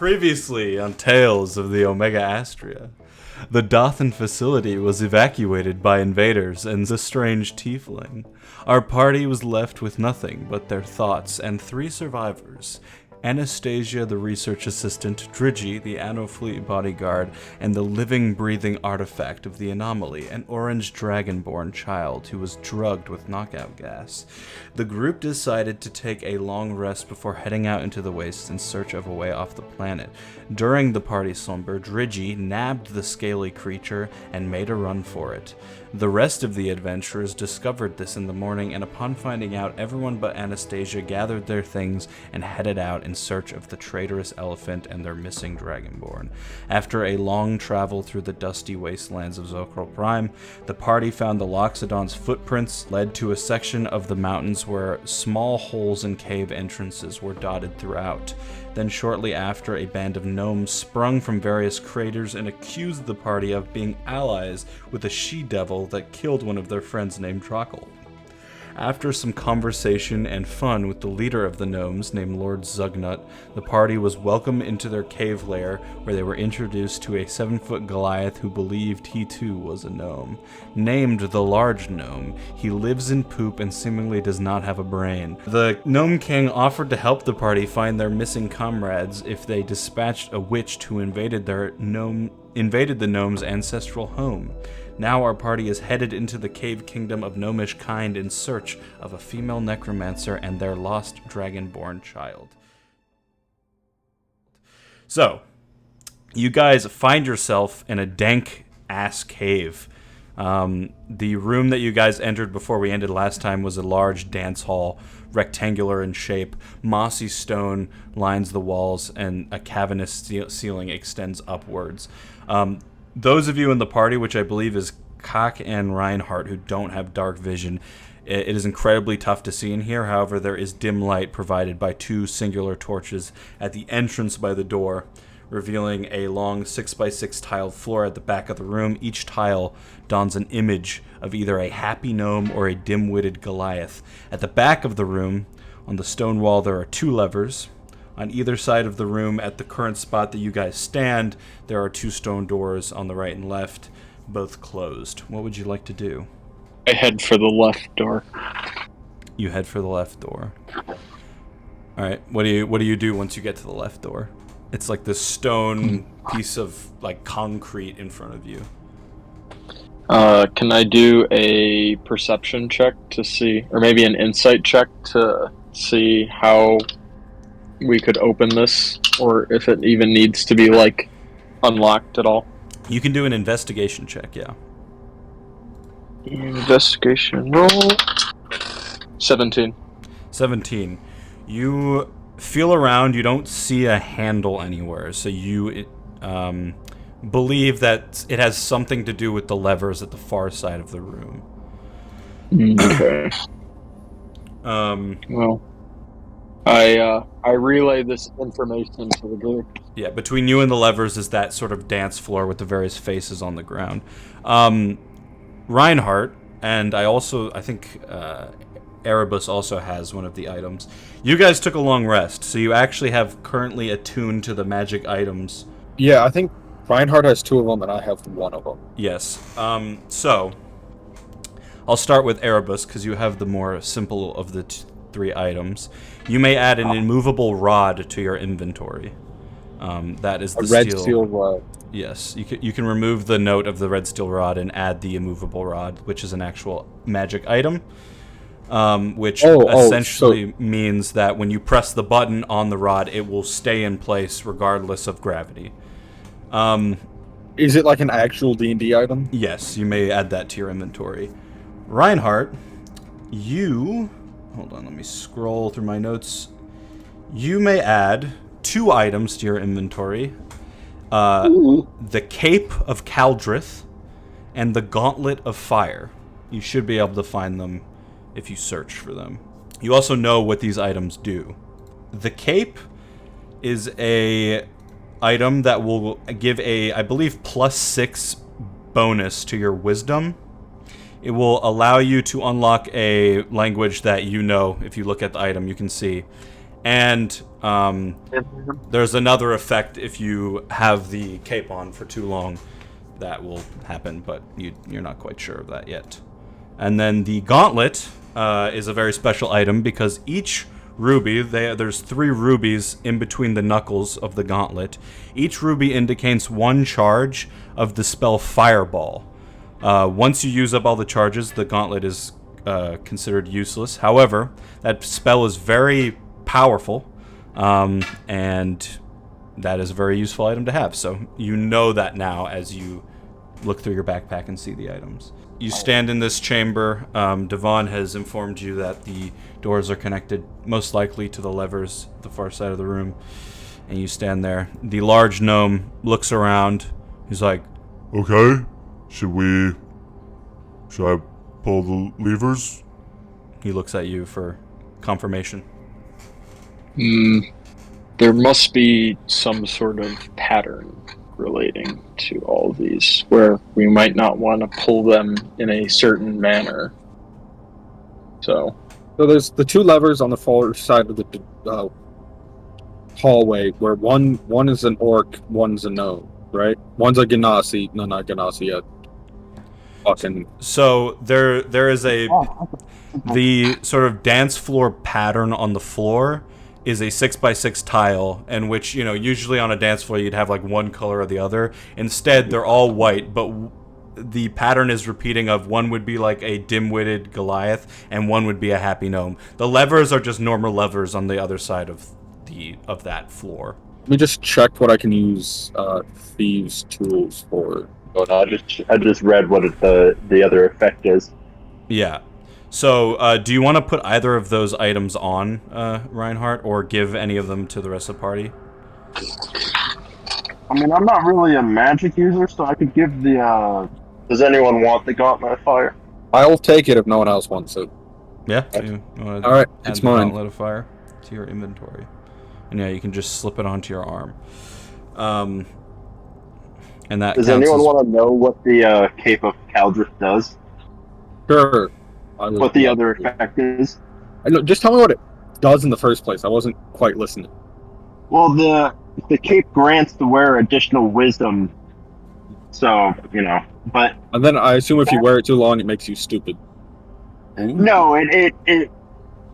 Previously on Tales of the Omega Astria, the Dothan facility was evacuated by invaders and the strange tiefling. Our party was left with nothing but their thoughts and 3 survivors. Anastasia, the research assistant, Drigi, the Anofleet bodyguard, and the living, breathing artifact of the anomaly, an orange dragonborn child who was drugged with knockout gas. The group decided to take a long rest before heading out into the wastes in search of a way off the planet. During the party slumber, Drigi nabbed the scaly creature and made a run for it. The rest of the adventurers discovered this in the morning, and upon finding out, everyone but Anastasia gathered their things and headed out in search of the traitorous elephant and their missing dragonborn. After a long travel through the dusty wastelands of Zokril Prime, the party found the Loxodon's footprints led to a section of the mountains where small holes and cave entrances were dotted throughout. Then shortly after, a band of gnomes sprung from various craters and accused the party of being allies with a she-devil that killed one of their friends named Trockle. After some conversation and fun with the leader of the gnomes, named Lord Zugnut, the party was welcomed into their cave lair, where they were introduced to a 7-foot Goliath who believed he too was a gnome. Named the Large Gnome, he lives in poop and seemingly does not have a brain. The Gnome King offered to help the party find their missing comrades if they dispatched a witch who invaded the gnome's ancestral home. Now our party is headed into the cave kingdom of gnomish kind in search of a female necromancer and their lost dragonborn child. So, you guys find yourself in a dank-ass cave. The room that you guys entered before we ended last time was a large dance hall, rectangular in shape. Mossy stone lines the walls, and a cavernous ceiling extends upwards. Those of you in the party, which I believe is Kak and Reinhardt, who don't have dark vision, it is incredibly tough to see in here. However, there is dim light provided by 2 singular torches at the entrance by the door, revealing a long 6x6 tiled floor at the back of the room. Each tile dons an image of either a happy gnome or a dim-witted Goliath. At the back of the room, on the stone wall, there are 2 levers. On either side of the room, at the current spot that you guys stand, there are 2 stone doors on the right and left, both closed. What would you like to do? I head for the left door. You head for the left door. All right. What do you do once you get to the left door? It's like this stone piece of like concrete in front of you. Can I do a perception check to see, or maybe an insight check to see how we could open this, or if it even needs to be like unlocked at all? You can do an investigation check, yeah. Investigation roll. 17. 17. You feel around, you don't see a handle anywhere, so you believe that it has something to do with the levers at the far side of the room. Okay. Well, I relay this information to the group. Yeah, between you and the levers is that sort of dance floor with the various faces on the ground. Reinhardt, and I think Erebus also has one of the items. You guys took a long rest, so you actually have currently attuned to the magic items. Yeah, I think Reinhardt has 2 of them, and I have 1 of them. Yes. So, I'll start with Erebus, because you have the more simple of the 3 items. You may add an immovable rod to your inventory. That is the red steel rod. Yes, you can remove the note of the red steel rod and add the immovable rod, which is an actual magic item, which essentially means that when you press the button on the rod, it will stay in place regardless of gravity. Is it like an actual D&D item? Yes, you may add that to your inventory. Reinhardt, hold on, let me scroll through my notes. You may add 2 items to your inventory. The Cape of Caldrith and the Gauntlet of Fire. You should be able to find them if you search for them. You also know what these items do. The Cape is a item that will give a, I believe, +6 bonus to your wisdom. It will allow you to unlock a language that you know. If you look at the item, you can see. And there's another effect if you have the cape on for too long that will happen, but you're not quite sure of that yet. And then the gauntlet is a very special item because each ruby, there's 3 rubies in between the knuckles of the gauntlet. Each ruby indicates 1 charge of the spell Fireball. Once you use up all the charges, the gauntlet is considered useless. However, that spell is very powerful, and that is a very useful item to have. So you know that now as you look through your backpack and see the items. You stand in this chamber. Devon has informed you that the doors are connected, most likely to the levers at the far side of the room. And you stand there. The large gnome looks around. He's like, Okay, should I pull the levers? he looks at you for confirmation. There must be some sort of pattern relating to all of these where we might not want to pull them in a certain manner. So there's the 2 levers on the far side of the hallway where one is an orc, one's a gnome, right? One's a Ganassi. No, not Ganassi yet. Fucking. So there is the sort of dance floor pattern on the floor is a 6x6 tile, in which, usually on a dance floor you'd have like one color or the other. Instead, they're all white, but the pattern is repeating of one would be like a dim-witted Goliath and one would be a happy gnome. The levers are just normal levers on the other side of that floor. Let me just check what I can use thieves' tools for. Oh, no, I just read what the other effect is. Yeah. So, do you want to put either of those items on, Reinhardt, or give any of them to the rest of the party? I mean, I'm not really a magic user, so I could give the. Does anyone want the Gauntlet of Fire? I'll take it if no one else wants it. Yeah. So you wanna all right, add it's the mine. Gauntlet of Fire to your inventory, and yeah, you can just slip it onto your arm. And that. Does anyone want to know what the Cape of Caldrith does? Sure. What the other effect is? Just tell me what it does in the first place. I wasn't quite listening. Well, the cape grants the wearer additional wisdom. So, but... And then I assume if you wear it too long, it makes you stupid. No, it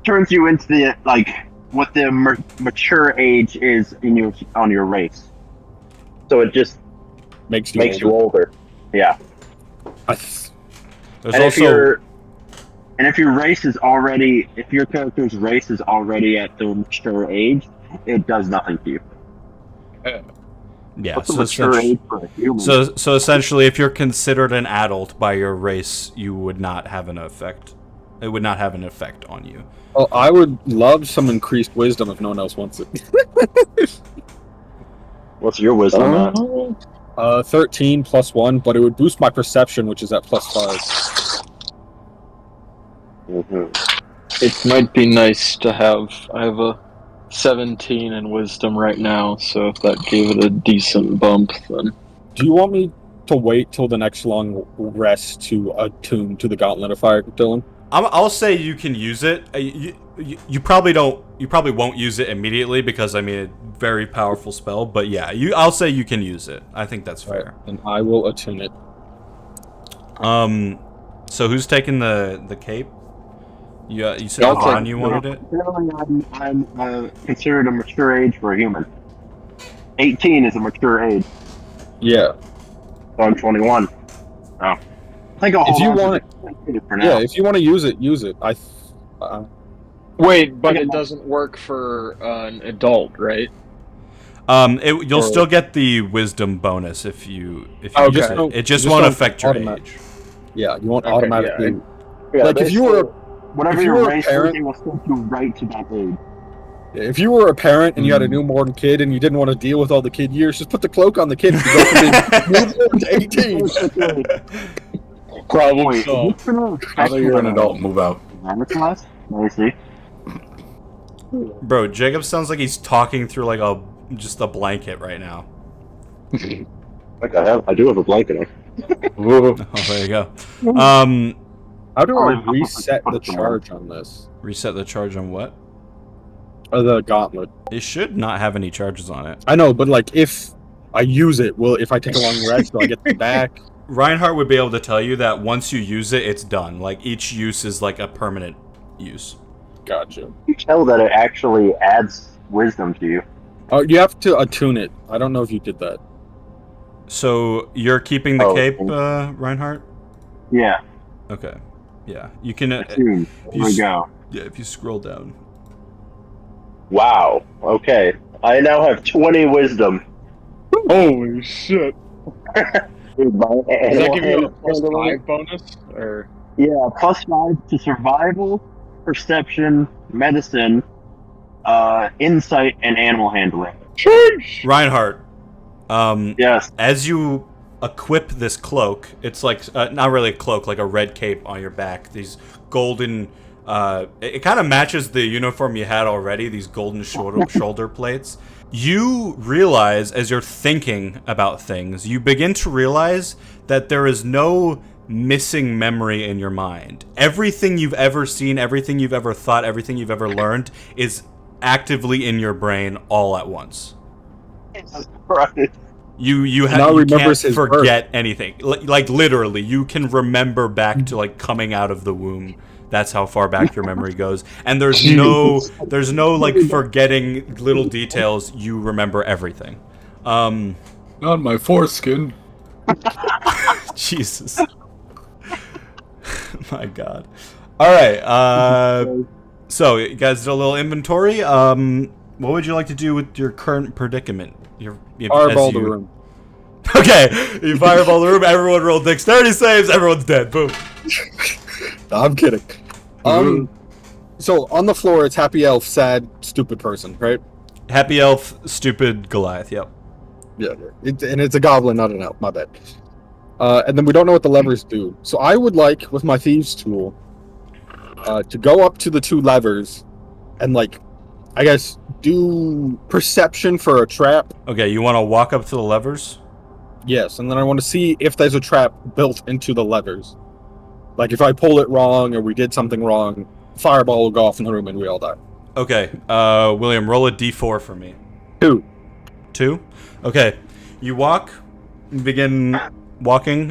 turns you into the, what the mature age is on your race. So it just makes you older. Yeah. And if your race is already, if your character's race is already at the mature age, it does nothing to you. Yeah. What's the mature age for a human? So essentially, if you're considered an adult by your race, you would not have an effect. It would not have an effect on you. Well, I would love some increased wisdom if no one else wants it. What's your wisdom? 13 plus 1, but it would boost my perception, which is at plus 5. It might be nice to have. I have a 17 in wisdom right now, so if that gave it a decent bump, then. Do you want me to wait till the next long rest to attune to the Gauntlet of Fire, Dylan? I'll say you can use it. You probably don't. You probably won't use it immediately because a very powerful spell. But yeah, I'll say you can use it. I think that's fair. Right, and I will attune it. So who's taking the cape? You said Devon you wanted it? I'm considered a mature age for a human. 18 is a mature age. Yeah. So I'm 21. Oh. I think I'll if you hold on want to it for now. Yeah, if you want to use it, use it. Wait, but it doesn't work for an adult, right? You'll still get the wisdom bonus if you use it. It just won't affect your age. Yeah, you won't automatically. Yeah, like if you were whatever your race, everything will still do right to that age. If you were a parent and you had a newborn kid and you didn't want to deal with all the kid years, just put the cloak on the kid and go from newborn to 18. Probably. Now that you're an adult, move out. Let me see. Bro, Jacob sounds like he's talking through like just a blanket right now. Like I do have a blanket. Oh, there you go. How do I reset the charge on this? Reset the charge on what? The gauntlet. It should not have any charges on it. I know, but like if I use it, if I take a long rest, do I get it back? Reinhardt would be able to tell you that once you use it, it's done. Like, each use is like a permanent use. Gotcha. You tell that it actually adds wisdom to you. Oh, you have to attune it. I don't know if you did that. So, you're keeping the Oh, cape, okay. Reinhardt? Yeah. Okay. Yeah. You can... Attune. Here we go. Yeah, if you scroll down. Wow. Okay. I now have 20 wisdom. Holy shit. Dude, my Does that animal give you a handling- +5 bonus? Or Yeah, +5 to survival, perception, medicine, insight, and animal handling. Sheesh! Reinhardt, Yes. as you equip this cloak, it's like, not really a cloak, like a red cape on your back. These golden, it kind of matches the uniform you had already, these golden shoulder plates. You realize, as you're thinking about things, you begin to realize that there is no missing memory in your mind. Everything you've ever seen, everything you've ever thought, everything you've ever learned is actively in your brain all at once. Jesus Christ. You Now can't remembers his forget anything. Like literally, you can remember back to like coming out of the womb. That's how far back your memory goes. And there's no like forgetting little details. You remember everything. Not my foreskin. Jesus. My God. All right. So you guys did a little inventory. What would you like to do with your current predicament? Fireball the room. Okay, you fireball the room. Everyone rolled dexterity saves. Everyone's dead. Boom. No, I'm kidding. So on the floor, it's Happy Elf, sad, stupid person, right? Happy elf, stupid Goliath. Yep. Yeah, and it's a goblin, not an elf. My bad. And then we don't know what the levers do. So I would like, with my thieves tool, to go up to the two levers, and like, I guess do perception for a trap. Okay, you want to walk up to the levers? Yes, and then I want to see if there's a trap built into the levers. Like if I pull it wrong or we did something wrong, fireball will go off in the room and we all die. Okay, William, roll a d4 for me. 2. 2? Okay, you begin walking.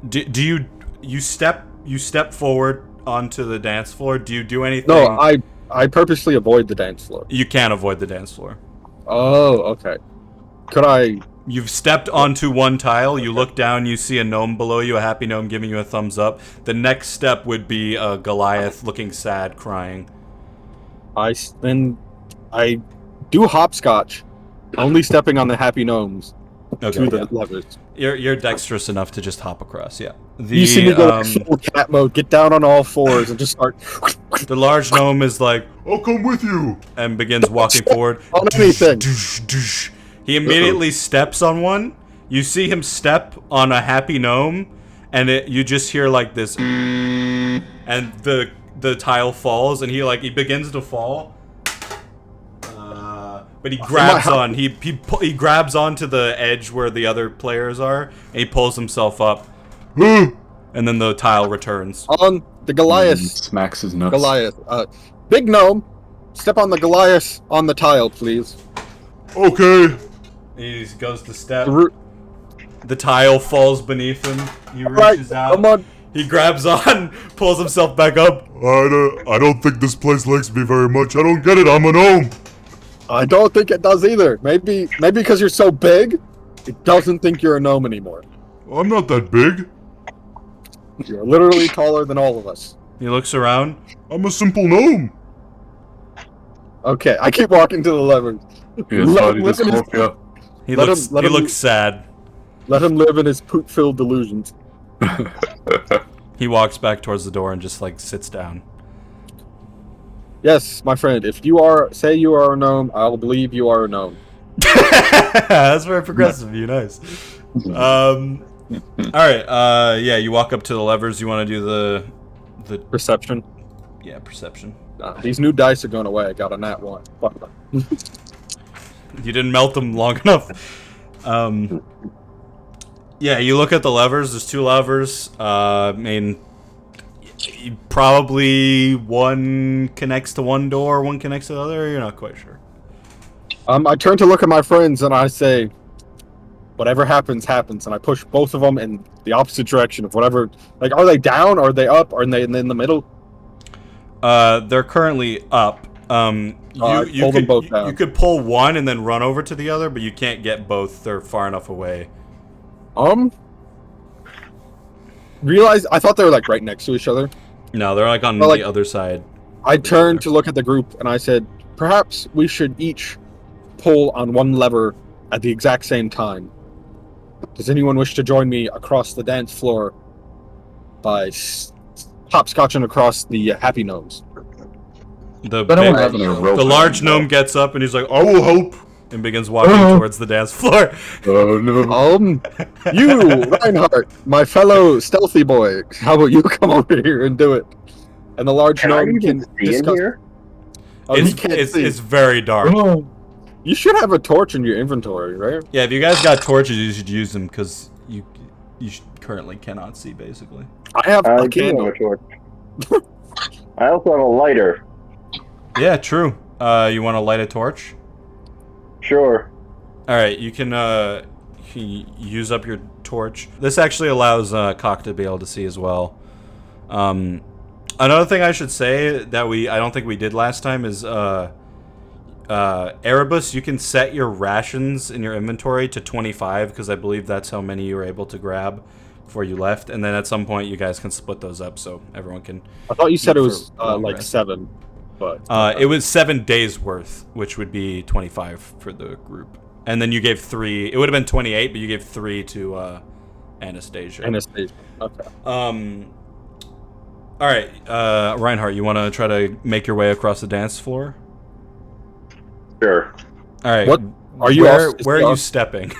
Do you step forward onto the dance floor? Do you do anything? No, I purposely avoid the dance floor. You can't avoid the dance floor. Oh, okay. Could I? You've stepped onto one tile, you look down, you see a gnome below you, a happy gnome giving you a thumbs up. The next step would be a Goliath looking sad, crying. I do hopscotch, only stepping on the happy gnomes Okay, to the yeah. levers. You're dexterous enough to just hop across, yeah. You see me go like full cat mode, get down on all fours, and just start. The large gnome is like, I'll come with you. and begins walking forward. On anything. He immediately steps on one. You see him step on a happy gnome, and you just hear like this, and the tile falls, and he begins to fall. But he grabs on. He grabs onto the edge where the other players are, and he pulls himself up, and then the tile returns. On the Goliath. Smacks his nuts. Goliath. Big gnome, step on the Goliath on the tile, please. Okay. He goes to step. The The tile falls beneath him. He reaches out. Come on. He grabs on, pulls himself back up. I don't think this place likes me very much. I don't get it. I'm a gnome. I don't think it does either. Maybe because you're so big, it doesn't think you're a gnome anymore. I'm not that big. You're literally taller than all of us. He looks around. I'm a simple gnome. Okay, I keep walking to the levers. Yeah, Let sorry, him this live in his- Scorpio. He Let looks. him- let he him- looks sad. Let him live in his poop-filled delusions. He walks back towards the door and just like sits down. Yes, my friend, if say you are a gnome, I'll believe you are a gnome. That's very progressive of you. Nice. All right. Yeah, you walk up to the levers. You want to do the Perception. perception. These new dice are going away. I got a nat 1. Fuck them. You didn't melt them long enough. Yeah, you look at the levers. There's 2 levers. Probably one connects to one door, one connects to the other. You're not quite sure. I turn to look at my friends and I say, whatever happens, happens. And I push both of them in the opposite direction of whatever. Like, are they down? Are they up? Are they in the middle? They're currently up. You could pull one and then run over to the other, but you can't get both. They're far enough away. Realize I thought they were like right next to each other. No, they're like on the other side. I turned to look at the group and I said, perhaps we should each pull on one lever at the exact same time. Does anyone wish to join me across the dance floor by hopscotching across the happy gnomes? The large gnome gets up and he's like, "I will help," and begins walking towards the dance floor. Oh no! You, Reinhardt, my fellow stealthy boy. How about you come over here and do it? And the large gnome can discuss. Here? Oh, it's very dark. Oh. You should have a torch in your inventory, right? Yeah, if you guys got torches, you should use them because you currently cannot see, basically. I have a candle. A torch. I also have a lighter. Yeah, true. You want to light a torch? Sure. All right, you can use up your torch. This actually allows Cock to be able to see as well. Another thing I should say that I don't think we did last time is Erebus, you can set your rations in your inventory to 25 because I believe that's how many you were able to grab before you left, and then at some point you guys can split those up so everyone can. I thought you said it was like 7, but it was 7 days worth, which would be 25 for the group, and then you gave 3. It would have been 28, but you gave 3 to Anastasia. Anastasia. Okay. All right, Reinhardt, you want to try to make your way across the dance floor? Sure. All right. What are you? Where are you stepping?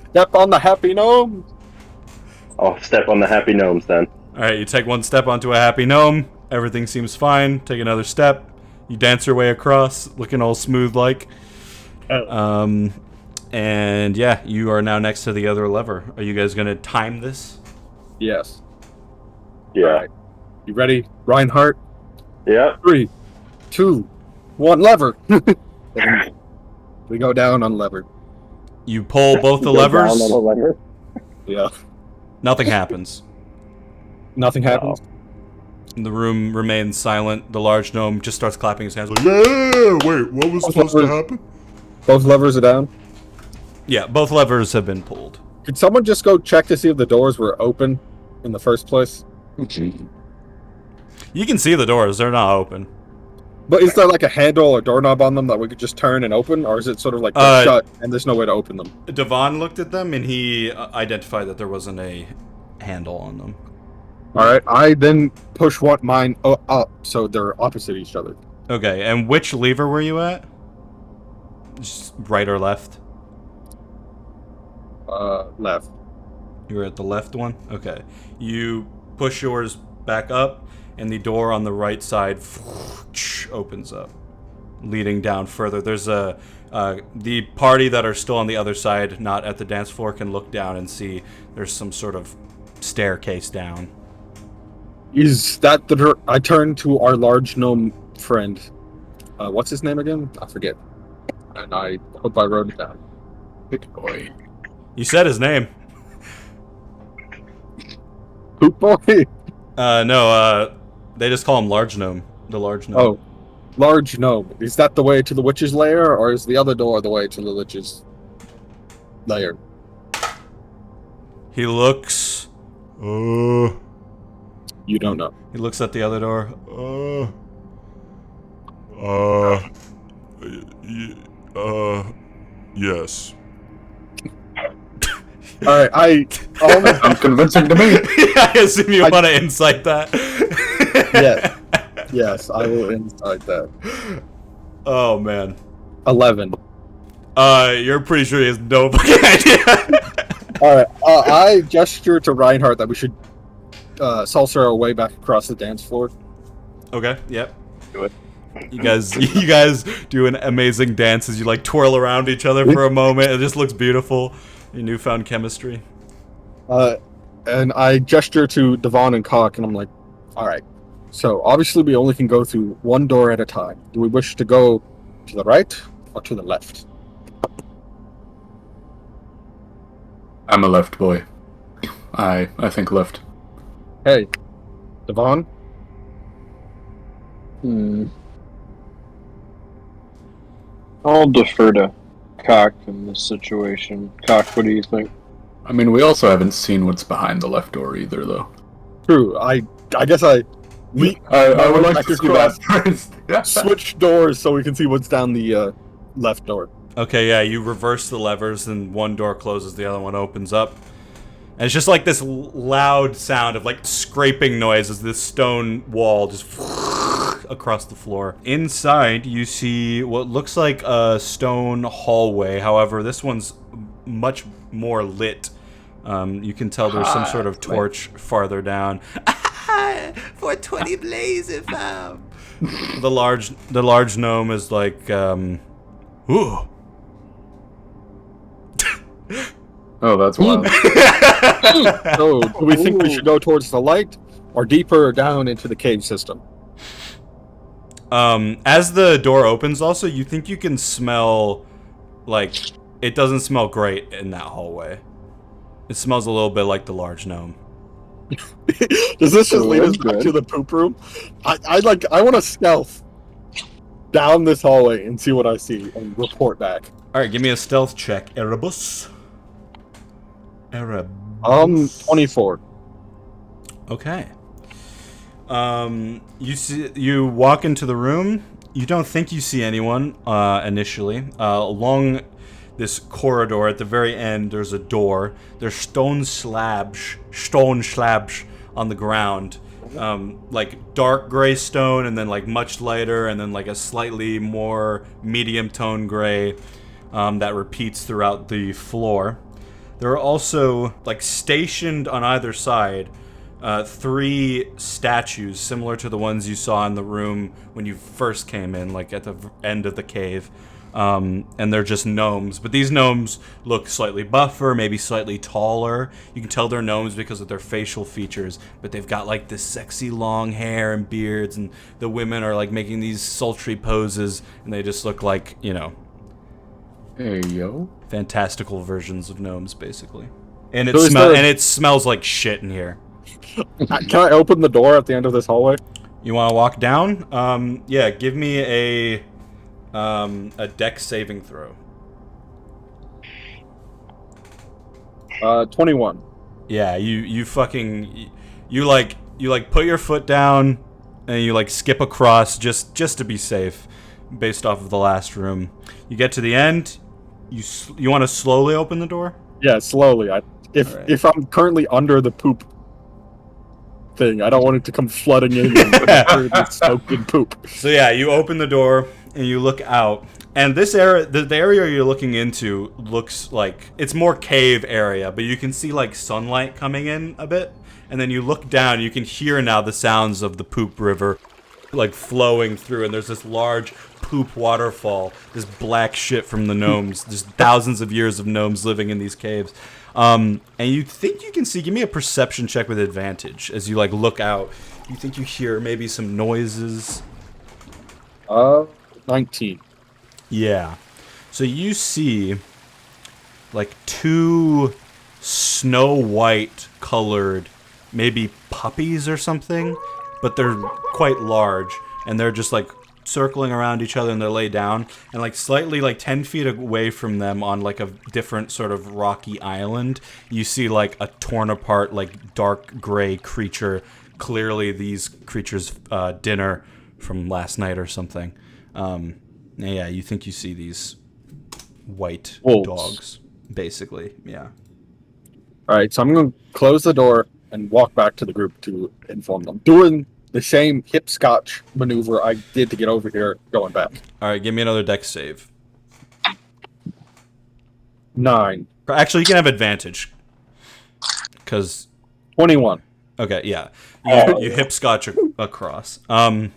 Step on the happy gnome. I'll step on the happy gnomes then. All right. You take one step onto a happy gnome. Everything seems fine. Take another step. You dance your way across, looking all smooth like. And yeah, you are now next to the other lever. Are you guys gonna time this? Yes. Yeah. All right. You ready, Reinhardt? Yeah. 3, 2, 1, lever. We go down on lever. You pull both the levers. Down on the lever? Yeah. Nothing happens. Nothing happens. The room remains silent. The large gnome just starts clapping his hands. Like, Yeah, wait, what was supposed to happen? Both levers are down. yeah, both levers have been pulled. Could someone just go check to see if the doors were open in the first place? You can see the doors. They're not open. But is there like a handle or doorknob on them that we could just turn and open? Or is it sort of like they're shut and there's no way to open them? Devon looked at them and he identified that there wasn't a handle on them. Alright, I then push mine up so they're opposite each other. Okay, and which lever were you at? Just right or left? Left. You were at the left one? Okay. You push yours back up, and the door on the right side opens up, leading down further. There's the party that are still on the other side, not at the dance floor, can look down and see there's some sort of staircase down. Is that the I turn to our large gnome friend. What's his name again? I forget. And I hope I wrote it down. Big boy. You said his name. Poop boy? No, they just call him Large Gnome. The Large Gnome. Oh, large gnome. Is that the way to the witch's lair, or is the other door the way to the witch's lair? He looks... You don't know. He looks at the other door. Yes. Alright, I'm convincing to me. I assume you want to insight that. Yes, I will insight that. Oh, man. 11. You're pretty sure he has no fucking idea. Alright, I gesture to Reinhardt that we should salsa our way back across the dance floor. Okay, yep. Do it. You guys do an amazing dance as you like twirl around each other for a moment. It just looks beautiful. Your newfound chemistry. And I gesture to Devon and Cock, and I'm like, All right. So obviously we only can go through one door at a time. Do we wish to go to the right or to the left? I'm a left boy. I think left. Hey, Devon. I'll defer to Cock in this situation. Cock, what do you think? I mean, we also haven't seen what's behind the left door either, though. True. I guess I would like to do that first. switch doors so we can see what's down the left door. Okay, yeah, you reverse the levers, and one door closes, the other one opens up. And it's just like this loud sound of like scraping noise as this stone wall just across the floor. Inside, you see what looks like a stone hallway. However, this one's much more lit. You can tell there's some sort of torch farther down. 420 blaze if the large gnome is like ooh. Oh, that's wild. So, do we think we should go towards the light or deeper down into the cave system? As the door opens, also, you think you can smell, like, it doesn't smell great in that hallway. It smells a little bit like the large gnome. Does this just lead us back to the poop room? I want to stealth down this hallway and see what I see and report back. All right, give me a stealth check, Erebus. 24. Okay. You walk into the room. You don't think you see anyone initially. Along this corridor at the very end, there's a door. There's stone slabs on the ground. Like dark gray stone, and then like much lighter, and then like a slightly more medium tone gray that repeats throughout the floor. There are also, like, stationed on either side, 3 statues similar to the ones you saw in the room when you first came in, like at the end of the cave. And they're just gnomes. But these gnomes look slightly buffer, maybe slightly taller. You can tell they're gnomes because of their facial features. But they've got, like, this sexy long hair and beards. And the women are, like, making these sultry poses. And they just look like, you know... Hey, yo. fantastical versions of gnomes, basically. And it smells like shit in here. Can I open the door at the end of this hallway? You want to walk down? Yeah, give me a dex saving throw. 21. Yeah, you fucking you put your foot down and you like skip across just to be safe, based off of the last room. You get to the end. You want to slowly open the door? Yeah, slowly. If I'm currently under the poop thing, I don't want it to come flooding in and soaked in poop. So yeah, you open the door and you look out, and this area, the area you're looking into, looks like it's more cave area, but you can see like sunlight coming in a bit, and then you look down, you can hear now the sounds of the poop river like flowing through, and there's this large poop waterfall, this black shit from the gnomes. There's thousands of years of gnomes living in these caves. And you think you can see, give me a perception check with advantage as you like look out. You think you hear maybe some noises. 19. Yeah. So you see like 2 snow white colored, maybe puppies or something, but they're quite large, and they're just like circling around each other, and they're laid down, and like slightly like 10 feet away from them on like a different sort of rocky island, you see like a torn apart like dark gray creature, clearly these creatures dinner from last night or something. Yeah, you think you see these white wolves. Dogs basically. Yeah. All right, so I'm going to close the door and walk back to the group to inform them, doing the same hip scotch maneuver I did to get over here, going back. All right, give me another dex save. 9. Actually, you can have advantage. Because... 21. Okay, yeah. You hip scotch across. I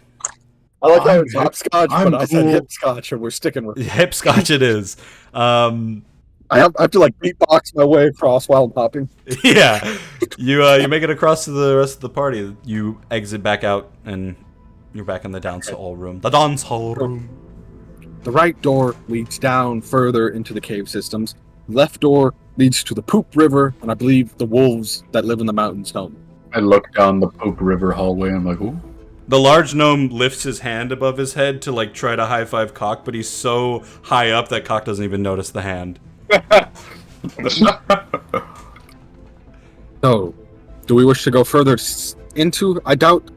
like how it's hopscotch, but I said hip scotch, and we're sticking with it. Hip scotch it is. I I have to like beatbox my way across while I'm popping. Yeah, you make it across to the rest of the party. You exit back out, and you're back in the dance hall room. The dance hall room. The right door leads down further into the cave systems. Left door leads to the Poop River, and I believe the wolves that live in the mountains home. I look down the Poop River hallway and I'm like, ooh. The large gnome lifts his hand above his head to like try to high five Cock, but he's so high up that Cock doesn't even notice the hand. So, do we wish to go further into? I doubt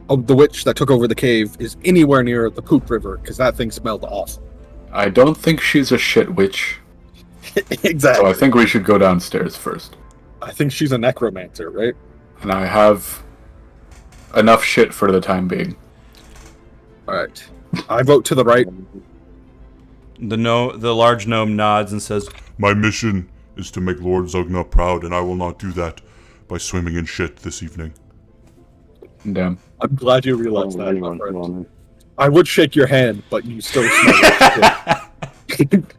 the witch that took over the cave is anywhere near the Poop River, because that thing smelled awful. I don't think she's a shit witch, Exactly. so I think we should go downstairs first. I think she's a necromancer, right? And I have enough shit for the time being. Alright. I vote to the right. The large gnome nods and says, My mission is to make Lord Zugna proud, and I will not do that by swimming in shit this evening. Damn. I'm glad you realized Oh, that, my anyone, friend. come on. I would shake your hand, but you still smell like shit.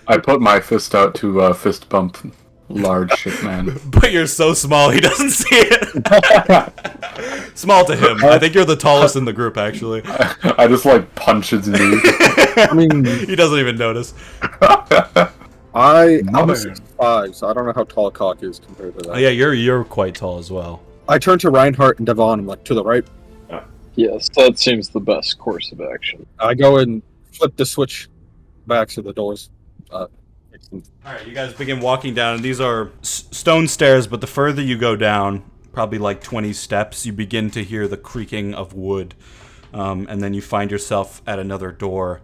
I put my fist out to fist bump large shit man. but you're so small he doesn't see it. Small to him. I think you're the tallest in the group, actually. I just like punch his knee. I mean, He doesn't even notice. I'm a Man. 6'5", so I don't know how tall Cock is compared to that. Oh, yeah, you're quite tall as well. I turn to Reinhardt and Devon. I'm like, to the right. Yes, that seems the best course of action. I go and flip the switch back to the doors. Alright, you guys begin walking down, and these are stone stairs, but the further you go down, probably like 20 steps, you begin to hear the creaking of wood. And then you find yourself at another door.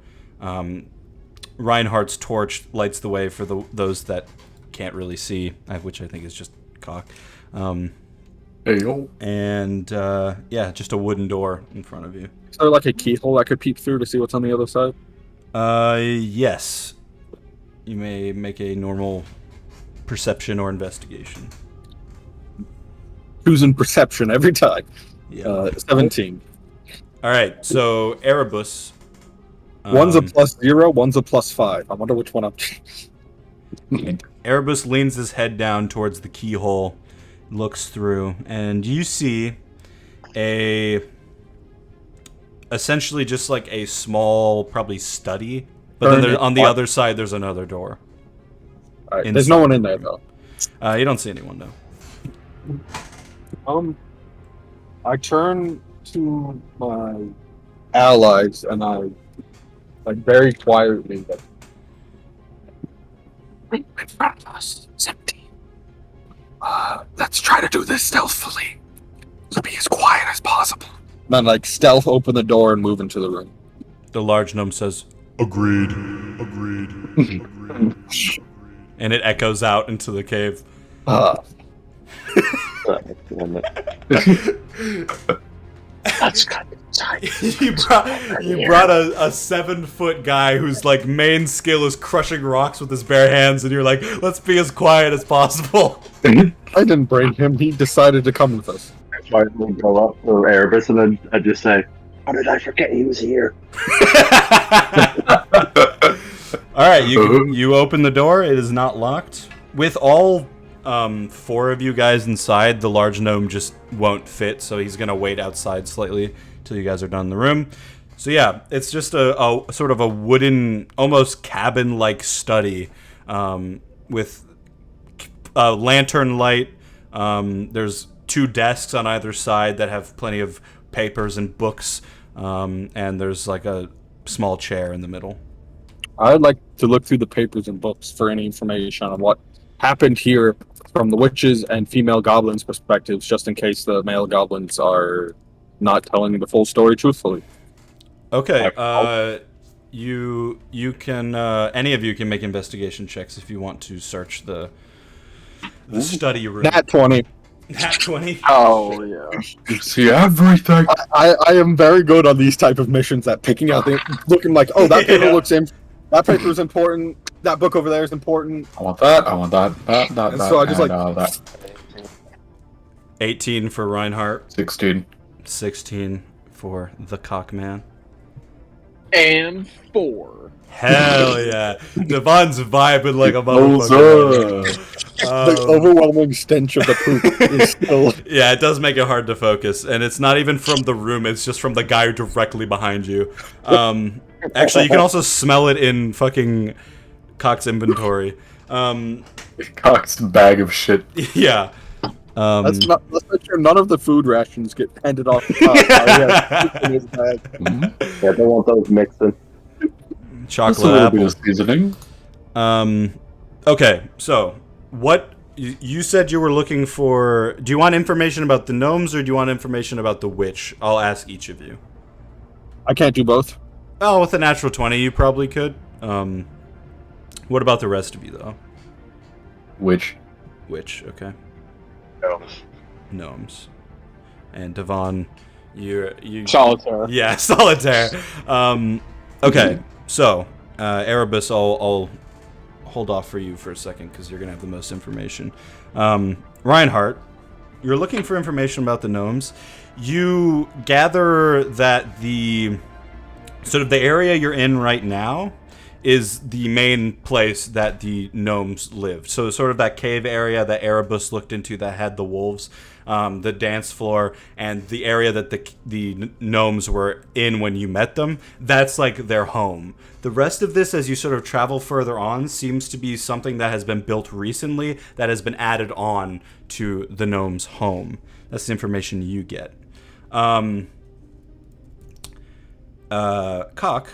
Reinhardt's torch lights the way for those that can't really see, which I think is just Cock. Hey, yo. And yeah, just a wooden door in front of you. Is there like a keyhole I could peek through to see what's on the other side? Yes. You may make a normal perception or investigation. Choosing perception every time. Yeah. 17. All right. So Erebus. One's a +0, one's a +5. I wonder which one I'm. Erebus leans his head down towards the keyhole, looks through, and you see essentially just like a small, probably study. But then on the other side, there's another door. All right. There's no one in there though. You don't see anyone though. I turn to my allies and I, like very quietly, like, right in front of us. It's empty. Let's try to do this stealthily. To be as quiet as possible. And then, like, stealth open the door and move into the room. The large gnome says, Agreed. Agreed. Agreed. and it echoes out into the cave. That's kind of tight. you brought a 7-foot guy whose like main skill is crushing rocks with his bare hands, and you're like, let's be as quiet as possible. I didn't bring him. He decided to come with us. I finally go up to Erebus and then I just say, "How did I forget he was here?" All right, you open the door. It is not locked. With all 4 of you guys inside, the large gnome just won't fit, so he's gonna wait outside slightly till you guys are done in the room. So yeah, it's just a sort of a wooden, almost cabin-like study with a lantern light. There's 2 desks on either side that have plenty of papers and books, and there's like a small chair in the middle. I'd like to look through the papers and books for any information on what happened here from the witches and female goblins' perspectives, just in case the male goblins are not telling the full story truthfully. Okay, you can any of you can make investigation checks if you want to search the study room. Nat 20. Nat 20. Oh yeah. You see everything. I am very good on these type of missions at picking out things, looking like, oh, that paper looks in. That paper is important. That book over there is important. I want that. I want that. That. And so I just and, like that. 18 for Reinhardt. 16. 16 for the Cockman. And 4. Hell yeah. Devon's vibing like a motherfucker. Those, The overwhelming stench of the poop is still. Yeah, it does make it hard to focus, and it's not even from the room, it's just from the guy directly behind you. Actually, you can also smell it in fucking Cock's inventory. Cock's bag of shit. Yeah. Let's not sure none of the food rations get handed off to Cock. In his bag. Mm-hmm. Yeah, don't want those mixing. Just a Chocolate little bit apple. of seasoning. Okay, so what you said you were looking for? Do you want information about the gnomes or do you want information about the witch? I'll ask each of you. I can't do both. Oh, with a natural 20, you probably could. What about the rest of you though? Which? Witch, okay. Gnomes. Gnomes. And Devon, you Solitaire. Yeah, solitaire. Okay, so Erebus, I'll hold off for you for a second because you're gonna have the most information. Reinhardt, you're looking for information about the gnomes. You gather that the sort of the area you're in right now is the main place that the gnomes lived. So sort of that cave area that Erebus looked into that had the wolves, the dance floor, and the area that the gnomes were in when you met them, that's like their home. The rest of this, as you sort of travel further on, seems to be something that has been built recently that has been added on to the gnome's home. That's the information you get. Cock,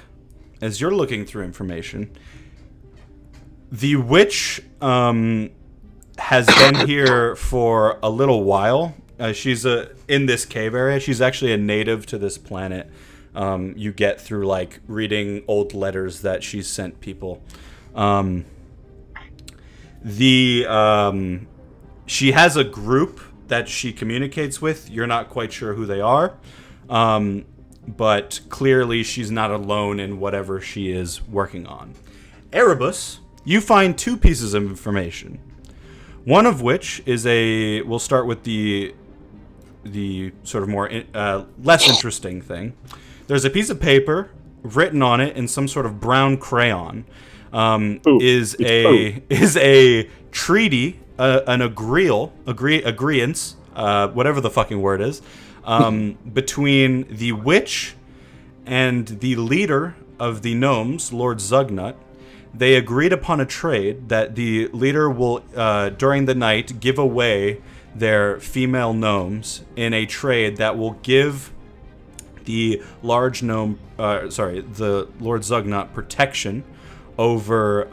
as you're looking through information, the witch has been here for a little while. She's in this cave area. She's actually a native to this planet. You get through like reading old letters that she's sent people. She has a group that she communicates with. You're not quite sure who they are. But clearly she's not alone in whatever she is working on. Erebus, you find two pieces of information. One of which is we'll start with the sort of more less interesting thing. There's a piece of paper written on it in some sort of brown crayon. Is a treaty, an agreeance, whatever the fucking word is, between the witch and the leader of the gnomes, Lord Zugnut. They agreed upon a trade that the leader will, during the night, give away their female gnomes in a trade that will give the large gnome, the Lord Zugnut protection over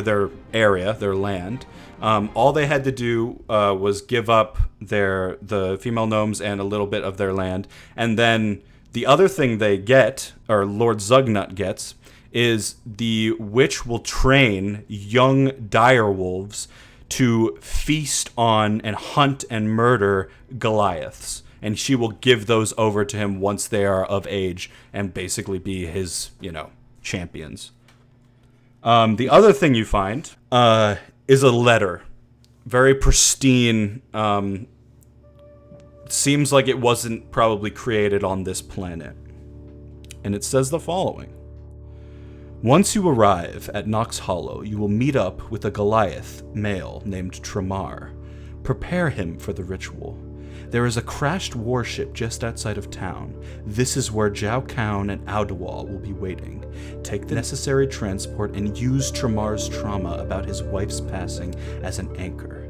their area, their land. All they had to do was give up the female gnomes and a little bit of their land, and then the other thing they get, or Lord Zugnut gets, is the witch will train young direwolves to feast on and hunt and murder Goliaths, and she will give those over to him once they are of age and basically be his, champions. The other thing you find is a letter. Very pristine. Seems like it wasn't probably created on this planet. And it says the following. Once you arrive at Nox Hollow, you will meet up with a Goliath male named Tramar. Prepare him for the ritual. There is a crashed warship just outside of town. This is where Zhao Kaun and Audawal will be waiting. Take the necessary transport and use Tramar's trauma about his wife's passing as an anchor.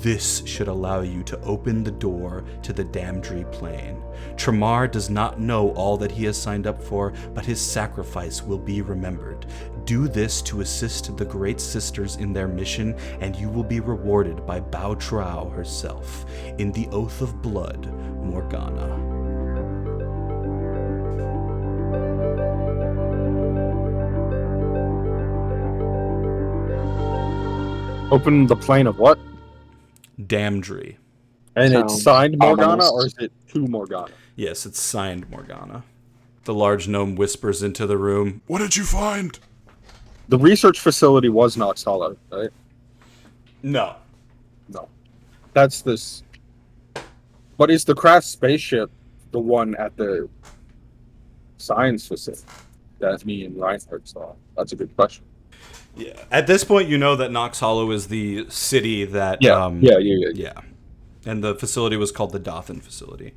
This should allow you to open the door to the Damdri Plain. Tramar does not know all that he has signed up for, but his sacrifice will be remembered. Do this to assist the Great Sisters in their mission, and you will be rewarded by Bao Trao herself, in the Oath of Blood, Morgana. Open the plane of what? Damdri. And it's signed Morgana, ominous. or is it to Morgana? Yes, it's signed Morgana. The large gnome whispers into the room. What did you find? The research facility was Nox Hollow, right? No. No. That's this. But is the craft spaceship the one at the science facility? that me and Reinhardt saw? That's a good question. Yeah. At this point, you know that Knox Hollow is the city that. Yeah. Yeah. And the facility was called the Dothan facility.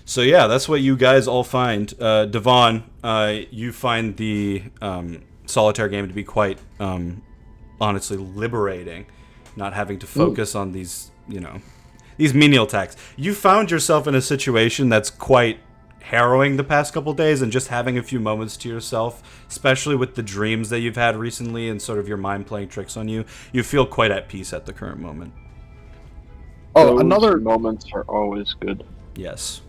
So yeah, that's what you guys all find. Devon, you find the solitaire game to be quite, honestly, liberating. Not having to focus on these, these menial tasks. You found yourself in a situation that's quite harrowing the past couple days, and just having a few moments to yourself, especially with the dreams that you've had recently and sort of your mind playing tricks on you, you feel quite at peace at the current moment. Oh, Those another. moments are always good. Yes.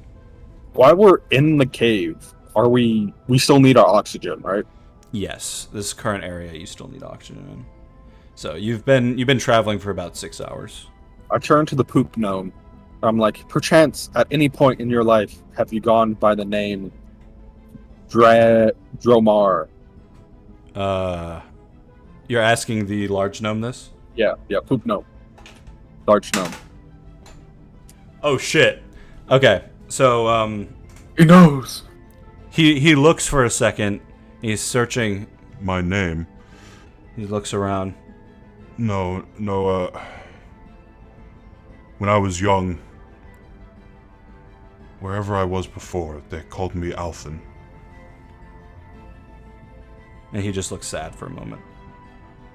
While we're in the cave, we still need our oxygen, right? Yes. This current area, you still need oxygen in. So you've been traveling for about 6 hours. I turn to the poop gnome. I'm like, perchance, at any point in your life, have you gone by the name Dromar? You're asking the large gnome this? Yeah, poop gnome. Large gnome. Oh shit. Okay, so He knows. he looks for a second. He's searching. My name? He looks around. No. When I was young, wherever I was before, they called me Alphen. And he just looks sad for a moment.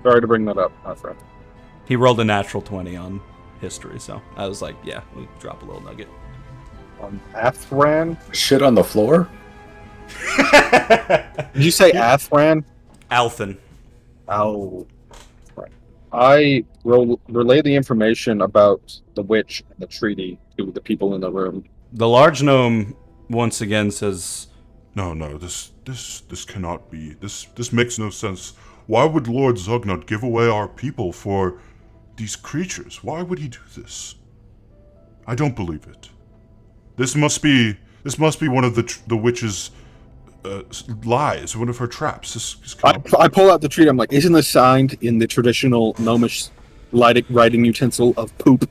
Sorry to bring that up, my friend. He rolled a natural 20 on history, so I was like, yeah, we'll drop a little nugget. Athran? Shit on the floor? Did you say Athran? Alphen. Oh. Right. I relay the information about the witch and the treaty to the people in the room. The large gnome once again says, No, this cannot be. This makes no sense. Why would Lord Zugnut give away our people for these creatures? Why would he do this? I don't believe it. This must be one of the witch's lies, one of her traps. This I pull out the treaty. I'm like, isn't this signed in the traditional gnomish writing utensil of poop?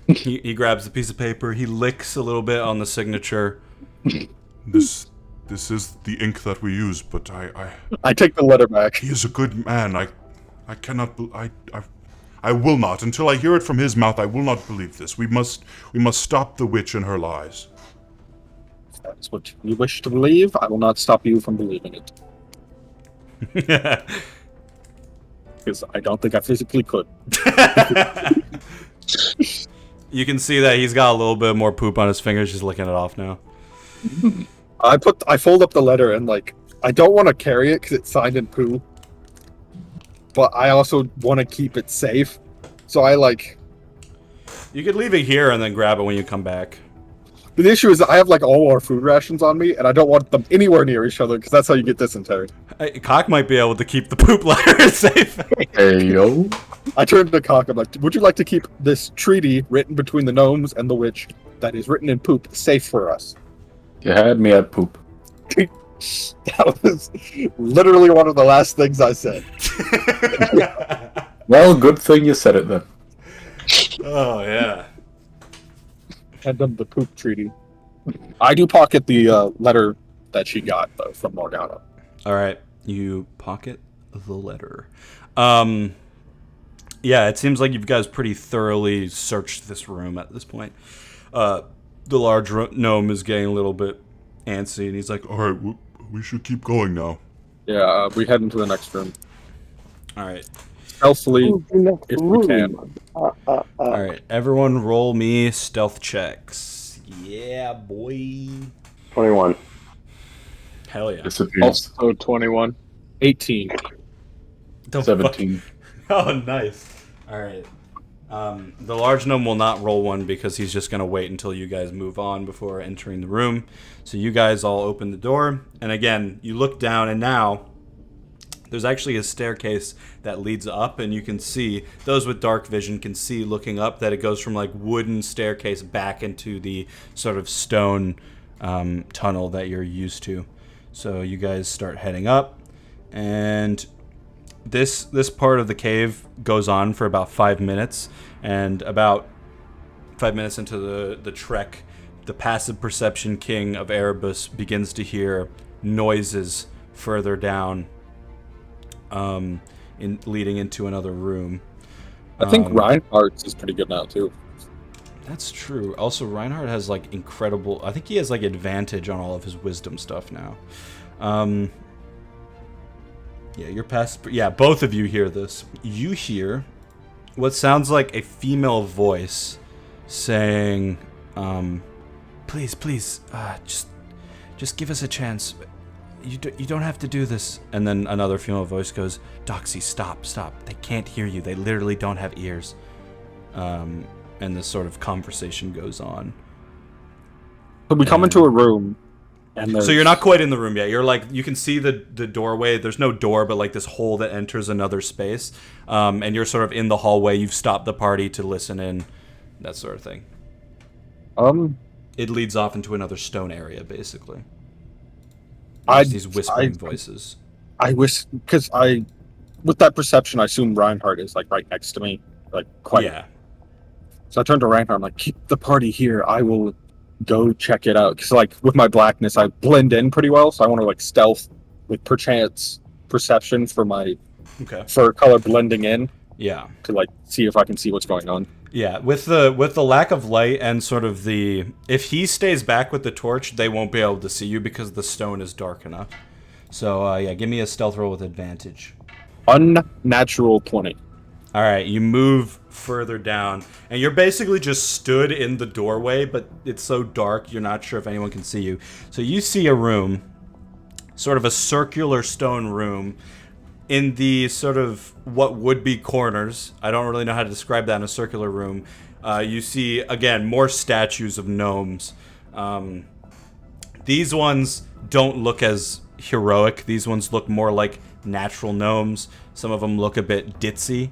he grabs a piece of paper, he licks a little bit on the signature. This is the ink that we use, but I take the letter back. he is a good man. I cannot. I will not until I hear it from his mouth. I will not believe this. We must stop the witch and her lies. If that is what you wish to believe, I will not stop you from believing it. Because I don't think I physically could. You can see that he's got a little bit more poop on his fingers. He's licking it off now. I fold up the letter and I don't want to carry it because it's signed in poo, but I also want to keep it safe. So You could leave it here and then grab it when you come back. The issue is I have all our food rations on me, and I don't want them anywhere near each other because that's how you get dysentery. Cock might be able to keep the poop letter safe. Hey, yo. I turn to Cock. I'm like, would you like to keep this treaty written between the gnomes and the witch that is written in poop safe for us? You had me at poop. That was literally one of the last things I said. Well, good thing you said it then. Oh, yeah. Hand them the poop treaty. I do pocket the letter that she got, though, from Morgana. All right. You pocket the letter. Yeah, it seems like you guys pretty thoroughly searched this room at this point. The large gnome is getting a little bit antsy, and he's like, All right, we should keep going now. Yeah, we head into the next room. all right. Stealthily, if we can. All right. Everyone roll me stealth checks. Yeah, boy. 21. Hell yeah. Disappears. Also 21. 18. The 17. Oh, nice. All right. The large gnome will not roll one because he's just going to wait until you guys move on before entering the room. So you guys all open the door. And again, you look down, and now there's actually a staircase that leads up, and you can see, those with dark vision can see looking up that it goes from wooden staircase back into the sort of stone tunnel that you're used to. So you guys start heading up, and this part of the cave goes on for about 5 minutes, and about 5 minutes into the trek, the passive perception king of Erebus begins to hear noises further down, leading into another room. I think Reinhardt's is pretty good now too. That's true. Also, Reinhardt has like incredible. I think he has like advantage on all of his wisdom stuff now. Yeah, you're past. Yeah, both of you hear this. You hear what sounds like a female voice saying, "Please, just give us a chance. You don't have to do this." And then another female voice goes, "Doxy, stop. They can't hear you. They literally don't have ears." And this sort of conversation goes on. So we come into a room, and so you're not quite in the room yet. You're like, you can see the doorway. There's no door, but like this hole that enters another space. And you're sort of in the hallway. You've stopped the party to listen in, that sort of thing. It leads off into another stone area, basically. These whispering voices. I wish, because with that perception, I assume Reinhardt is like right next to me, like quite. Yeah. So I turned to Reinhardt. I'm like, keep the party here. I will go check it out. Because like with my blackness, I blend in pretty well. So I want to like stealth with perchance perception for my fur color blending in. Yeah. To like see if I can see what's going on. Yeah, with the lack of light and sort of if he stays back with the torch, they won't be able to see you because the stone is dark enough. So yeah, give me a stealth roll with advantage. Unnatural 20. All right, you move further down, and you're basically just stood in the doorway, but it's so dark you're not sure if anyone can see you. So you see a room, sort of a circular stone room, in the sort of what would be corners. I don't really know how to describe that in a circular room. You see, again, more statues of gnomes. These ones don't look as heroic. These ones look more like natural gnomes. Some of them look a bit ditzy.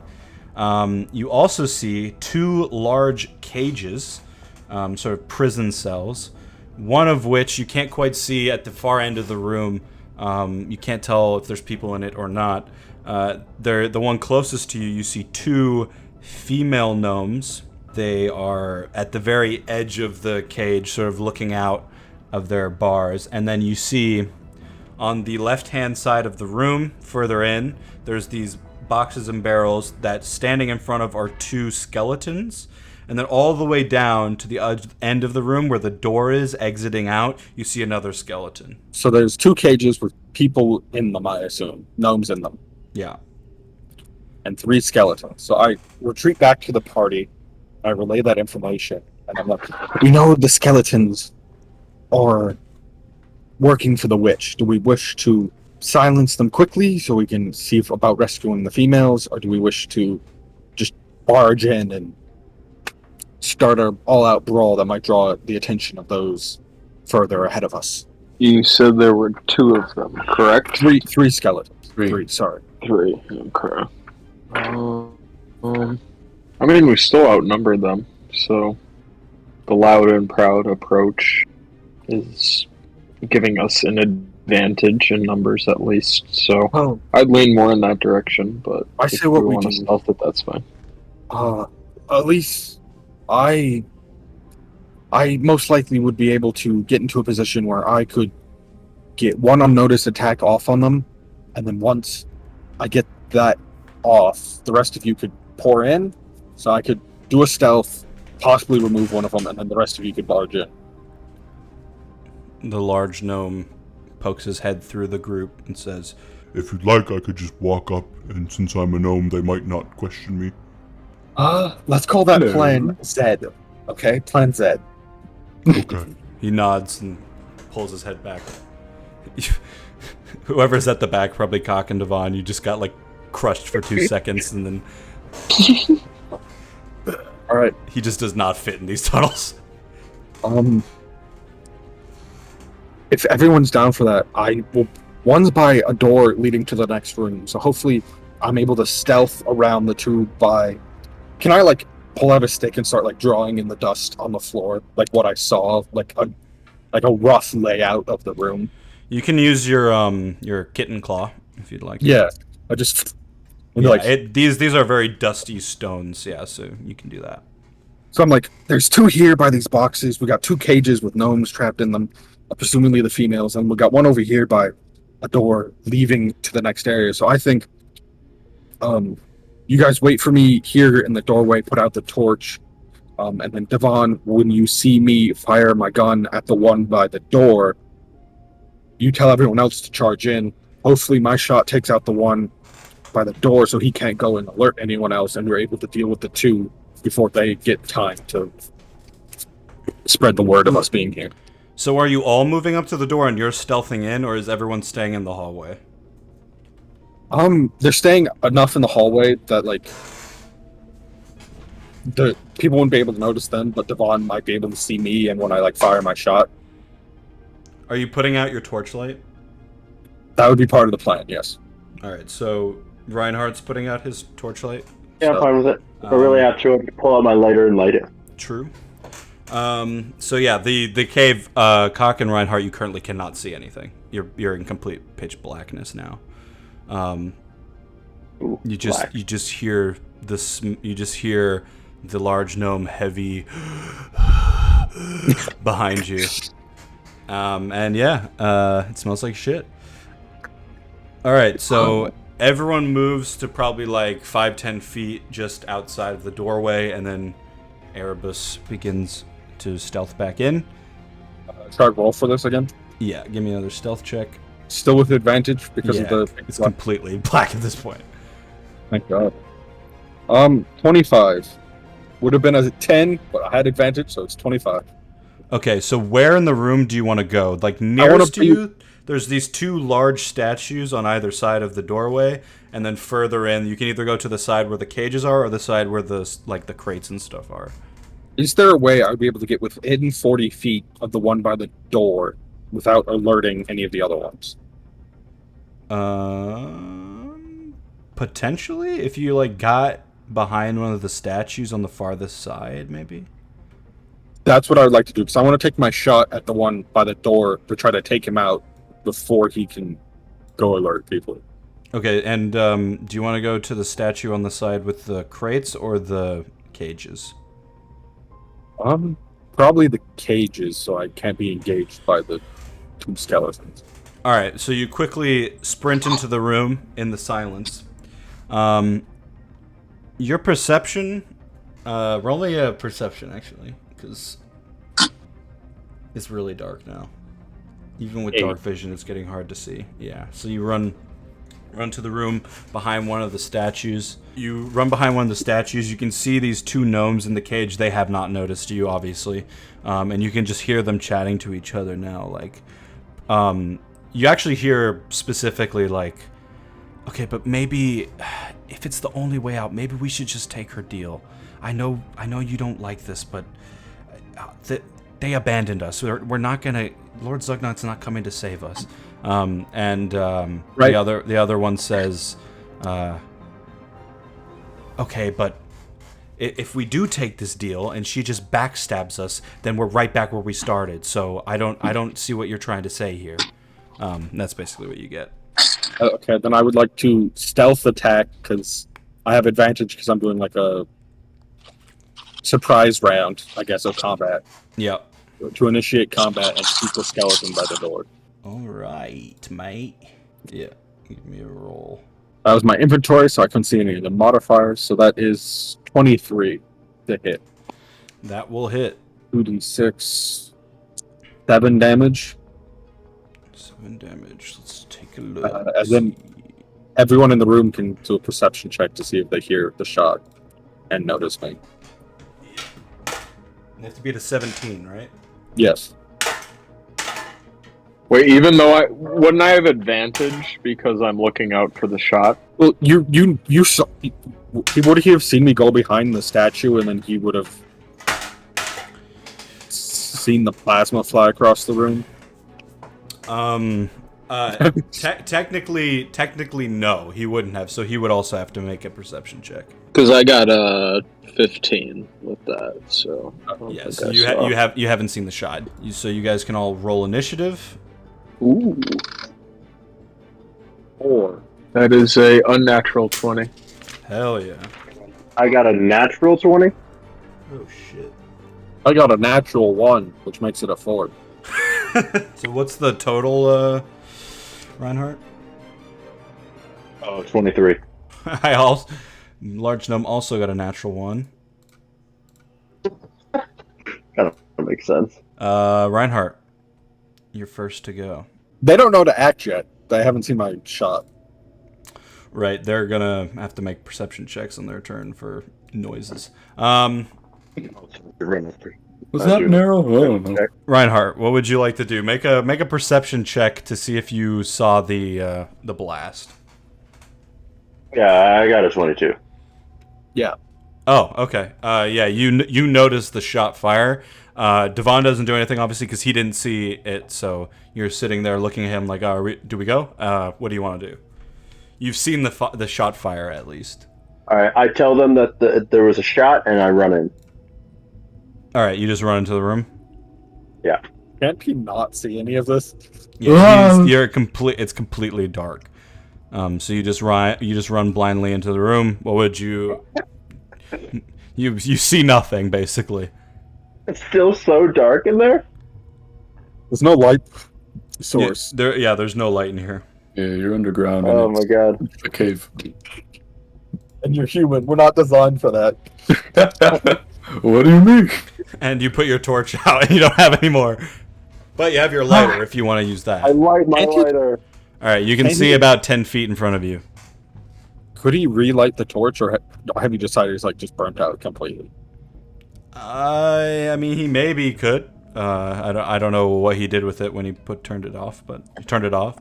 You also see two large cages, sort of prison cells, one of which you can't quite see at the far end of the room. You can't tell if there's people in it or not. The one closest to you, you see two female gnomes. They are at the very edge of the cage, sort of looking out of their bars. And then you see on the left-hand side of the room, further in, there's these boxes and barrels that standing in front of are two skeletons. And then all the way down to the end of the room where the door is exiting out, you see another skeleton. So there's two cages with people in them, I assume. Gnomes in them. Yeah. And three skeletons. So I retreat back to the party. I relay that information. And I'm like, we know the skeletons are working for the witch. Do we wish to silence them quickly so we can see about rescuing the females? Or do we wish to just barge in and start an all-out brawl that might draw the attention of those further ahead of us? You said there were two of them, correct? Three skeletons. Three. Sorry. Three. Okay. I mean, we still outnumber them, so the loud and proud approach is giving us an advantage in numbers at least. So I'd lean more in that direction, but I if say what we want to do. stealth it, that's fine. At least I most likely would be able to get into a position where I could get one unnoticed attack off on them, and then once I get that off, the rest of you could pour in, so I could do a stealth, possibly remove one of them, and then the rest of you could barge in. The large gnome pokes his head through the group and says, If you'd like, I could just walk up, and since I'm a gnome, they might not question me. Let's call that Hello. Plan Z. Okay? Plan Z. Okay. he nods and pulls his head back. Whoever's at the back, probably Cock and Devon, you just got like crushed for 2 seconds, and then Alright. he just does not fit in these tunnels. If everyone's down for that, I will. One's by a door leading to the next room, so hopefully I'm able to stealth around the two by. Can I like pull out a stick and start like drawing in the dust on the floor, like what I saw, like a rough layout of the room? You can use your kitten claw if you'd like. Yeah, I just. Yeah, these are very dusty stones. Yeah, so you can do that. So I'm like, there's two here by these boxes. We got two cages with gnomes trapped in them, presumably the females, and we got one over here by a door leading to the next area. So I think you guys wait for me here in the doorway, put out the torch, and then Devon, when you see me fire my gun at the one by the door, you tell everyone else to charge in. Hopefully my shot takes out the one by the door so he can't go and alert anyone else, and we're able to deal with the two before they get time to spread the word of us being here. So are you all moving up to the door and you're stealthing in, or is everyone staying in the hallway? They're staying enough in the hallway that, like, the people wouldn't be able to notice them, but Devon might be able to see me, and when I, like, fire my shot. Are you putting out your torchlight? That would be part of the plan, yes. Alright, so Reinhardt's putting out his torchlight? Yeah, I'm fine with it. If I really have to, I can pull out my lighter and light it. True. So yeah, the cave, Cock and Reinhardt, you currently cannot see anything. You're in complete pitch blackness now. You just hear this. You just hear the large gnome heavy behind you. And yeah, it smells like shit. All right, so everyone moves to probably like 5-10 feet just outside of the doorway, and then Erebus begins to stealth back in. Try to roll for this again. Yeah, give me another stealth check. Still with advantage because of the. It's completely black at this point. Thank God. 25 would have been a 10, but I had advantage, so it's 25. Okay, so where in the room do you want to go? Like nearest to you, there's these two large statues on either side of the doorway, and then further in, you can either go to the side where the cages are or the side where the crates and stuff are. Is there a way I would be able to get within 40 feet of the one by the door without alerting any of the other ones? Potentially, if you like got behind one of the statues on the farthest side, maybe. That's what I would like to do, because I want to take my shot at the one by the door to try to take him out before he can go alert people. Okay, and do you want to go to the statue on the side with the crates or the cages? Probably the cages, so I can't be engaged by the two skeletons. Alright, so you quickly sprint into the room in the silence. Your perception, roll me a perception, actually, because it's really dark now. Even with dark vision, it's getting hard to see. Yeah, so you run to the room behind one of the statues. You run behind one of the statues. You can see these two gnomes in the cage. They have not noticed you, obviously. And you can just hear them chatting to each other now. Like, you actually hear specifically, like, okay, but maybe if it's the only way out, maybe we should just take her deal. I know you don't like this, but they abandoned us. We're not gonna. Lord Zugnot's not coming to save us. Right. The other one says, okay, but if we do take this deal and she just backstabs us, then we're right back where we started. So I don't see what you're trying to say here. That's basically what you get. Okay, then I would like to stealth attack because I have advantage because I'm doing like a surprise round, I guess, of combat. Yep. To initiate combat and keep the skeleton by the door. Alright, mate. Yeah, give me a roll. That was my inventory, so I couldn't see any of the modifiers, so that is 23 to hit. That will hit. 2d6. 7 damage. 7 damage. Let's take a look. And then everyone in the room can do a perception check to see if they hear the shot and notice me. You have to beat a 17, right? Yes. Wait, even though wouldn't I have advantage because I'm looking out for the shot? Well, you saw. Would he have seen me go behind the statue, and then he would have seen the plasma fly across the room? Technically, no, he wouldn't have. So he would also have to make a perception check. Because I got 15 with that, so yes, you haven't seen the shot. So you guys can all roll initiative. Ooh. 4. That is a unnatural 20. Hell yeah. I got a natural 20. Oh shit. I got a natural 1, which makes it a 4. So what's the total Reinhardt? Oh, 23. I also large gnome also got a natural 1. Kind of makes sense. Reinhardt, you're first to go. They don't know to act yet. They haven't seen my shot. Right, they're gonna have to make perception checks on their turn for noises. Was that narrow? I don't know. Reinhardt, what would you like to do? Make a perception check to see if you saw the blast. Yeah, I got a 22. Yeah. Oh, okay. Yeah, you noticed the shot fire. Devon doesn't do anything, obviously, because he didn't see it, so you're sitting there looking at him like, do we go? What do you want to do? You've seen the shot fire, at least. All right, I tell them that there was a shot, and I run in. All right, you just run into the room? Yeah. Can't he not see any of this? Yeah, it's completely dark. So you just run blindly into the room. What would you... You see nothing, basically. It's still so dark in there? There's no light source. There's no light in here. Yeah, you're underground. Oh and my god. it's a cave. And you're human. We're not designed for that. What do you mean? And you put your torch out and you don't have any more. But you have your lighter if you want to use that. I light my Can't you- lighter. Alright, you can Can see you- about 10 feet in front of you. Could he relight the torch, or have you decided he's like just burnt out completely? I mean, he maybe could. I don't know what he did with it when he turned it off, but he turned it off.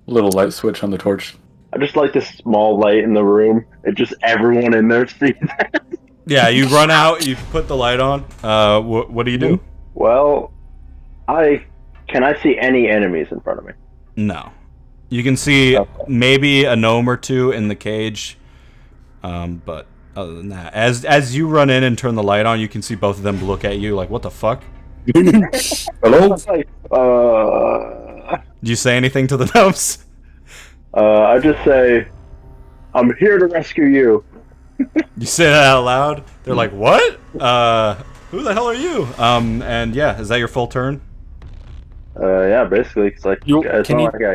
Little light switch on the torch. I just like this small light in the room. It just everyone in there sees it. Yeah, you run out, you put the light on. What do you do? Well, can I see any enemies in front of me? No. You can see maybe a gnome or two in the cage, but other than that, as you run in and turn the light on, you can see both of them look at you like, "What the fuck?" Hello? It's like, Do you say anything to the gnomes? I just say, I'm here to rescue you. You say that out loud. They're like, "What? Who the hell are you?" And yeah, is that your full turn? Yeah, basically, it's like, You can prepare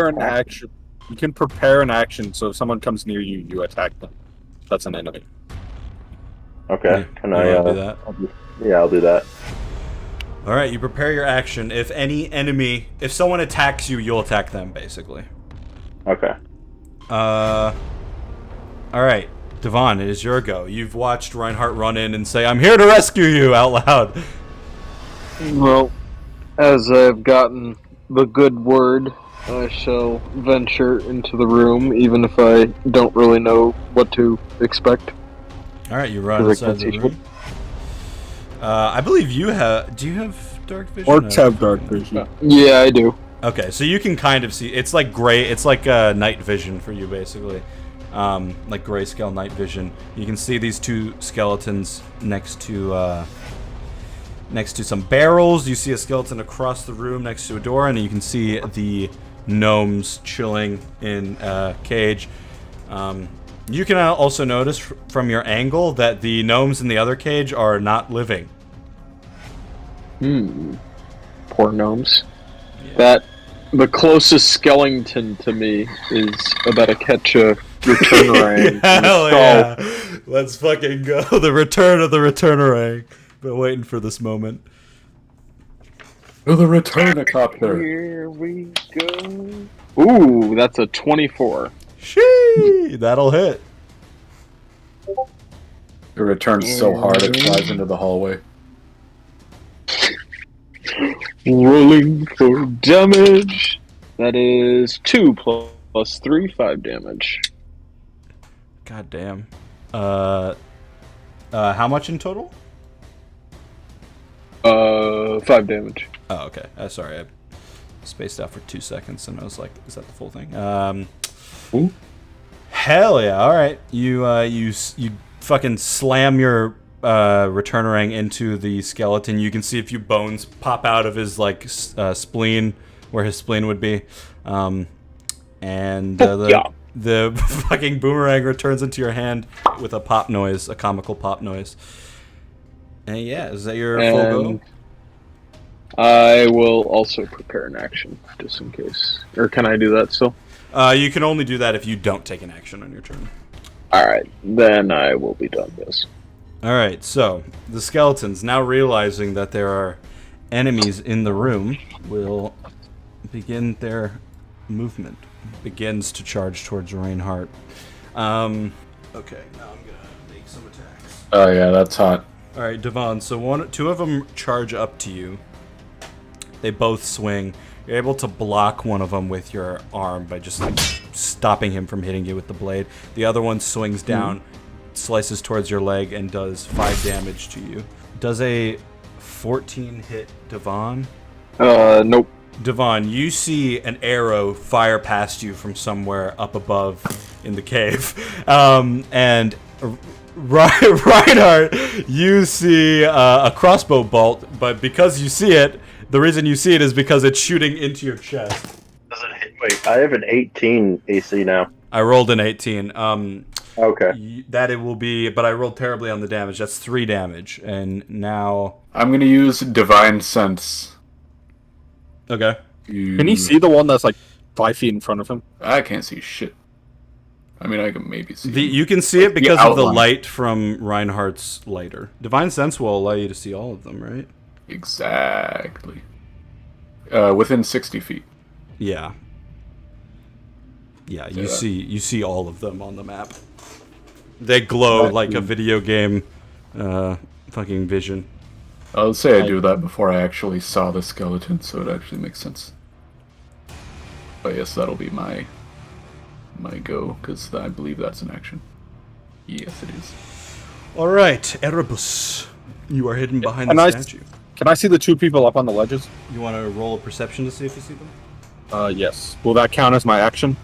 an attack. action. You can prepare an action, so if someone comes near you, you attack them. That's an enemy. Okay, can You I wanna do that? Yeah, I'll do that. All right, you prepare your action. If someone attacks you, you'll attack them, basically. Okay. All right, Devon, it is your go. You've watched Reinhardt run in and say, "I'm here to rescue you," out loud. Well, as I've gotten the good word, I shall venture into the room, even if I don't really know what to expect. All right, you run inside the room. I believe you have. Do you have dark vision? Orcs have dark vision. Yeah, I do. Okay, so you can kind of see. It's like gray. It's like night vision for you, basically. Like grayscale night vision. You can see these two skeletons next to some barrels. You see a skeleton across the room next to a door, and you can see the gnomes chilling in a cage. You can also notice from your angle that the gnomes in the other cage are not living. Poor gnomes. Yeah. The closest skeleton to me is about to catch a return Hell yeah! Let's fucking go. The return of the returnerang. Been waiting for this moment. Oh, the return-a-copter. Here we go. Ooh, that's a 24. Shee! That'll hit. It returns so hard it flies into the hallway. Rolling for damage. That is 2 plus 3, 5 damage. God damn. How much in total? 5 damage. Oh, okay. Sorry, I spaced out for 2 seconds, and I was like, "Is that the full thing?" Ooh. Hell yeah! All right, you fucking slam your returnerang into the skeleton. You can see a few bones pop out of his like spleen, where his spleen would be, and the fucking boomerang returns into your hand with a pop noise, a comical pop noise. And yeah, is that your full go? I will also prepare an action, just in case. Or can I do that still? You can only do that if you don't take an action on your turn. Alright, then I will be done, yes. Alright, so the skeletons, now realizing that there are enemies in the room, will begin their movement. Begins to charge towards Reinhardt. Okay, now I'm gonna make some attacks. Oh yeah, that's hot. Alright, Devon, so two of them charge up to you. They both swing. You're able to block one of them with your arm by just like stopping him from hitting you with the blade. The other one swings down, slices towards your leg, and does 5 damage to you. Does a 14 hit Devon? Nope. Devon, you see an arrow fire past you from somewhere up above in the cave. And Reinhardt, you see a crossbow bolt, but because you see it, the reason you see it is because it's shooting into your chest. Does it hit? Wait, I have an 18 AC now. I rolled an 18. Okay. That it will be, but I rolled terribly on the damage. That's 3 damage, and now... I'm gonna use Divine Sense. Okay. Can he see the one that's like 5 feet in front of him? I can't see shit. I mean, I can maybe see. You can see it because of the outline. light from Reinhardt's lighter. Divine Sense will allow you to see all of them, right? Exactly. Within 60 feet. Yeah. Yeah, you see all of them on the map. They glow like a video game fucking vision. I'll say I do that before I actually saw the skeleton, so it actually makes sense. But yes, that'll be my go, because I believe that's an action. Yes, it is. Alright, Erebus. You are hidden behind the statue. Can I see the 2 people up on the ledges? You want to roll a perception to see if you see them? Yes. Will that count as my action?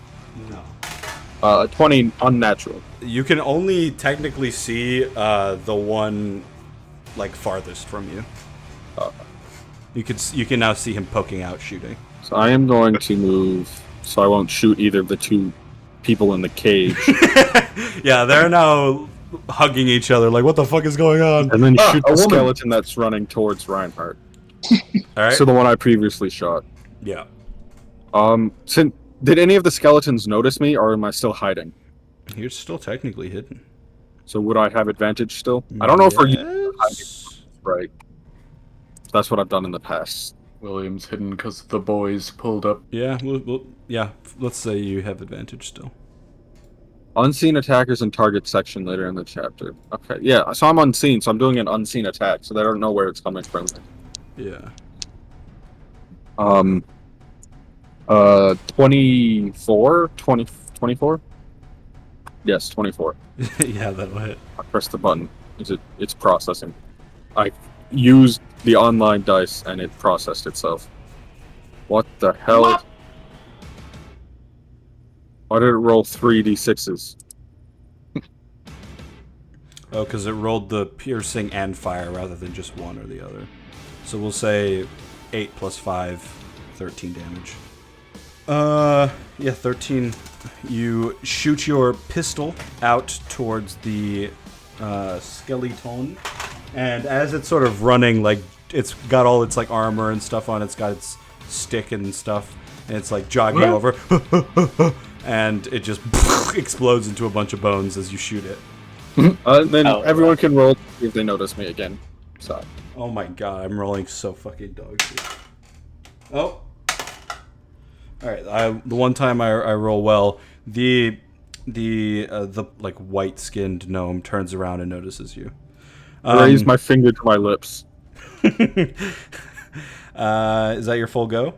No. 20 unnatural. You can only technically see the one like farthest from you. You can now see him poking out, shooting. So I am going to move, so I won't shoot either of the 2 people in the cage. Yeah, they're now hugging each other like, what the fuck is going on? And then shoot the skeleton that's running towards Reinhardt. Alright. So the one I previously shot. Yeah. Did any of the skeletons notice me, or am I still hiding? You're still technically hidden. So would I have advantage still? I don't know if we're Yes. right. That's what I've done in the past. William's hidden because the boys pulled up. Yeah, yeah. Let's say you have advantage still. Unseen attackers and target section later in the chapter. Okay, yeah, so I'm unseen, so I'm doing an unseen attack, so they don't know where it's coming from. Yeah. 24? 24? Yes, 24. Yeah, that'll hit. I pressed the button. It's processing. I used the online dice and it processed itself. What the hell? What? Why did it roll 3d6s? Oh, because it rolled the piercing and fire rather than just one or the other. So we'll say 8 plus 5, 13 damage. Yeah, 13. You shoot your pistol out towards the skeleton, and as it's sort of running, like, it's got all its, like, armor and stuff on, it's got its stick and stuff, and it's, like, jogging over, and it just explodes into a bunch of bones as you shoot it. Then everyone can roll if they notice me again. So. Oh my god, I'm rolling so fucking dog shit. Oh. Alright, the one time I roll well, the like white-skinned gnome turns around and notices you. I raise my finger to my lips. Is that your full go?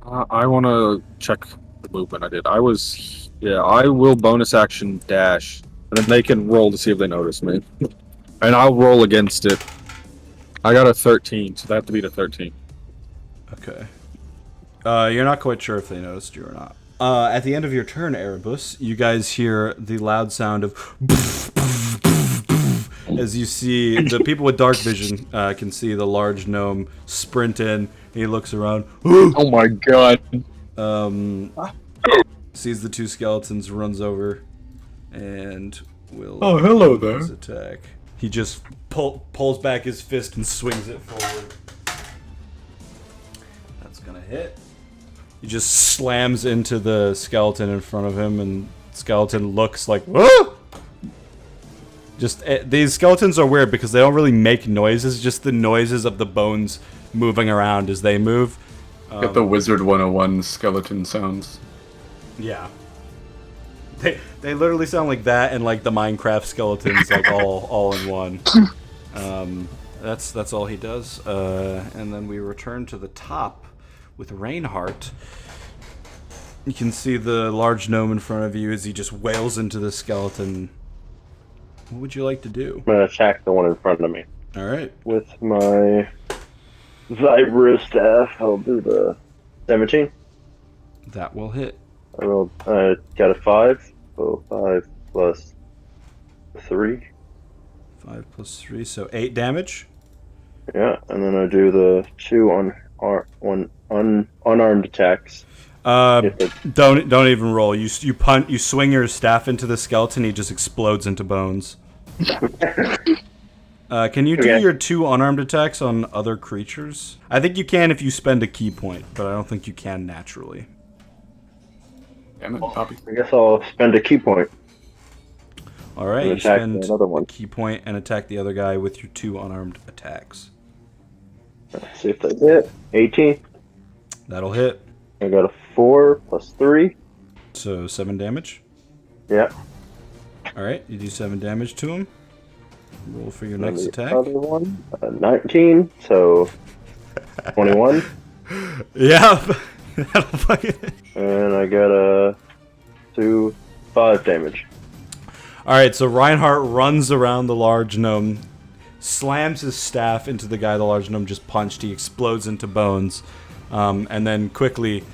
I want to check the movement I did. I will bonus action dash, and then they can roll to see if they notice me. And I'll roll against it. I got a 13, so they have to beat a 13. Okay. You're not quite sure if they noticed you or not. At the end of your turn, Erebus, you guys hear the loud sound of as you see the people with dark vision can see the large gnome sprint in. He looks around. Oh my god. Sees the 2 skeletons, runs over, and will. Oh, hello there. His attack. He just pulls back his fist and swings it forward. hit. He just slams into the skeleton in front of him, and skeleton looks like, whoa! These skeletons are weird because they don't really make noises, just the noises of the bones moving around as they move. Get the Wizard 101 skeleton sounds. Yeah. They literally sound like that and like the Minecraft skeletons, like all in one. That's all he does. And then we return to the top with Reinhardt. You can see the large gnome in front of you as he just wails into the skeleton. What would you like to do? I'm gonna attack the one in front of me. All right. With my Vibro staff, I'll do the 17. That will hit. I got a 5. So 5 plus 3. 5 plus 3, so 8 damage. Yeah, and then I do the 2 unarmed attacks. Don't even roll. You swing your staff into the skeleton. He just explodes into bones. Can you do your 2 unarmed attacks on other creatures? I think you can if you spend a key point, but I don't think you can naturally. Damn it, Poppy. I guess I'll spend a key point. All right, and you attack spend another one. a key point and attack the other guy with your 2 unarmed attacks. Let's see if they hit. 18. That'll hit. I got a 4 plus 3. So 7 damage. Yeah. All right, you do 7 damage to him. Roll for your next attack. Other one, 19. So 21. Yeah. That'll fucking. And I got a 5 damage. All right, so Reinhardt runs around the large gnome, slams his staff into the guy the large gnome just punched. He explodes into bones, and then quickly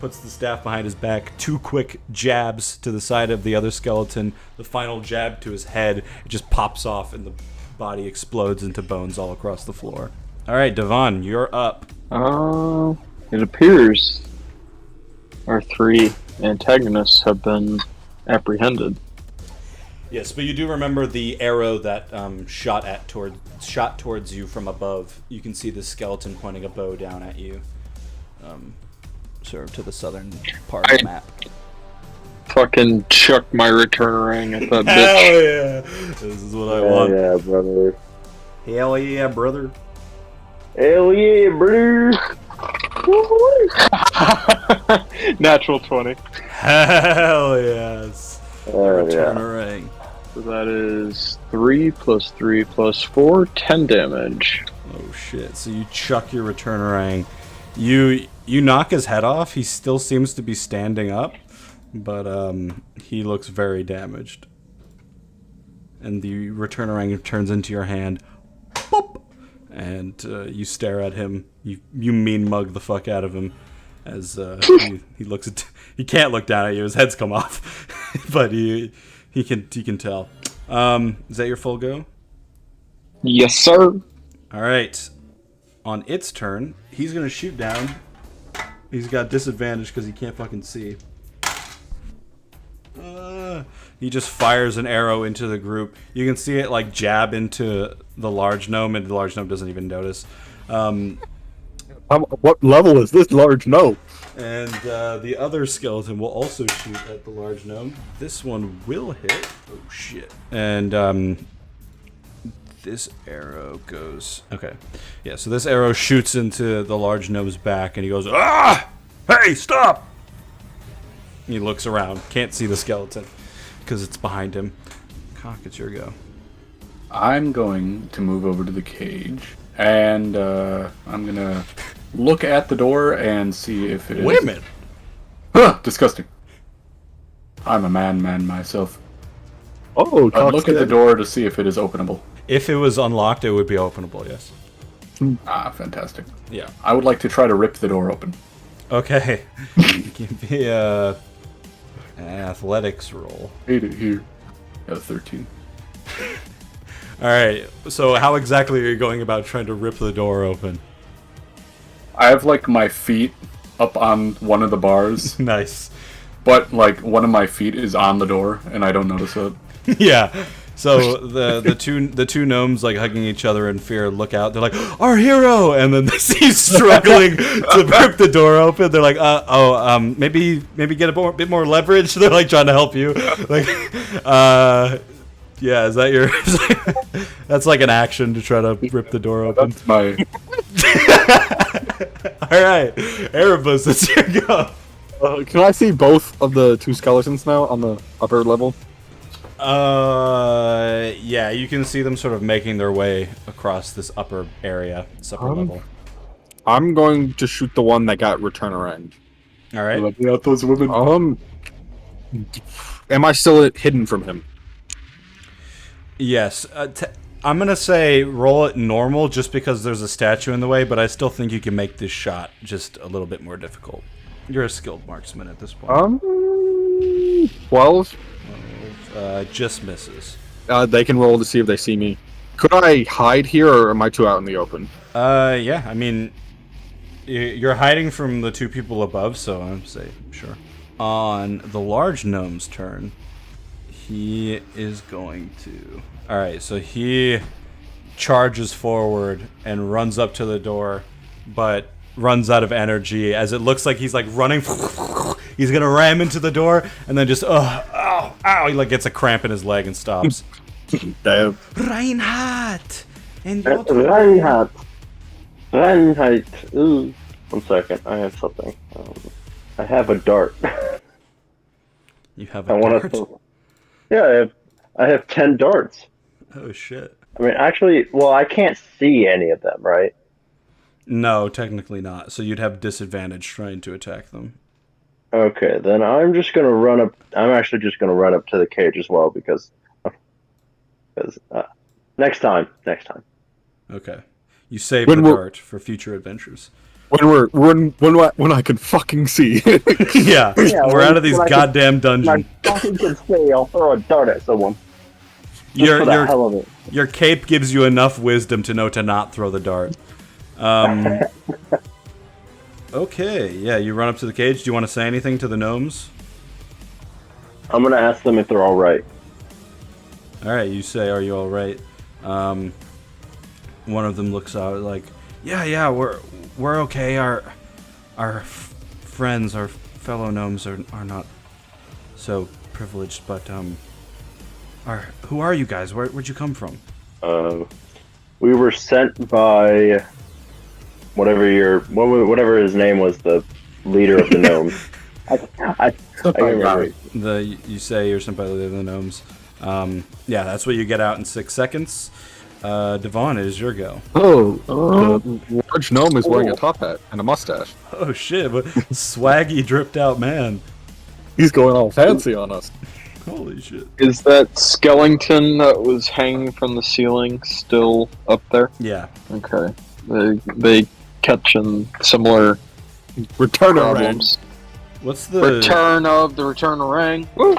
puts the staff behind his back. 2 quick jabs to the side of the other skeleton. The final jab to his head. It just pops off, and the body explodes into bones all across the floor. All right, Devon, you're up. It appears our 3 antagonists have been apprehended. Yes, but you do remember the arrow that shot towards you from above. You can see the skeleton pointing a bow down at you, sort of to the southern part of the map. Fucking chuck my return ring at that Hell bitch. yeah! This is what I want. Yeah, brother. Hell yeah, brother. Hell yeah, brother. Natural 20. Hell yes. Return Yeah. a ring. So that is 3 plus 3 plus 4, 10 damage. Oh shit! So you chuck your return ring. You knock his head off. He still seems to be standing up, but he looks very damaged. And the return ring turns into your hand. Boop! And you stare at him. You mean mug the fuck out of him as he looks at. He can't look down at you. His head's come off, but he can tell. Is that your full go? Yes, sir. All right. On its turn, he's gonna shoot down. He's got disadvantage because he can't fucking see. He just fires an arrow into the group. You can see it like jab into the large gnome, and the large gnome doesn't even notice. What level is this large gnome? And the other skeleton will also shoot at the large gnome. This one will hit. Oh shit! And this arrow goes. Okay, yeah. So this arrow shoots into the large gnome's back, and he goes, "Ah! Hey, stop!" He looks around, can't see the skeleton because it's behind him. Cock, it's your go. I'm going to move over to the cage, and I'm gonna look at the door and see if it is. Wait a minute. Huh, disgusting. I'm a man myself. Oh, I'd look at the door to see if it is openable. If it was unlocked, it would be openable. Yes. Ah, fantastic. Yeah. I would like to try to rip the door open. Okay. Give me an athletics roll. Hate it here. Got a 13. All right. So how exactly are you going about trying to rip the door open? I have like my feet up on one of the bars, Nice. but like one of my feet is on the door, and I don't notice it. Yeah. So the two gnomes like hugging each other in fear look out. They're like, "Our hero!" And then they see you struggling to rip the door open. They're like, maybe get a bit more leverage." They're like trying to help you. Like, yeah, is that your? That's like an action to try to rip the door open. That's my. All right, Erebus, it's your go. Can I see both of the two skeletons now on the upper level? Yeah, you can see them sort of making their way across this upper area, this upper level. I'm going to shoot the one that got return around. All right. Let me out those women. Am I still hidden from him? Yes. I'm gonna say roll it normal, just because there's a statue in the way, but I still think you can make this shot just a little bit more difficult. You're a skilled marksman at this point. 12. Just misses. They can roll to see if they see me. Could I hide here, or am I too out in the open? Yeah. I mean, you're hiding from the two people above, so I'd say sure. On the large gnome's turn, he is going to. All right, so he charges forward and runs up to the door, but runs out of energy as it looks like he's like running. He's gonna ram into the door and then just ow! He like gets a cramp in his leg and stops. Damn. Reinhardt and Reinhardt. Ooh. 1 second. I have something. I have a dart. You have a dart? Yeah, I have 10 darts. Oh shit. I mean, actually, well, I can't see any of them, right? No, technically not. So you'd have disadvantage trying to attack them. Okay, then I'm just gonna run up. I'm actually just gonna run up to the cage as well because next time. Okay, you save the dart for future adventures. When I can fucking see. yeah, we're out of these goddamn dungeons. I fucking can see. I'll throw a dart at someone. For the hell of it. Your cape gives you enough wisdom to know to not throw the dart. Okay, yeah, you run up to the cage. Do you want to say anything to the gnomes? I'm gonna ask them if they're all right. All right, you say, "Are you all right?" One of them looks out like, "Yeah, we're okay. Our friends, our fellow gnomes are not so privileged, but who are you guys? Where'd you come from?" We were sent by whatever his name was, the leader of the gnomes. I can't remember. You say you're sent by the leader of the gnomes. Yeah, that's what you get out in 6 seconds. Devon, it is your go. The large gnome is wearing a top hat and a mustache. Oh shit! What swaggy, dripped out man. He's going all fancy on us. Holy shit! Is that skeleton that was hanging from the ceiling still up there? Yeah. Okay. They catching similar Return problems. What's the return of orang? Woo!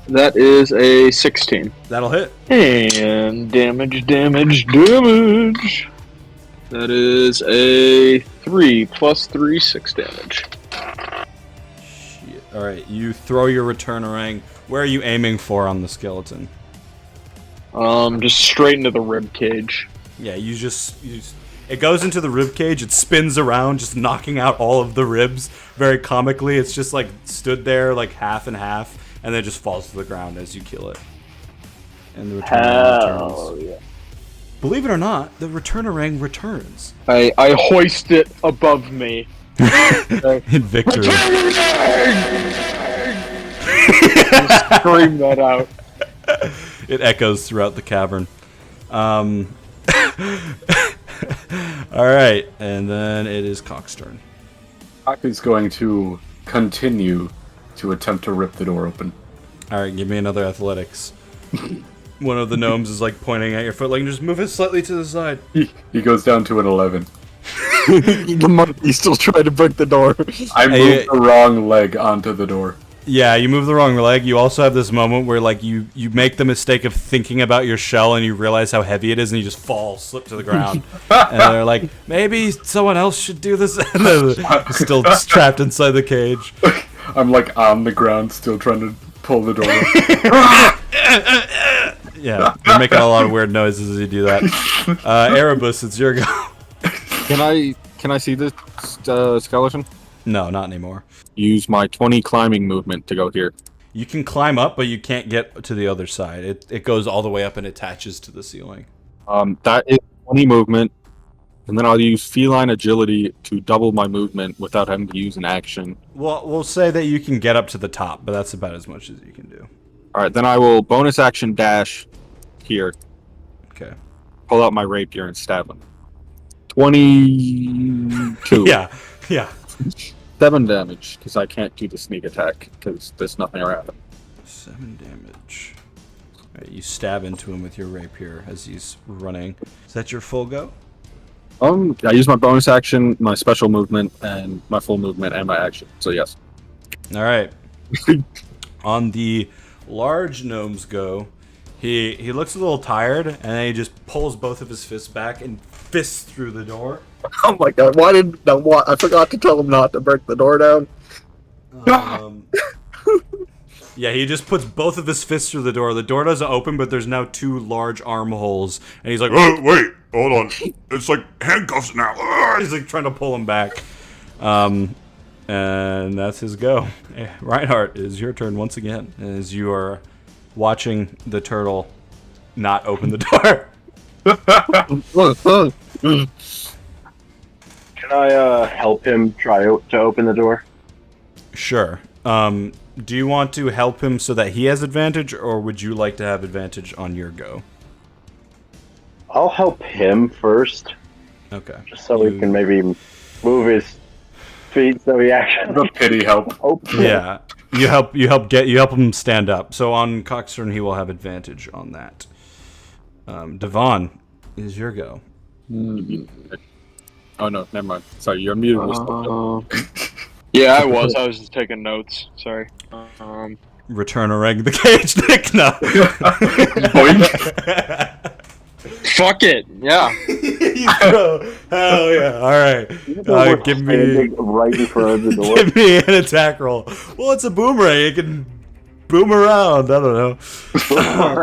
That is a 16. That'll hit. And damage. That is a 3 plus 3, 6 damage. Shit. All right, you throw your return orang. Where are you aiming for on the skeleton? Just straight into the rib cage. Yeah, you just it goes into the rib cage. It spins around, just knocking out all of the ribs. Very comically, it's just like stood there like half and half, and then just falls to the ground as you kill it. And the return returns. Yeah. Believe it or not, the return orang returns. I hoist it above me. In victory. Scream that out. It echoes throughout the cavern. Alright, and then it is Cock's turn. Cock is going to continue to attempt to rip the door open. Alright, give me another athletics. One of the gnomes is like pointing at your foot, like, just move it slightly to the side. He goes down to an 11. The monkey's still trying to break the door. I moved the wrong leg onto the door. Yeah, you move the wrong leg. You also have this moment where, like, you make the mistake of thinking about your shell and you realize how heavy it is and you just fall, slip to the ground. And they're like, maybe someone else should do this. And they're still trapped inside the cage. I'm, like, on the ground still trying to pull the door Yeah, you're making a lot of weird noises as you do that. Erebus, it's your go. Can I see this skeleton? No, not anymore. Use my 20 climbing movement to go here. You can climb up, but you can't get to the other side. It goes all the way up and attaches to the ceiling. That is 20 movement, and then I'll use feline agility to double my movement without having to use an action. Well, we'll say that you can get up to the top, but that's about as much as you can do. All right, then I will bonus action dash here. Okay. Pull out my rapier and stab him. 22. Yeah. 7 damage, because I can't do the sneak attack, because there's nothing around him. 7 damage. Alright, you stab into him with your rapier as he's running. Is that your full go? I use my bonus action, my special movement, and my full movement, and my action. So yes. Alright. On the large gnome's go, he looks a little tired, and then he just pulls both of his fists back and fists through the door. Oh my god! I forgot to tell him not to break the door down. Yeah, he just puts both of his fists through the door. The door doesn't open, but there's now 2 large arm holes, and he's like, Oh, wait, hold on. It's like handcuffs now. he's like trying to pull him back. And that's his go. Reinhardt, it is your turn once again, as you are watching the turtle not open the door. Can I help him try to open the door? Sure. Do you want to help him so that he has advantage, or would you like to have advantage on your go? I'll help him first, Okay. just so he can maybe move his feet so he actually The pity help. open it. Yeah. You help him stand up. So on Cock's turn, he will have advantage on that. Devon, is your go. Oh no, never mind. Sorry, you're muted. Yeah, I was just taking notes. Sorry. Return or egg the cage, Nick. No. Fuck it. Yeah. You throw. Hell yeah. All right. Give me Standing right in front of the door. give me an attack roll. Well, it's a boomerang. It can boom around. I don't know.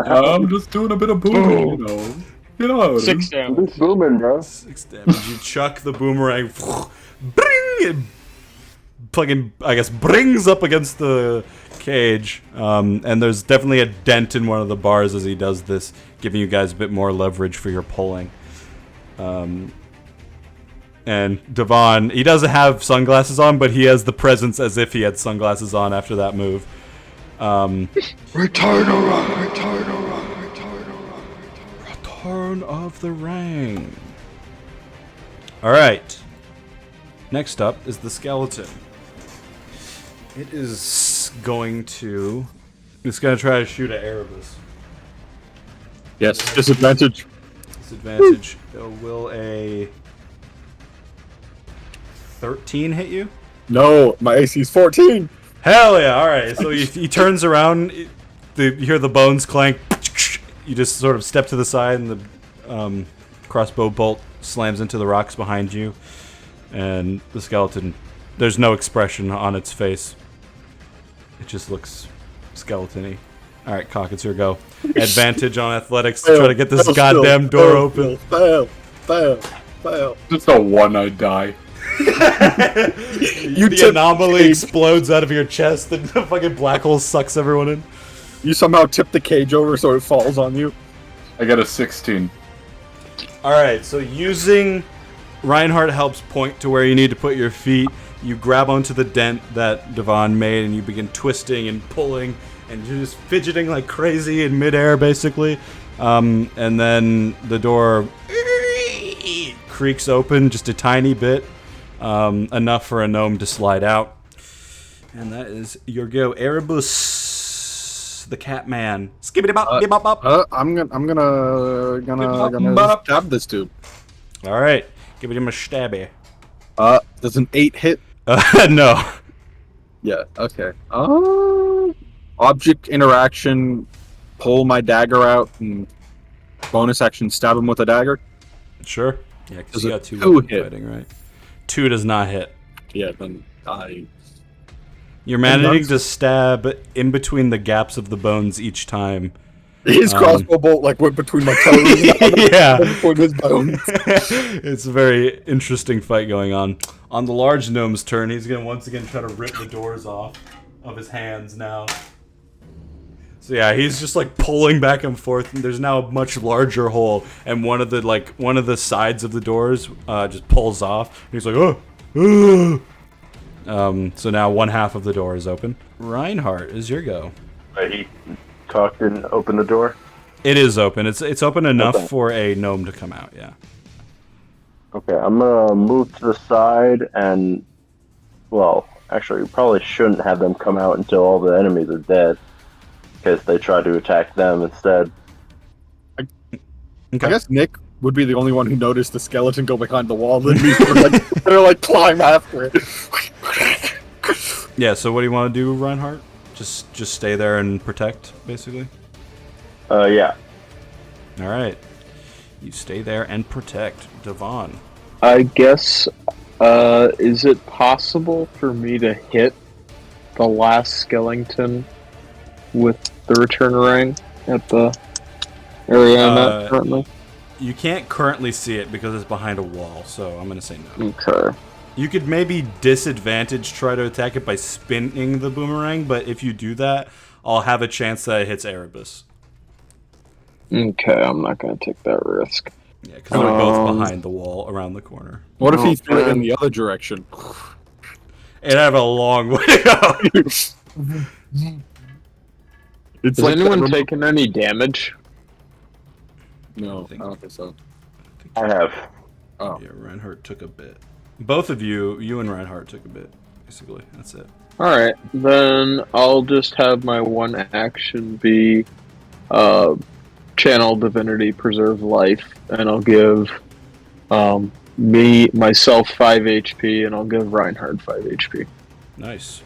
I'm just doing a bit of booming, you know. You know how it 6 is. damage. It's booming, bro. 6 damage. You chuck the boomerang. Bring it. Fucking, I guess, brings up against the cage. And there's definitely a dent in one of the bars as he does this, giving you guys a bit more leverage for your pulling. And Devon, he doesn't have sunglasses on, but he has the presence as if he had sunglasses on after that move. Return of the Ring. Alright. Next up is the skeleton. It is going to... It's going to try to shoot at Erebus. Yes, disadvantage. Disadvantage. Will a 13 hit you? No, my AC is 14. Hell yeah! All right. So he turns around. You hear the bones clank. You just sort of step to the side, and the crossbow bolt slams into the rocks behind you. And the skeleton, there's no expression on its face. It just looks skeleton-y. All right, Cock, it's your go. Advantage on athletics to try to get this goddamn door open. Fail. Just a one-eyed die. The anomaly explodes out of your chest, and the fucking black hole sucks everyone in. You somehow tip the cage over so it falls on you. I got a 16. Alright, so using Reinhardt helps point to where you need to put your feet. You grab onto the dent that Devon made, and you begin twisting and pulling, and you're just fidgeting like crazy in midair, basically. And then the door creaks open just a tiny bit, enough for a gnome to slide out. And that is your go. Erebus, the cat man. Skibbity bop, bop, bop. I'm gonna stab this dude. All right, give him a stabby. Does an 8 hit? No. Yeah. Okay. Object interaction. Pull my dagger out and bonus action stab him with a dagger. Sure. Yeah, because Does you a got 2 2 weapon hit? fighting, right? 2 does not hit. Yeah. Then I. You're managing to stab in between the gaps of the bones each time. His crossbow bolt like went between my toes. Yeah. Between his bones. It's a very interesting fight going on. On the large gnome's turn, he's going to once again try to rip the doors off of his hands now. So yeah, he's just like pulling back and forth, and there's now a much larger hole, and one of the sides of the doors just pulls off. And he's like, oh. So now one half of the door is open. Reinhardt, is your go. He cocked and opened the door. It is open. It's open enough for a gnome to come out. Yeah. Okay, I'm gonna move to the side and, well, actually, we probably shouldn't have them come out until all the enemies are dead, because they tried to attack them instead. Okay. I guess Nick would be the only one who noticed the skeleton go behind the wall. Then they're like climb after it. Yeah. So what do you want to do, Reinhardt? Just stay there and protect, basically. Yeah. All right. You stay there and protect, Devon. I guess, is it possible for me to hit the last skeleton with the return ring at the area I'm at currently? You can't currently see it because it's behind a wall, so I'm going to say no. Okay. You could maybe disadvantage try to attack it by spinning the boomerang, but if you do that, I'll have a chance that it hits Erebus. Okay, I'm not going to take that risk. Yeah, because they're both behind the wall around the corner. What if he threw it in the other direction? It'd have a long way to go. It's Has anyone taken any damage? No, I don't think so. I have. Oh. Yeah, Reinhardt took a bit. Both of you and Reinhardt took a bit, basically. That's it. Alright, then I'll just have my one action be Channel Divinity Preserve Life, and I'll give myself 5 HP, and I'll give Reinhardt 5 HP. Nice.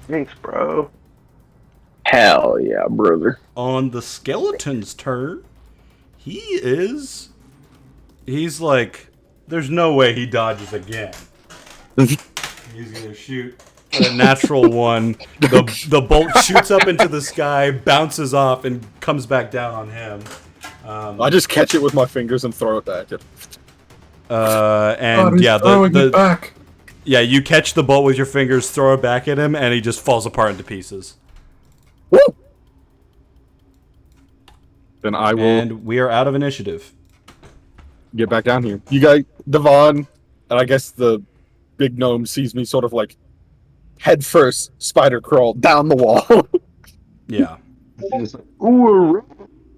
Thanks, bro. Hell yeah, brother. On the skeleton's turn, he's like, there's no way he dodges again. He's gonna shoot a natural one. The bolt shoots up into the sky, bounces off, and comes back down on him. I just catch it with my fingers and throw it back. Back. Yeah, you catch the bolt with your fingers, throw it back at him, and he just falls apart into pieces. Woo! Then I will And we are out of initiative. get back down here. You guys, Devon, and I guess the big gnome sees me sort of like head first spider crawl down the wall. Yeah. Ooh,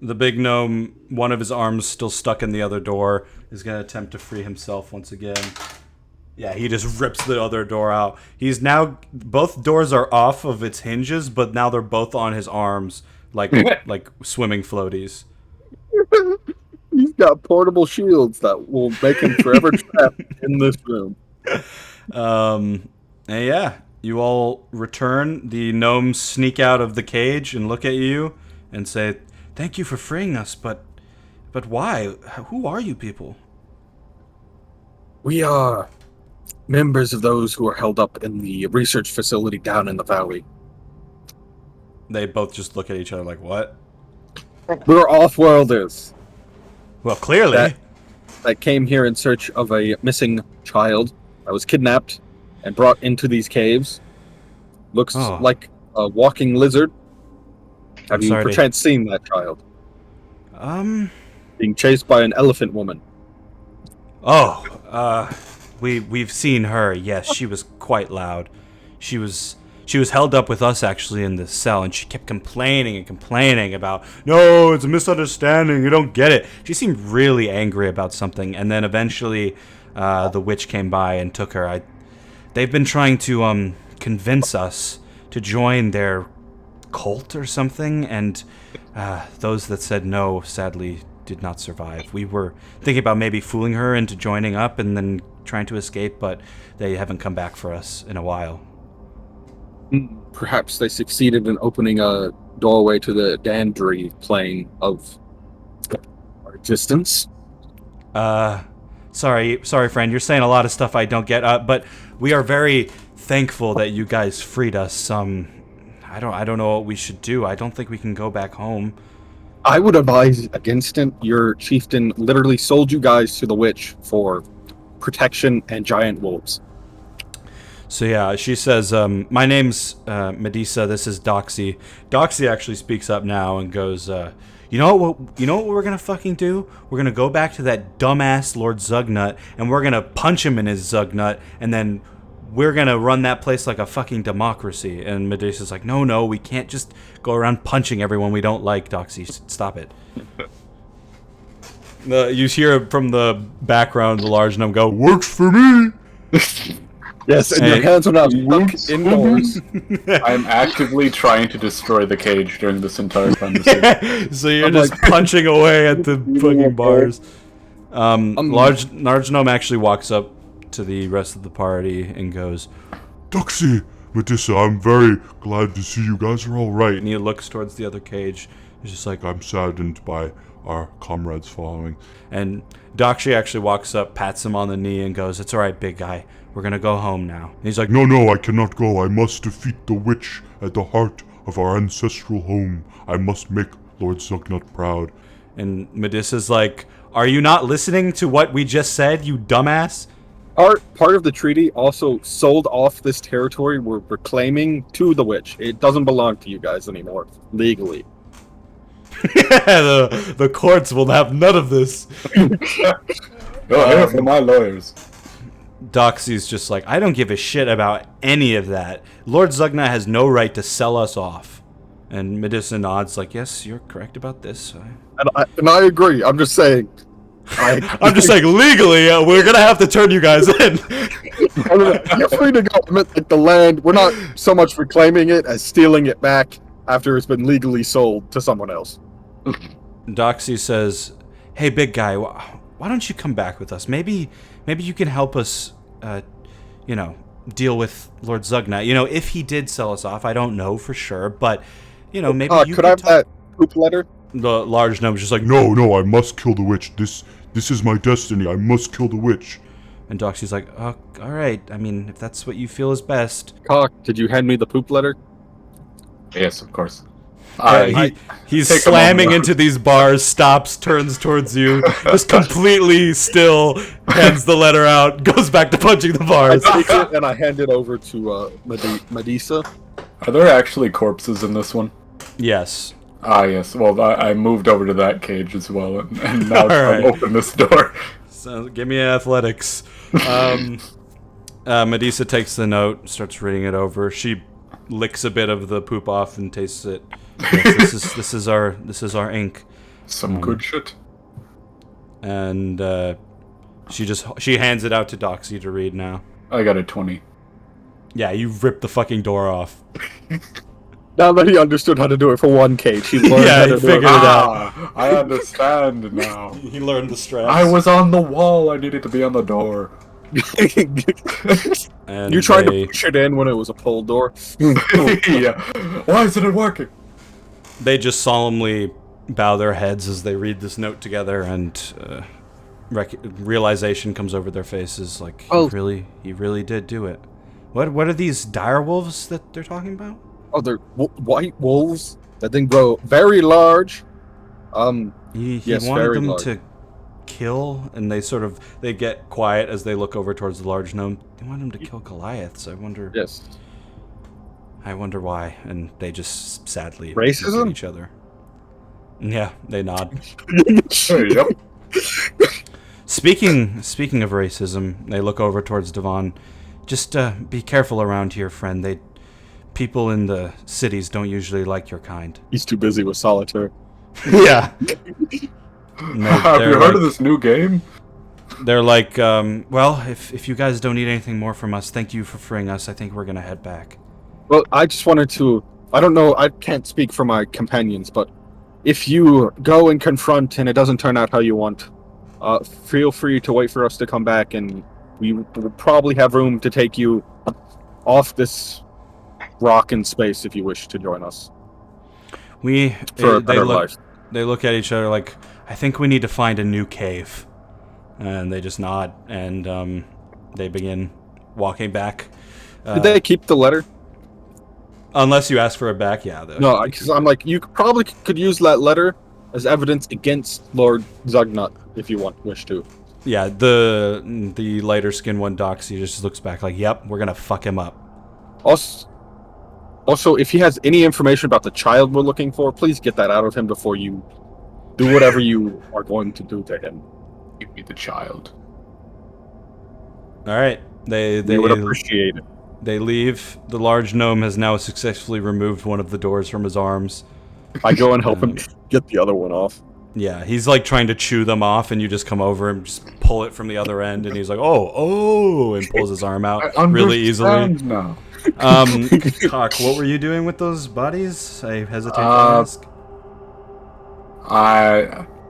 The big gnome, one of his arms still stuck in the other door, is going to attempt to free himself once again. Yeah, he just rips the other door out. He's now, both doors are off of its hinges, but now they're both on his arms, like swimming floaties. He's got portable shields that will make him forever trapped in this room. And yeah, you all return. The gnomes sneak out of the cage and look at you and say, "Thank you for freeing us, but why? Who are you people?" We are members of those who are held up in the research facility down in the valley. They both just look at each other like, "What?" We're off-worlders Well, clearly. that came here in search of a missing child that was kidnapped and brought into these caves. Looks like a walking lizard. Have you perchance seen that child? Being chased by an elephant woman. We've seen her. Yes, she was quite loud. She was held up with us actually in the cell, and she kept complaining about, "No, it's a misunderstanding. You don't get it." She seemed really angry about something, and then eventually, the witch came by and took her. They've been trying to convince us to join their cult or something, and those that said no sadly did not survive. We were thinking about maybe fooling her into joining up and then trying to escape, but they haven't come back for us in a while. Perhaps they succeeded in opening a doorway to the Dandry plane of our existence. Sorry, friend. You're saying a lot of stuff I don't get. But we are very thankful that you guys freed us. I don't know what we should do. I don't think we can go back home. I would advise against it. Your chieftain literally sold you guys to the witch for protection and giant wolves. So yeah, she says, my name's Medusa, this is Doxy. Doxy actually speaks up now and goes, you know what we're gonna fucking do? We're gonna go back to that dumbass Lord Zugnut, and we're gonna punch him in his Zugnut, and then we're gonna run that place like a fucking democracy. And Medusa's like, no, we can't just go around punching everyone we don't like, Doxy. Stop it. You hear from the background the large gnome go, Works for me. Yes, and your hands are now stuck indoors. I'm actively trying to destroy the cage during this entire conversation. So you're just punching away at the fucking bars. Large gnome actually walks up to the rest of the party and goes, Doxy, Medusa, I'm very glad to see you guys are all right. and he looks towards the other cage. He's just like, I'm saddened by our comrades following. and Doxy actually walks up, pats him on the knee, and goes, "It's all right, big guy. We're gonna go home now." And he's like, No, I cannot go. I must defeat the witch at the heart of our ancestral home. I must make Lord Zugnut proud. and Medusa's like, "Are you not listening to what we just said, you dumbass?" Part of the treaty also sold off this territory we're reclaiming to the witch. It doesn't belong to you guys anymore, legally. the courts will have none of this. Go hear from my lawyers. Doxy's just like, I don't give a shit about any of that. Lord Zugnut has no right to sell us off. And Medusa nods like, yes, you're correct about this. And I agree. I'm just saying. I'm just saying, legally, we're gonna have to turn you guys in. You're free to go. I meant, like, the land. We're not so much reclaiming it as stealing it back after it's been legally sold to someone else. Doxy says, hey, big guy, why don't you come back with us? Maybe you can help us, deal with Lord Zugnut. If he did sell us off, I don't know for sure, but, maybe you could I have that poop letter? The large gnome's just like, No, I must kill the witch. This is my destiny. I must kill the witch. And Doxy's like, oh, all right. I mean, if that's what you feel is best. Cock, did you hand me the poop letter? Yes, of course. He's Take a slamming moment. into these bars, stops, turns towards you, just completely still, hands the letter out, goes back to punching the I bars. take it and I hand it over to Medusa. Are there actually corpses in this one? Yes. Ah, yes. Well, I moved over to that cage as well, and now Alright. I'll open this door. So give me athletics. Medusa takes the note, starts reading it over. She licks a bit of the poop off and tastes it. Yes, this is our ink. Some good shit. And she hands it out to Doxy to read now. I got a 20. Yeah, you ripped the fucking door off. Now that he understood how to do it for one cage, he learned Yeah, how he to do figured it. it out. I understand now. He learned the straps. I was on the wall. I needed to be on the door. And You tried they, to push it in when it was a pull door. Yeah. Why isn't it working? they just solemnly bow their heads as they read this note together, and realization comes over their faces. Like, Oh. he really did do it. What are these dire wolves that they're talking about? Oh, they're white wolves that then grow very large. He Yes, wanted very them large. to kill, and they get quiet as they look over towards the large gnome. They want him to kill Goliaths. I wonder why. And they just sadly look Racism? at each other. Yeah, they nod. Yep. Speaking of racism, they look over towards Devon. Just be careful around here, friend. People in the cities don't usually like your kind. He's too busy with solitaire. Yeah. Have you heard of this new game? They're like, well, if you guys don't need anything more from us, thank you for freeing us. I think we're gonna head back. Well, I just wanted to. I don't know. I can't speak for my companions, but if you go and confront and it doesn't turn out how you want, feel free to wait for us to come back, and we will probably have room to take you off this rock in space if you wish to join us for a better life. They look at each other like, I think we need to find a new cave. And they just nod, and they begin walking back. Did they keep the letter? Unless you ask for it back, yeah. No, because I'm like, you probably could use that letter as evidence against Lord Zugnut, if you wish to. Yeah, the lighter skinned one, Doxy, just looks back like, yep, we're gonna fuck him up. Also, if he has any information about the child we're looking for, please get that out of him before you do whatever you are going to do to him. Give me the child. Alright, they would appreciate it. They leave. The large gnome has now successfully removed one of the doors from his arms. I go and help him get the other one off. Yeah, he's like trying to chew them off, and you just come over and just pull it from the other end, and he's like, oh, and pulls his arm out really easily. Now. Cock, what were you doing with those bodies? I hesitate to ask.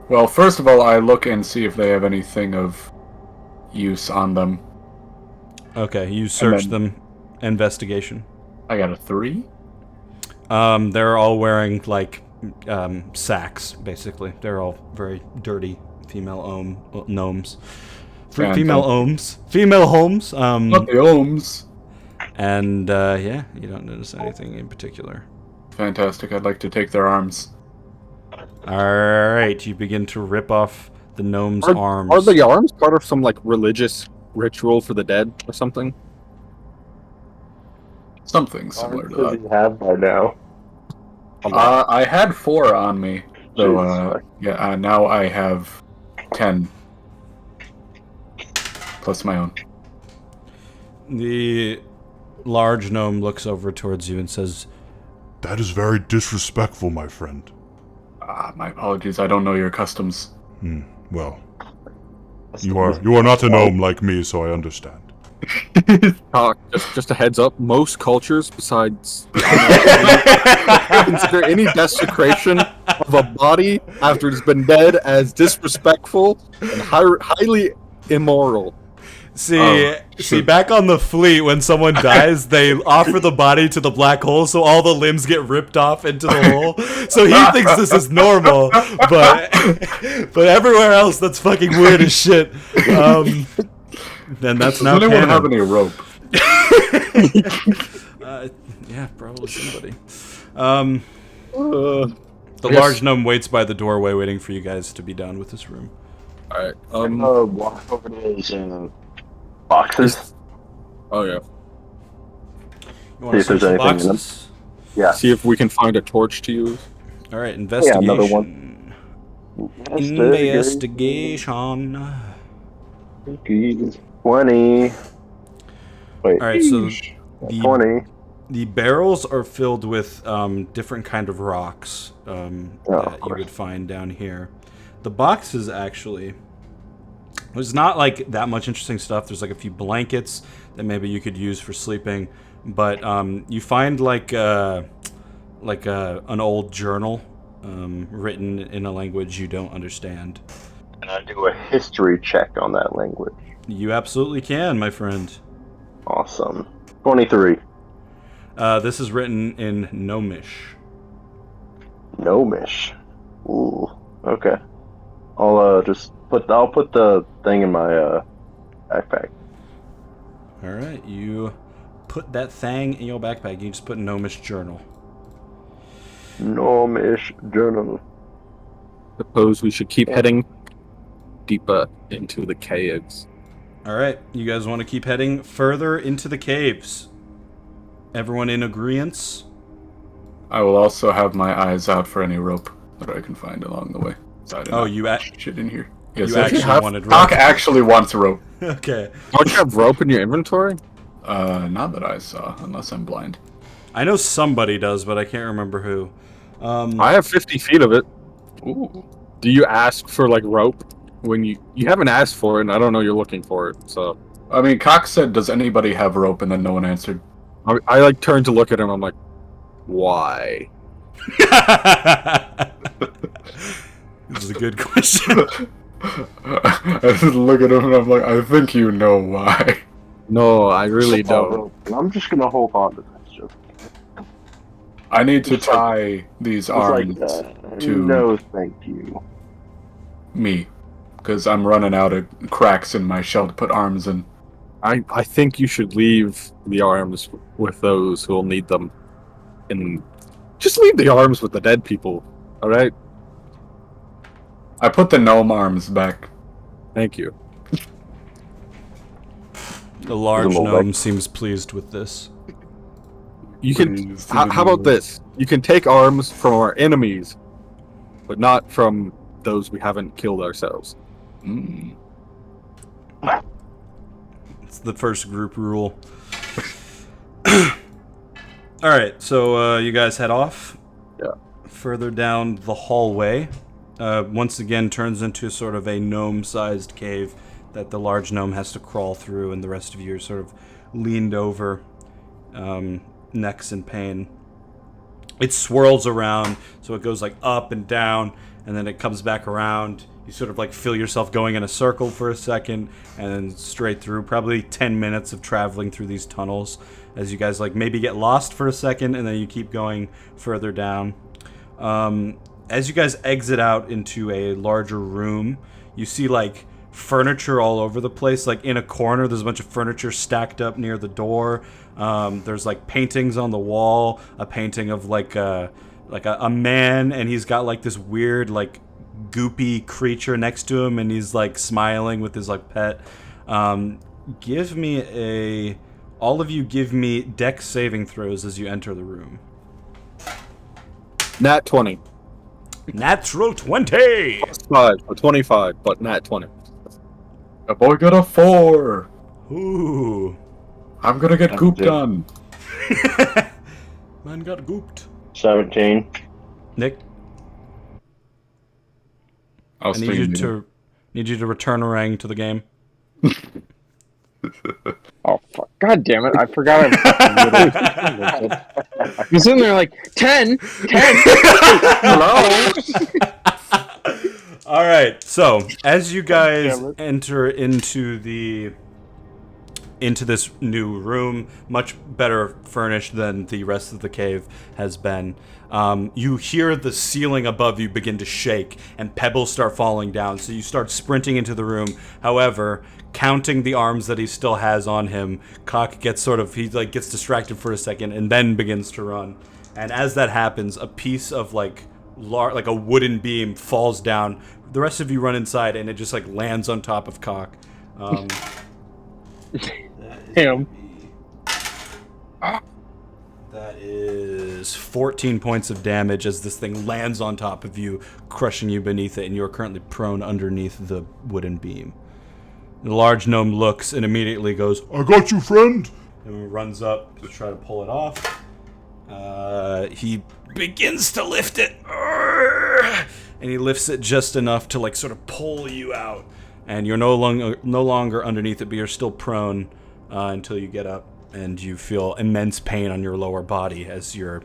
Well, first of all, I look and see if they have anything of use on them. Okay, you search them. Investigation. I got a 3. They're all wearing like sacks, basically. They're all very dirty female gnomes. Female homes. Not the ohms. And yeah, you don't notice anything in particular. Fantastic. I'd like to take their arms. Alright, you begin to rip off the gnome's arms. Are the arms part of some like religious ritual for the dead or something? Something similar to What that. does he have by now? I had 4 on me, so now I have 10. Plus my own. The large gnome looks over towards you and says, That is very disrespectful, my friend. My apologies, I don't know your customs. Well, you are not a gnome like me, so I understand. Just a heads up, most cultures besides consider any desecration of a body after it's been dead as disrespectful and highly immoral. See, back on the fleet, when someone dies, they offer the body to the black hole, so all the limbs get ripped off into the hole. So he thinks this is normal, but everywhere else, that's fucking weird as shit. Then that's now Does anyone have canon. any rope? Yeah, probably somebody. I The guess- large gnome waits by the doorway, waiting for you guys to be done with this room. Alright, Walk over to his boxes. oh yeah. You want to See if search the there's anything in them. boxes? Yeah. See if we can find a torch to use. All right, investigation. another one. Investigation. 20. Wait. All right, so 20. the barrels are filled with different kind of rocks that you course. would find down here. The boxes actually, there's not like that much interesting stuff. There's like a few blankets that maybe you could use for sleeping, but you find like an old journal written in a language you don't understand. And I do a history check on that language. You absolutely can, my friend. Awesome. 23. This is written in Gnomish. Gnomish. Ooh. Okay. I'll put the thing in my backpack. All right, you put that thing in your backpack. You just put Gnomish journal. Gnomish journal. Suppose we should keep heading deeper into the caves. All right, you guys want to keep heading further into the caves? Everyone in agreement? I will also have my eyes out for any rope that I can find along the way. So I did not you shit in here. Yes, you I actually have- wanted Doc rope. actually wants rope. Okay. Don't you have rope in your inventory? Not that I saw, unless I'm blind. I know somebody does, but I can't remember who. I have 50 feet of it. Ooh. Do you ask for like rope when you haven't asked for it, and I don't know you're looking for it, so I mean, Cox said, "Does anybody have rope?" And then no one answered. I like turn to look at him. I'm like, why? This is a good question. I just look at him and I'm like, I think you know why. No, I really don't. I'm just gonna hold on to this. Just I need to tie these arms to No, thank you. me, because I'm running out of cracks in my shell to put arms in. I think you should leave the arms with those who will need them, and just leave the arms with the dead people. All right. I put the gnome arms back. Thank you. The large Reasonable, gnome like- seems pleased with this. You can. Please, How about this? You can take arms from our enemies, but not from those we haven't killed ourselves. Mm. It's the first group rule. Alright, so you guys head off. Yeah. Further down the hallway. Once again turns into sort of a gnome-sized cave that the large gnome has to crawl through, and the rest of you are sort of leaned over, necks in pain. It swirls around, so it goes like up and down, and then it comes back around. You sort of like feel yourself going in a circle for a second, and then straight through. Probably 10 minutes of traveling through these tunnels as you guys like maybe get lost for a second, and then you keep going further down. As you guys exit out into a larger room, you see like furniture all over the place. Like in a corner, there's a bunch of furniture stacked up near the door. There's like paintings on the wall. A painting of like a man, and he's got like this weird like goopy creature next to him, and he's like smiling with his like pet. All of you give me dex saving throws as you enter the room. Nat 20. Natural 20! 5 or 25, but nat 20. A boy got a 4. Ooh. I'm gonna get gooped good. on. Man got gooped. 17. Nick, I'll I need you to return orang to the game. Oh, fuck. God damn it. I forgot I He's in there like, 10! 10! Hello? All right. So, as you guys Damn it. enter into this new room, much better furnished than the rest of the cave has been, you hear the ceiling above you begin to shake, and pebbles start falling down. So you start sprinting into the room. However, counting the arms that he still has on him, Cock gets gets distracted for a second and then begins to run. And as that happens, a piece of like a wooden beam falls down. The rest of you run inside, and it just like lands on top of Cock. Damn. That is 14 points of damage as this thing lands on top of you, crushing you beneath it, and you're currently prone underneath the wooden beam. The large gnome looks and immediately goes, I got you, friend. and runs up to try to pull it off. He begins to lift it, and he lifts it just enough to like sort of pull you out, and you're no longer underneath it, but you're still prone until you get up, and you feel immense pain on your lower body as your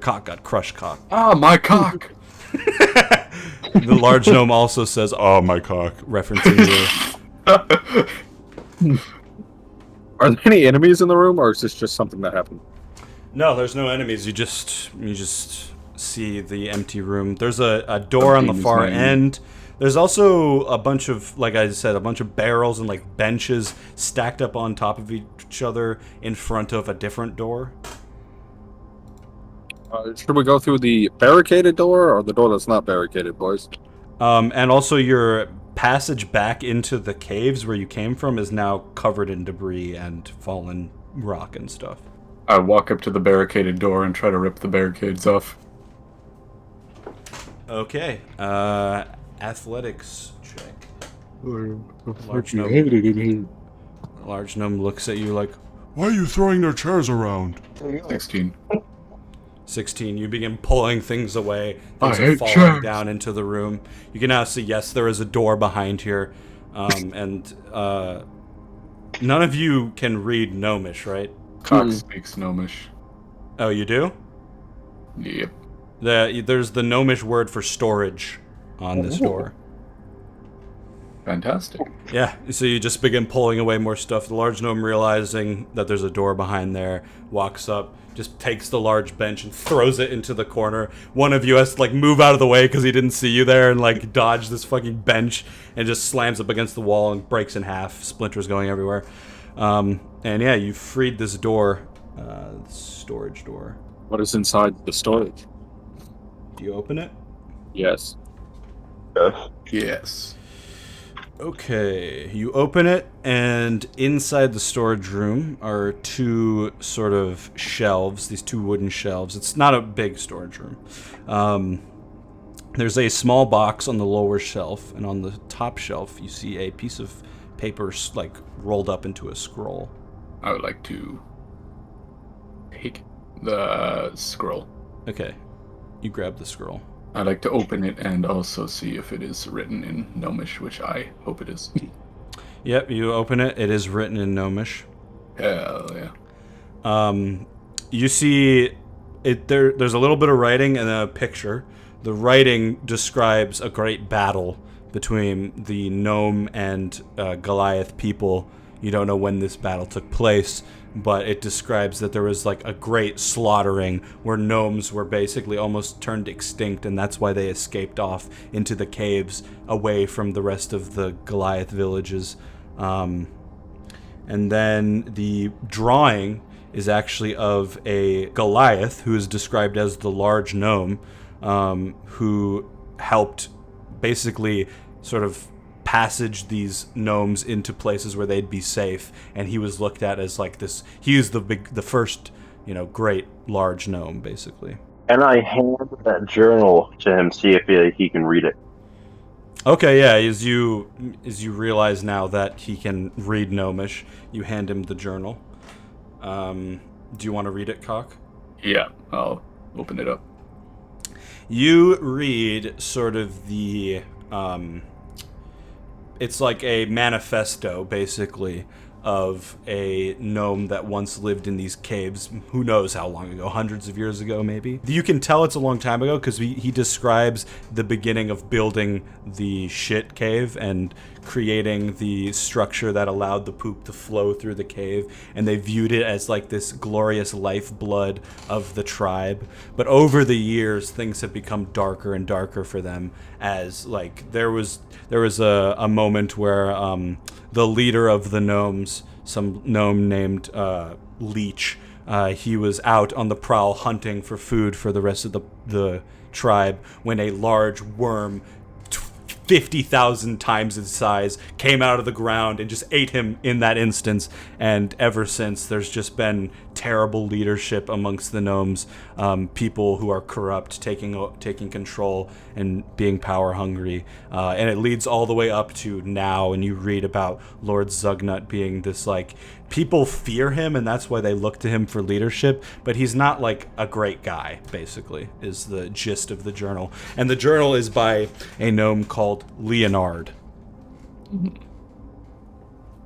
cock got crushed. Cock. Ah, my cock! The large gnome also says, "Oh, my cock," referencing you. Are there any enemies in the room, or is this just something that happened? No, there's no enemies. You just see the empty room. There's a door on the far end. There's also a bunch of, like I said, a bunch of barrels and like benches stacked up on top of each other in front of a different door. Should we go through the barricaded door or the door that's not barricaded, boys? And also your passage back into the caves where you came from is now covered in debris and fallen rock and stuff. I walk up to the barricaded door and try to rip the barricades off. Okay. Athletics check. Large gnome looks at you like, Why are you throwing their chairs around? 16. 16. You begin pulling things away. I Things are hate falling chairs. down into the room. You can now see, yes, there is a door behind here. And none of you can read Gnomish, right? Cock speaks Gnomish. Oh, you do? Yep. There's the Gnomish word for storage on this door. Fantastic. Yeah, so you just begin pulling away more stuff. The large gnome, realizing that there's a door behind there, walks up, just takes the large bench and throws it into the corner. One of you has to like move out of the way because he didn't see you there and like dodge this fucking bench, and just slams up against the wall and breaks in half, splinters going everywhere. And yeah, you freed this door, storage door. What is inside the storage? Do you open it? Yes. Yes. Yes. Okay, you open it, and inside the storage room are two sort of shelves, these two wooden shelves. It's not a big storage room. There's a small box on the lower shelf, and on the top shelf you see a piece of paper like rolled up into a scroll. I would like to take the scroll. Okay, you grab the scroll. I'd like to open it and also see if it is written in Gnomish, which I hope it is. Yep, you open it. It is written in Gnomish. Hell yeah. You see it. There's a little bit of writing and a picture. The writing describes a great battle between the gnome and Goliath people. You don't know when this battle took place, but it describes that there was like a great slaughtering where gnomes were basically almost turned extinct, and that's why they escaped off into the caves away from the rest of the Goliath villages. And then the drawing is actually of a Goliath who is described as the large gnome, who helped basically sort of passage these gnomes into places where they'd be safe, and he was looked at as like this. He was the first, great large gnome, basically. And I hand that journal to him, see if he can read it. Okay, yeah. As you realize now that he can read Gnomish, you hand him the journal. Do you want to read it, Cock? Yeah, I'll open it up. You read sort of the it's like a manifesto, basically, of a gnome that once lived in these caves. Who knows how long ago? Hundreds of years ago, maybe. You can tell it's a long time ago because he describes the beginning of building the shit cave and creating the structure that allowed the poop to flow through the cave, and they viewed it as like this glorious lifeblood of the tribe. But over the years, things have become darker and darker for them, as like there was a moment where the leader of the gnomes, some gnome named Leech, he was out on the prowl hunting for food for the rest of the tribe when a large worm 50,000 times its size came out of the ground and just ate him in that instance. And ever since, there's just been terrible leadership amongst the gnomes, people who are corrupt, taking control and being power hungry, and it leads all the way up to now. And you read about Lord Zugnut being this like, people fear him, and that's why they look to him for leadership, but he's not like a great guy, basically, is the gist of the journal. And the journal is by a gnome called Leonard.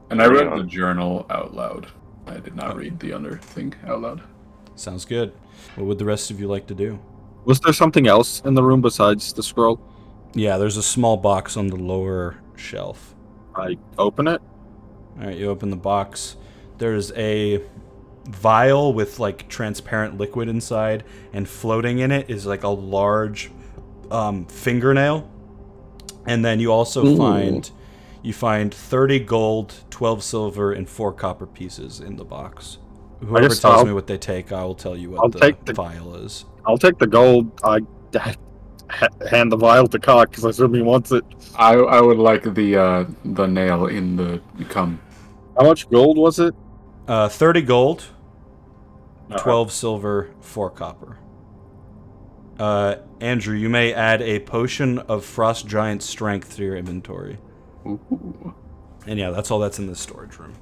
And I read the journal out loud. I did not read the other thing out loud. Sounds good. What would the rest of you like to do? Was there something else in the room besides the scroll? Yeah, there's a small box on the lower shelf. I open it. Alright, you open the box. There's a vial with like transparent liquid inside, and floating in it is like a large fingernail. And then you also find 30 gold, 12 silver, and 4 copper pieces in the box. Whoever tells me what they take, I will tell you what the vial is. I'll take the gold. I hand the vial to Cock because I assume he wants it. I would like the nail in the cum. How much gold was it? 30 gold, 12 silver, 4 copper. Andrew, you may add a potion of Frost Giant Strength to your inventory. Ooh. And yeah, that's all that's in this storage room.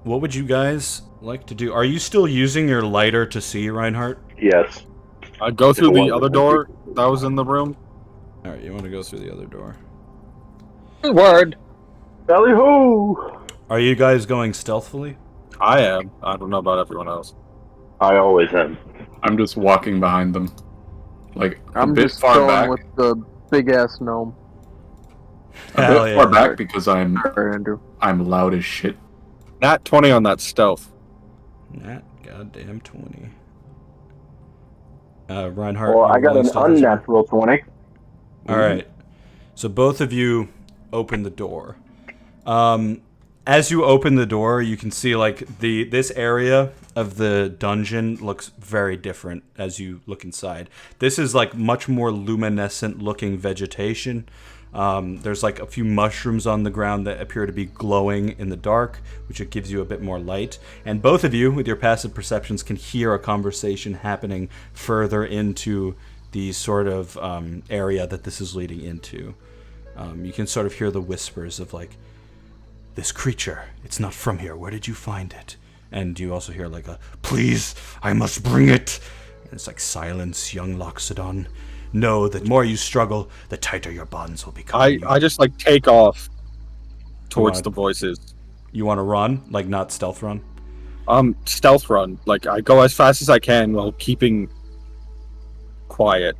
What would you guys like to do? Are you still using your lighter to see, Reinhardt? Yes. I go through the other door that was in the room. Alright, you want to go through the other door. Word. Belly ho! Are you guys going stealthily? I am. I don't know about everyone else. I always am. I'm just walking behind them. Like, I'm a bit just far going back. with the big ass gnome. A Hell bit yeah. far back because I'm Andrew. loud as shit. Nat 20 on that stealth. Nat goddamn 20. Reinhardt. Well, I you got rolling an stealth as well? unnatural 20. Alright. So both of you open the door. As you open the door, you can see like this area of the dungeon looks very different as you look inside. This is like much more luminescent looking vegetation. There's like a few mushrooms on the ground that appear to be glowing in the dark, which it gives you a bit more light. And both of you, with your passive perceptions, can hear a conversation happening further into the sort of area that this is leading into. You can sort of hear the whispers of like, "This creature, it's not from here. Where did you find it?" And you also hear like a, "Please, I must bring it." And it's like, "Silence, young Loxodon. Know that the more you struggle, the tighter your bonds will become." I just like take off towards the voices. You want to run, like not stealth run? Stealth run. Like I go as fast as I can while keeping quiet.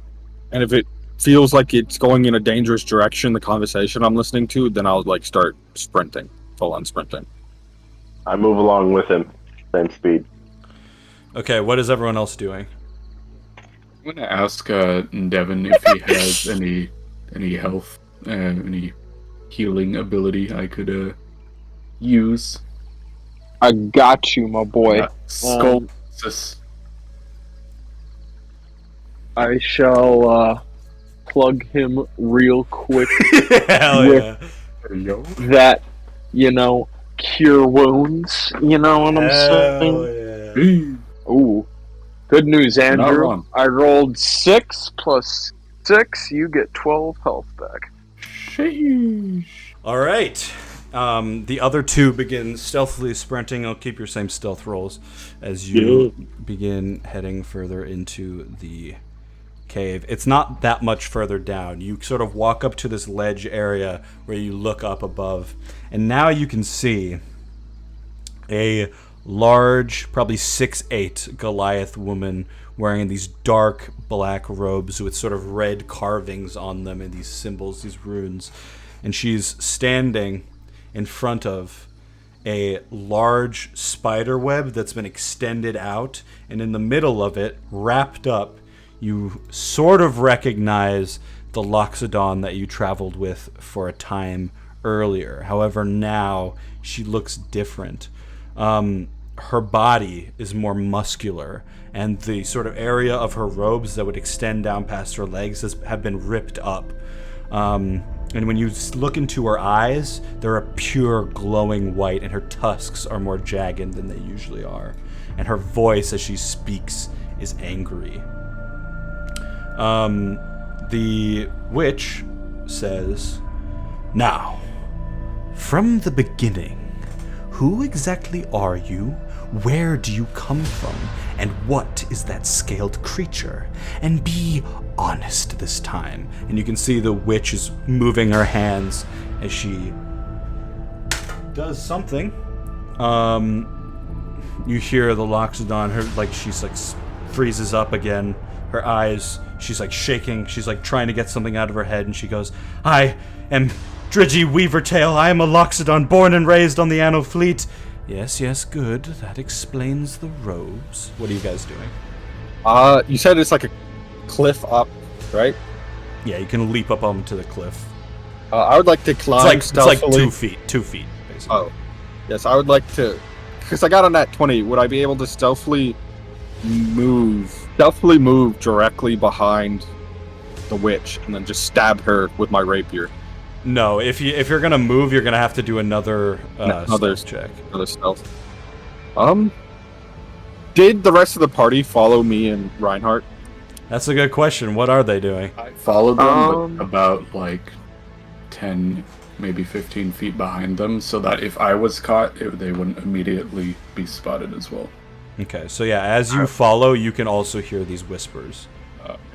And if it feels like it's going in a dangerous direction, the conversation I'm listening to, then I'll like start sprinting, full on sprinting. I move along with him, same speed. Okay, what is everyone else doing? I'm gonna ask Devin if he has any health, any healing ability I could use. I got you, my boy. Skull. I shall plug him real quick Hell with that, cure wounds. You know what I'm saying? Yeah. Ooh. Good news, Not Andrew. wrong. I rolled 6 plus 6. You get 12 health back. Sheesh. All right. The other two begin stealthily sprinting. I'll keep your same stealth rolls as you begin heading further into the cave. It's not that much further down. You sort of walk up to this ledge area where you look up above, and now you can see a large, probably 6'8" Goliath woman wearing these dark black robes with sort of red carvings on them and these symbols, these runes. And she's standing in front of a large spider web that's been extended out, and in the middle of it, wrapped up, you sort of recognize the Loxodon that you traveled with for a time earlier. However, now she looks different. Her body is more muscular, and the sort of area of her robes that would extend down past her legs have been ripped up. And when you look into her eyes, they're a pure glowing white, and her tusks are more jagged than they usually are. And her voice as she speaks is angry. The witch says, "Now, from the beginning, who exactly are you? Where do you come from? And what is that scaled creature? And be honest this time." And you can see the witch is moving her hands as she does something. You hear the Loxodon, she's freezes up again. Her eyes, she's shaking. She's trying to get something out of her head, and she goes, "I am Dridgy Weavertail. I am a Loxodon born and raised on the Anno Fleet." Yes, good. That explains the robes. What are you guys doing? You said it's like a cliff up, right? Yeah, you can leap up onto the cliff. I would like to climb It's like stealthily. 2 feet, basically. Oh, yes, I would like to, because I got on that 20. Would I be able to stealthily move directly behind the witch and then just stab her with my rapier? No, if you're gonna move, you're gonna have to do another stealth check. Another stealth. Did the rest of the party follow me and Reinhardt? That's a good question. What are they doing? I followed them, but about 10, maybe 15 feet behind them, so that if I was caught, they wouldn't immediately be spotted as well. Okay, so yeah, as you follow, you can also hear these whispers.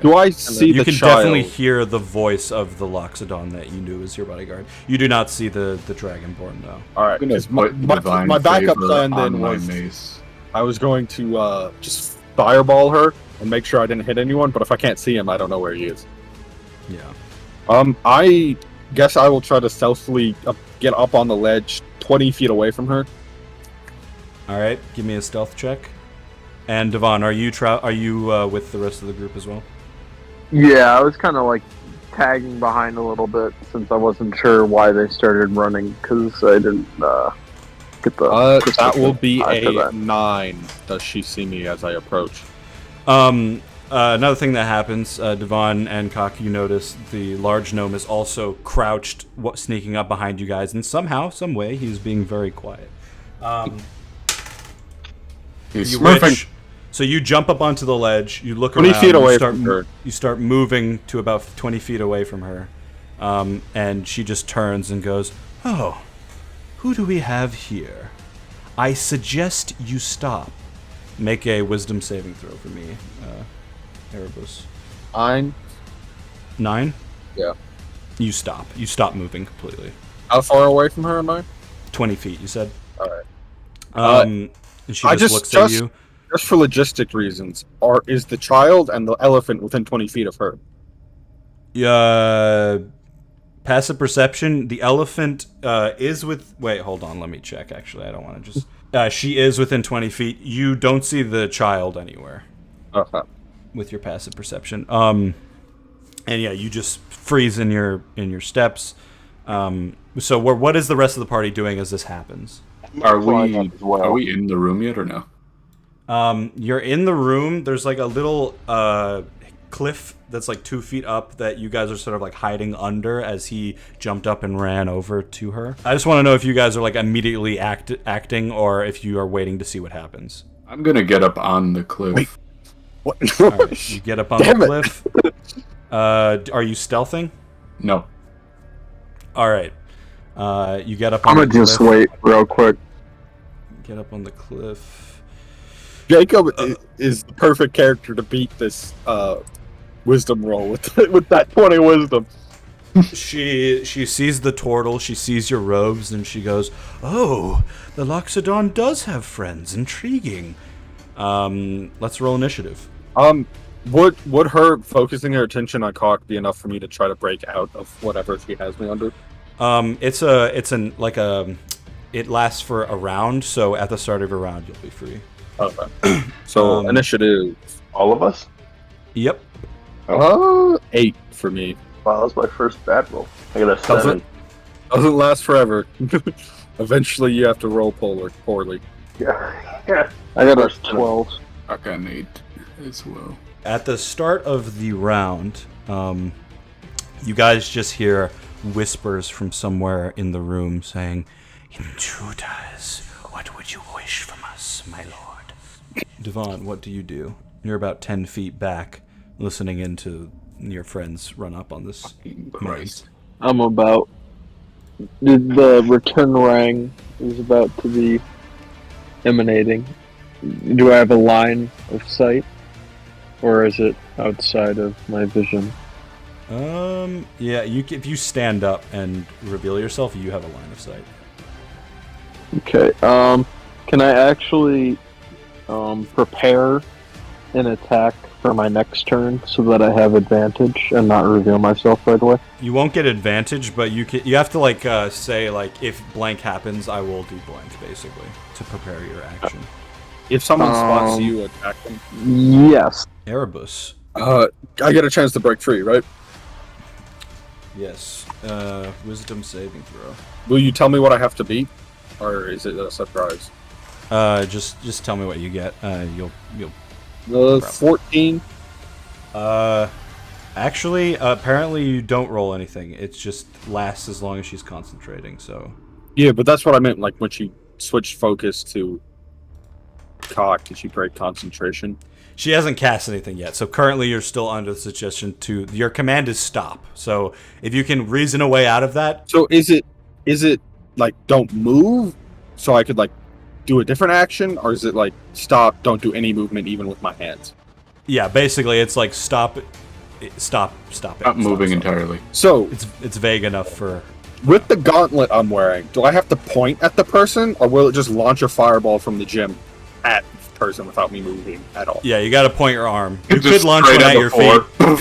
Do I see You the can child? definitely hear the voice of the Loxodon that you knew was your bodyguard. You do not see the Dragonborn, though. All right, I'm gonna 'cause put divine my backup favor plan on then my was mace. I was going to just fireball her and make sure I didn't hit anyone. But if I can't see him, I don't know where he is. Yeah. I guess I will try to stealthily get up on the ledge 20 feet away from her. All right, give me a stealth check. And Devon, are you with the rest of the group as well? Yeah, I was kind of tagging behind a little bit since I wasn't sure why they started running because I didn't get the. That will be eye to a that. 9. Does she see me as I approach? Another thing that happens, Devon and Cock, you notice the large gnome is also crouched, sneaking up behind you guys, and somehow, some way, he's being very quiet. He's You smurfing. wish- So you jump up onto the ledge, you look 20 around, feet away you start, from her. You start moving to about 20 feet away from her, and she just turns and goes, "Oh, who do we have here? I suggest you stop. Make a wisdom saving throw for me, Erebus. 9? Yeah. You stop. You stop moving completely. How far away from her am I? 20 feet, you said? Alright. And she just looks at you. Just for logistic reasons, is the child and the elephant within 20 feet of her? Passive perception. The elephant is with. Wait, hold on. Let me check. Actually, I don't want to just. She is within 20 feet. You don't see the child anywhere Okay. with your passive perception. And yeah, you just freeze in your steps. So what is the rest of the party doing as this happens? Are Flying up as well. we in the room yet or no? You're in the room. There's like a little cliff that's like 2 feet up that you guys are sort of like hiding under as he jumped up and ran over to her. I just want to know if you guys are like immediately acting or if you are waiting to see what happens. I'm gonna get up on the cliff. Wait. What? All right, you get up on Damn the it. cliff. Are you stealthing? No. All right. You get up on I'm the gonna just cliff. wait real quick. Get up on the cliff. Jacob is the perfect character to beat this wisdom roll with that 20 wisdom. She sees the turtle, she sees your robes, and she goes, "Oh, the Loxodon does have friends. Intriguing. Let's roll initiative." Would her focusing her attention on Cock be enough for me to try to break out of whatever she has me under? It lasts for a round, so at the start of a round you'll be free. Okay. So initiative. All of us? Yep. 8 for me. Wow, that was my first bad roll. I got a 7. Doesn't last forever. Eventually, you have to roll poorly. Yeah. I got a First 12. I got an 8 as well. At the start of the round, you guys just hear whispers from somewhere in the room saying, "Intruders, what would you wish from us, my lord?" Devon, what do you do? You're about 10 feet back, listening into your friends run up on this. Christ. I'm about. The return rang is about to be emanating. Do I have a line of sight? Or is it outside of my vision? Yeah, if you stand up and reveal yourself, you have a line of sight. Okay, can I actually prepare an attack for my next turn so that I have advantage and not reveal myself right away? You won't get advantage, but you have to say if blank happens, I will do blank basically to prepare your action. If someone spots you, attack them. Yes. Erebus. I get a chance to break free, right? Yes. Wisdom saving throw. Will you tell me what I have to beat, or is it a surprise? Just tell me what you get. You'll. 14. Actually, apparently you don't roll anything. It just lasts as long as she's concentrating. So. Yeah, but that's what I meant. Like when she switched focus to Cock, did she break concentration? She hasn't cast anything yet, so currently you're still under the suggestion to your command is stop. So if you can reason a way out of that. So is it like don't move, so I could like do a different action, or is it like stop, don't do any movement even with my hands? Yeah, basically it's like stop. Not moving entirely. So It's vague enough for. with the gauntlet I'm wearing, do I have to point at the person, or will it just launch a fireball from the gym at the person without me moving at all? Yeah, you got to point your arm. You Just could launch straight one at at your the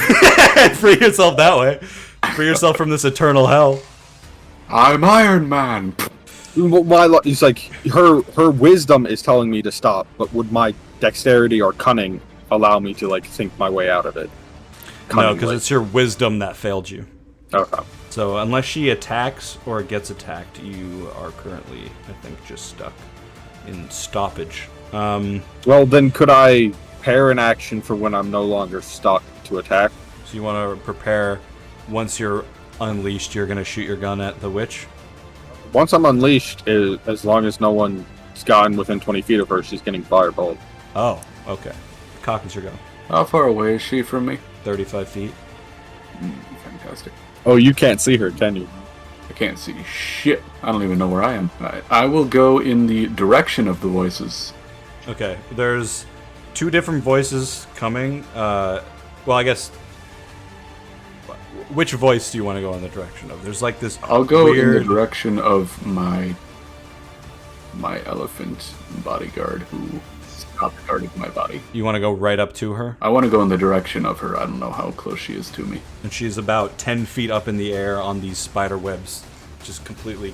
feet. Free yourself that way. Free yourself from this eternal hell. I'm Iron Man. It's like her wisdom is telling me to stop, but would my dexterity or cunning allow me to like think my way out of it? No, because it's your wisdom that failed you. Okay. So unless she attacks or gets attacked, you are currently, I think, just stuck in stoppage. Well, then could I prepare an action for when I'm no longer stuck to attack. So you want to prepare, once you're unleashed, you're going to shoot your gun at the witch? Once I'm unleashed, as long as no one's gotten within 20 feet of her, she's getting fireballed. Oh, okay. Cock is your go. How far away is she from me? 35 feet. Fantastic. Oh, you can't see her, can you? I can't see shit. I don't even know where I am. I will go in the direction of the voices. Okay, there's 2 different voices coming. Well, I guess... Which voice do you want to go in the direction of? There's like this I'll go weird... in the direction of my elephant bodyguard who stopped guarding my body. You want to go right up to her? I want to go in the direction of her. I don't know how close she is to me. And she's about 10 feet up in the air on these spider webs, just completely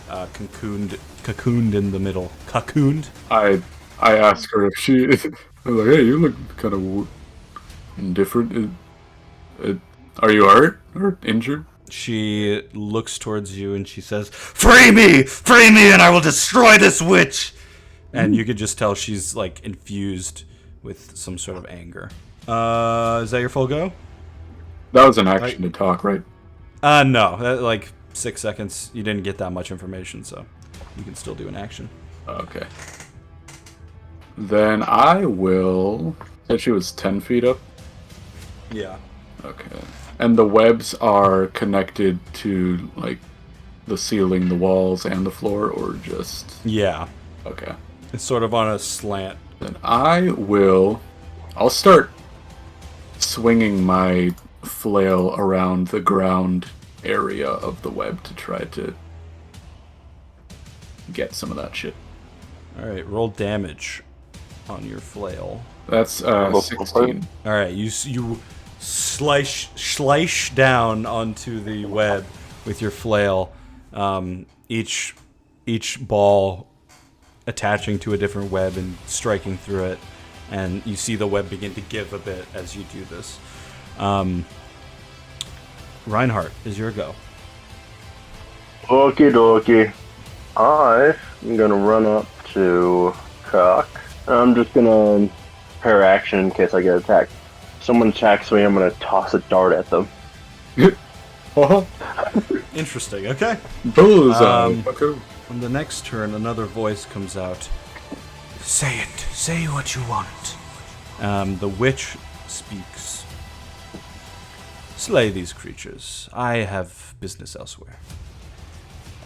cocooned in the middle. Cocooned? I ask her if she... I'm like, hey, you look kind of different. Are you hurt or injured? She looks towards you and she says, "Free me! Free me and I will destroy this witch!" And you could just tell she's like infused with some sort of anger. Is that your full go? That was an action to talk, right? No. Like 6 seconds. You didn't get that much information, so you can still do an action. Okay. Then I will... Said she was 10 feet up? Yeah. Okay. And the webs are connected to, like, the ceiling, the walls, and the floor, or just... Yeah. Okay. It's sort of on a slant. Then I'll start swinging my flail around the ground area of the web to try to get some of that shit. Alright, roll damage on your flail. That's 16. Alright, you slice down onto the web with your flail. Each ball attaching to a different web and striking through it, and you see the web begin to give a bit as you do this. Reinhardt, is your go. Okie dokie. I'm gonna run up to Cock. I'm just gonna pair action in case I get attacked. If someone attacks me, I'm gonna toss a dart at them. Interesting, okay. Bullseye. On the next turn, another voice comes out. Say it. Say what you want. The witch speaks. Slay these creatures. I have business elsewhere.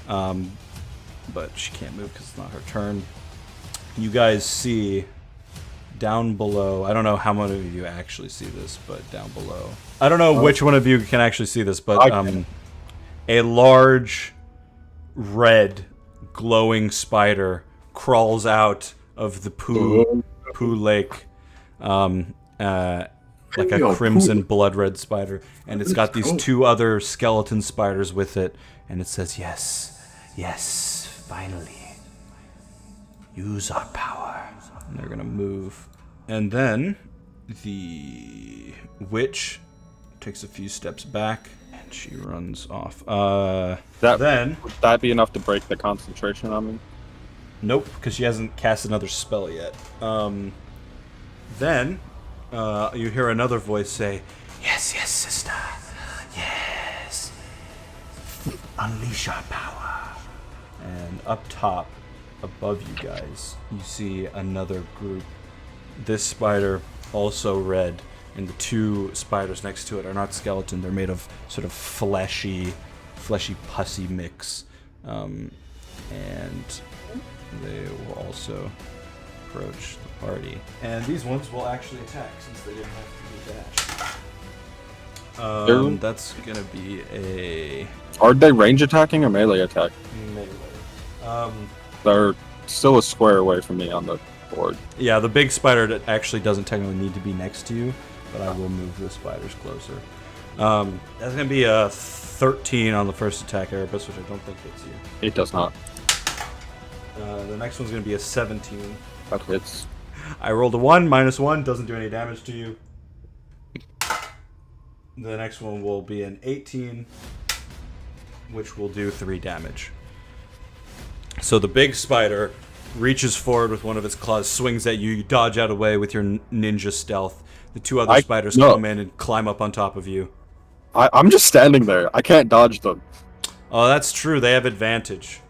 But she can't move because it's not her turn. You guys see down below, I don't know how many of you actually see this, but down below. I don't know which one of you can actually see this, but a large red glowing spider crawls out of the poo lake, like a crimson blood red spider, and it's got these 2 other skeleton spiders with it, and it says, yes, finally, use our power. And they're gonna move, and then the witch takes a few steps back and she runs off. Would that be enough to break the concentration on me? Nope, because she hasn't cast another spell yet. Then you hear another voice say, yes, sister. Yes. Unleash our power. And up top, above you guys, you see another group. This spider, also red, and the 2 spiders next to it are not skeleton. They're made of sort of fleshy pussy mix. And they will also approach the party. And these ones will actually attack since they didn't have to do dash. That's gonna be a... Are they range attacking or melee attack? melee. They're still a square away from me on the board. Yeah, the big spider that actually doesn't technically need to be next to you, but I will move the spiders closer. That's gonna be a 13 on the first attack, Erebus, which I don't think hits you. It does not. The next one's gonna be a 17. That hits. I rolled a 1, -1, doesn't do any damage to you. The next one will be an 18, which will do 3 damage. So the big spider reaches forward with one of its claws, swings at you. You dodge out of the way with your ninja stealth. The two other spiders come in and climb up on top of you. I'm just standing there. I can't dodge them. Oh, that's true. They have advantage.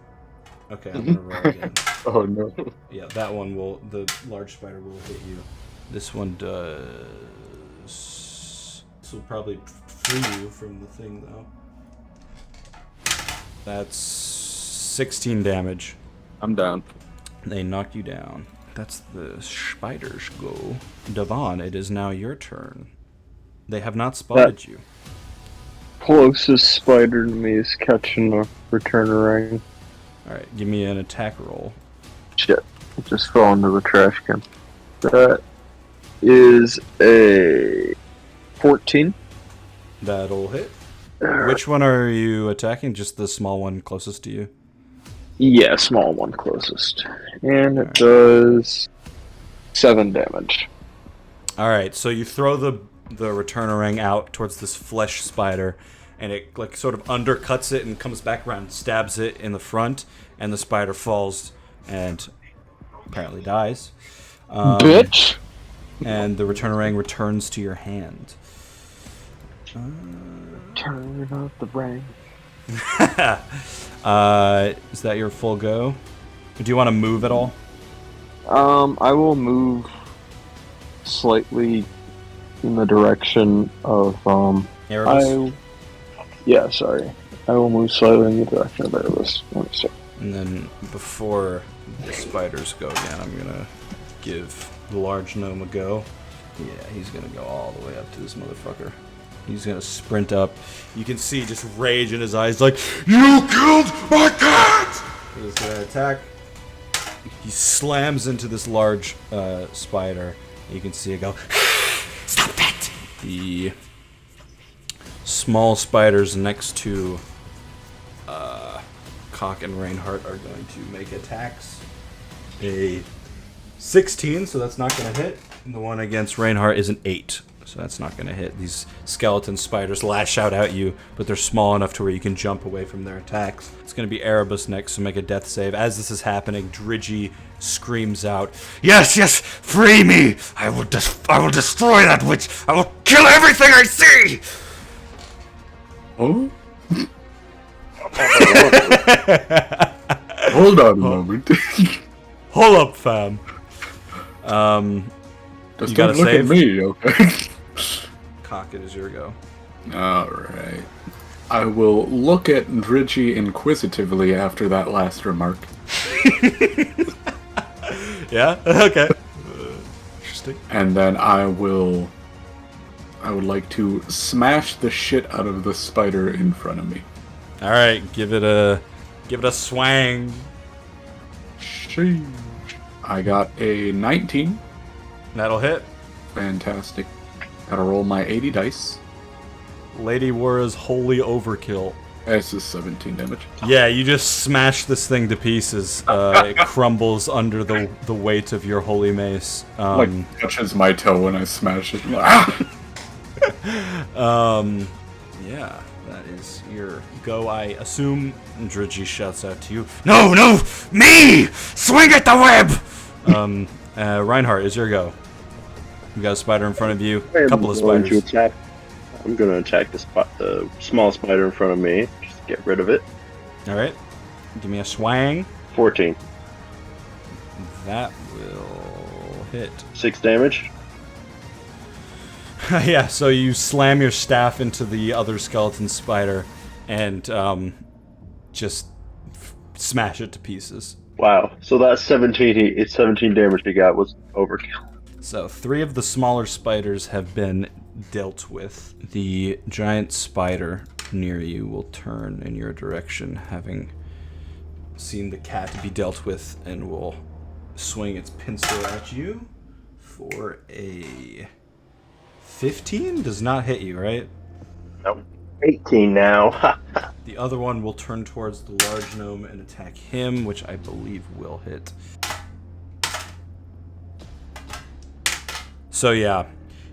Okay, I'm gonna roll again. Oh no. Yeah, that one will. The large spider will hit you. This one does. This will probably free you from the thing, though. That's 16 damage. I'm down. They knock you down. That's the spiders go. Devon, it is now your turn. They have not spotted you. Closest spider to me is catching a returner ring. Alright, give me an attack roll. Shit. It just fell into the trash can. That is a 14. That'll hit. Which one are you attacking? Just the small one closest to you? Yeah, small one closest. And it does 7 damage. Alright, so you throw the returner ring out towards this flesh spider, and it like sort of undercuts it and comes back around, stabs it in the front, and the spider falls and apparently dies. Bitch! And the returner ring returns to your hand. Turn off the ring. Is that your full go? Do you want to move at all? I will move slightly in the direction of Erebus? Yeah, sorry. I will move slightly in the direction of Erebus. Let me see. And then before the spiders go again, I'm gonna give the large gnome a go. Yeah, he's gonna go all the way up to this motherfucker. He's gonna sprint up. You can see just rage in his eyes, like, "You killed my cat!" He's gonna attack. He slams into this large spider. You can see it go, "Stop it!" The small spiders next to Cock and Reinhardt are going to make attacks. A 16, so that's not going to hit. And the one against Reinhardt is an 8, so that's not going to hit. These skeleton spiders lash out at you, but they're small enough to where you can jump away from their attacks. It's going to be Erebus next, so make a death save. As this is happening, Drigi screams out, "Yes, yes, free me! I will destroy that witch! I will kill everything I see!" Oh? Hold on a moment. Hold up, fam. Just You gotta don't look save? at me, okay? Cock, it is your go. Alright. I will look at Drigi inquisitively after that last remark. Yeah? Okay. Interesting. And then I would like to smash the shit out of the spider in front of me. Alright, give it a swang. Sheesh. I got a 19. That'll hit. Fantastic. Gotta roll my 80 dice. Lady Wara's holy overkill. This is 17 damage. Yeah, you just smash this thing to pieces. It crumbles under the weight of your holy mace. Like, touches my toe when I smash it. Ah! Yeah, that is your go, I assume. And Drigi shouts out to you, "No, no! Me! Swing at the web!" Reinhardt, is your go. You got a spider in front of you. A couple of spiders. I'm going to attack the small spider in front of me. Just to get rid of it. Alright. Give me a swang. 14. That will hit. 6 damage. Yeah, so you slam your staff into the other skeleton spider and just smash it to pieces. Wow. So that 17 damage he got was overkill. So 3 of the smaller spiders have been dealt with. The giant spider near you will turn in your direction, having seen the cat be dealt with, and will swing its pincer at you for a 15. Does not hit you, right? Nope. 18 now. The other one will turn towards the large gnome and attack him, which I believe will hit. So yeah,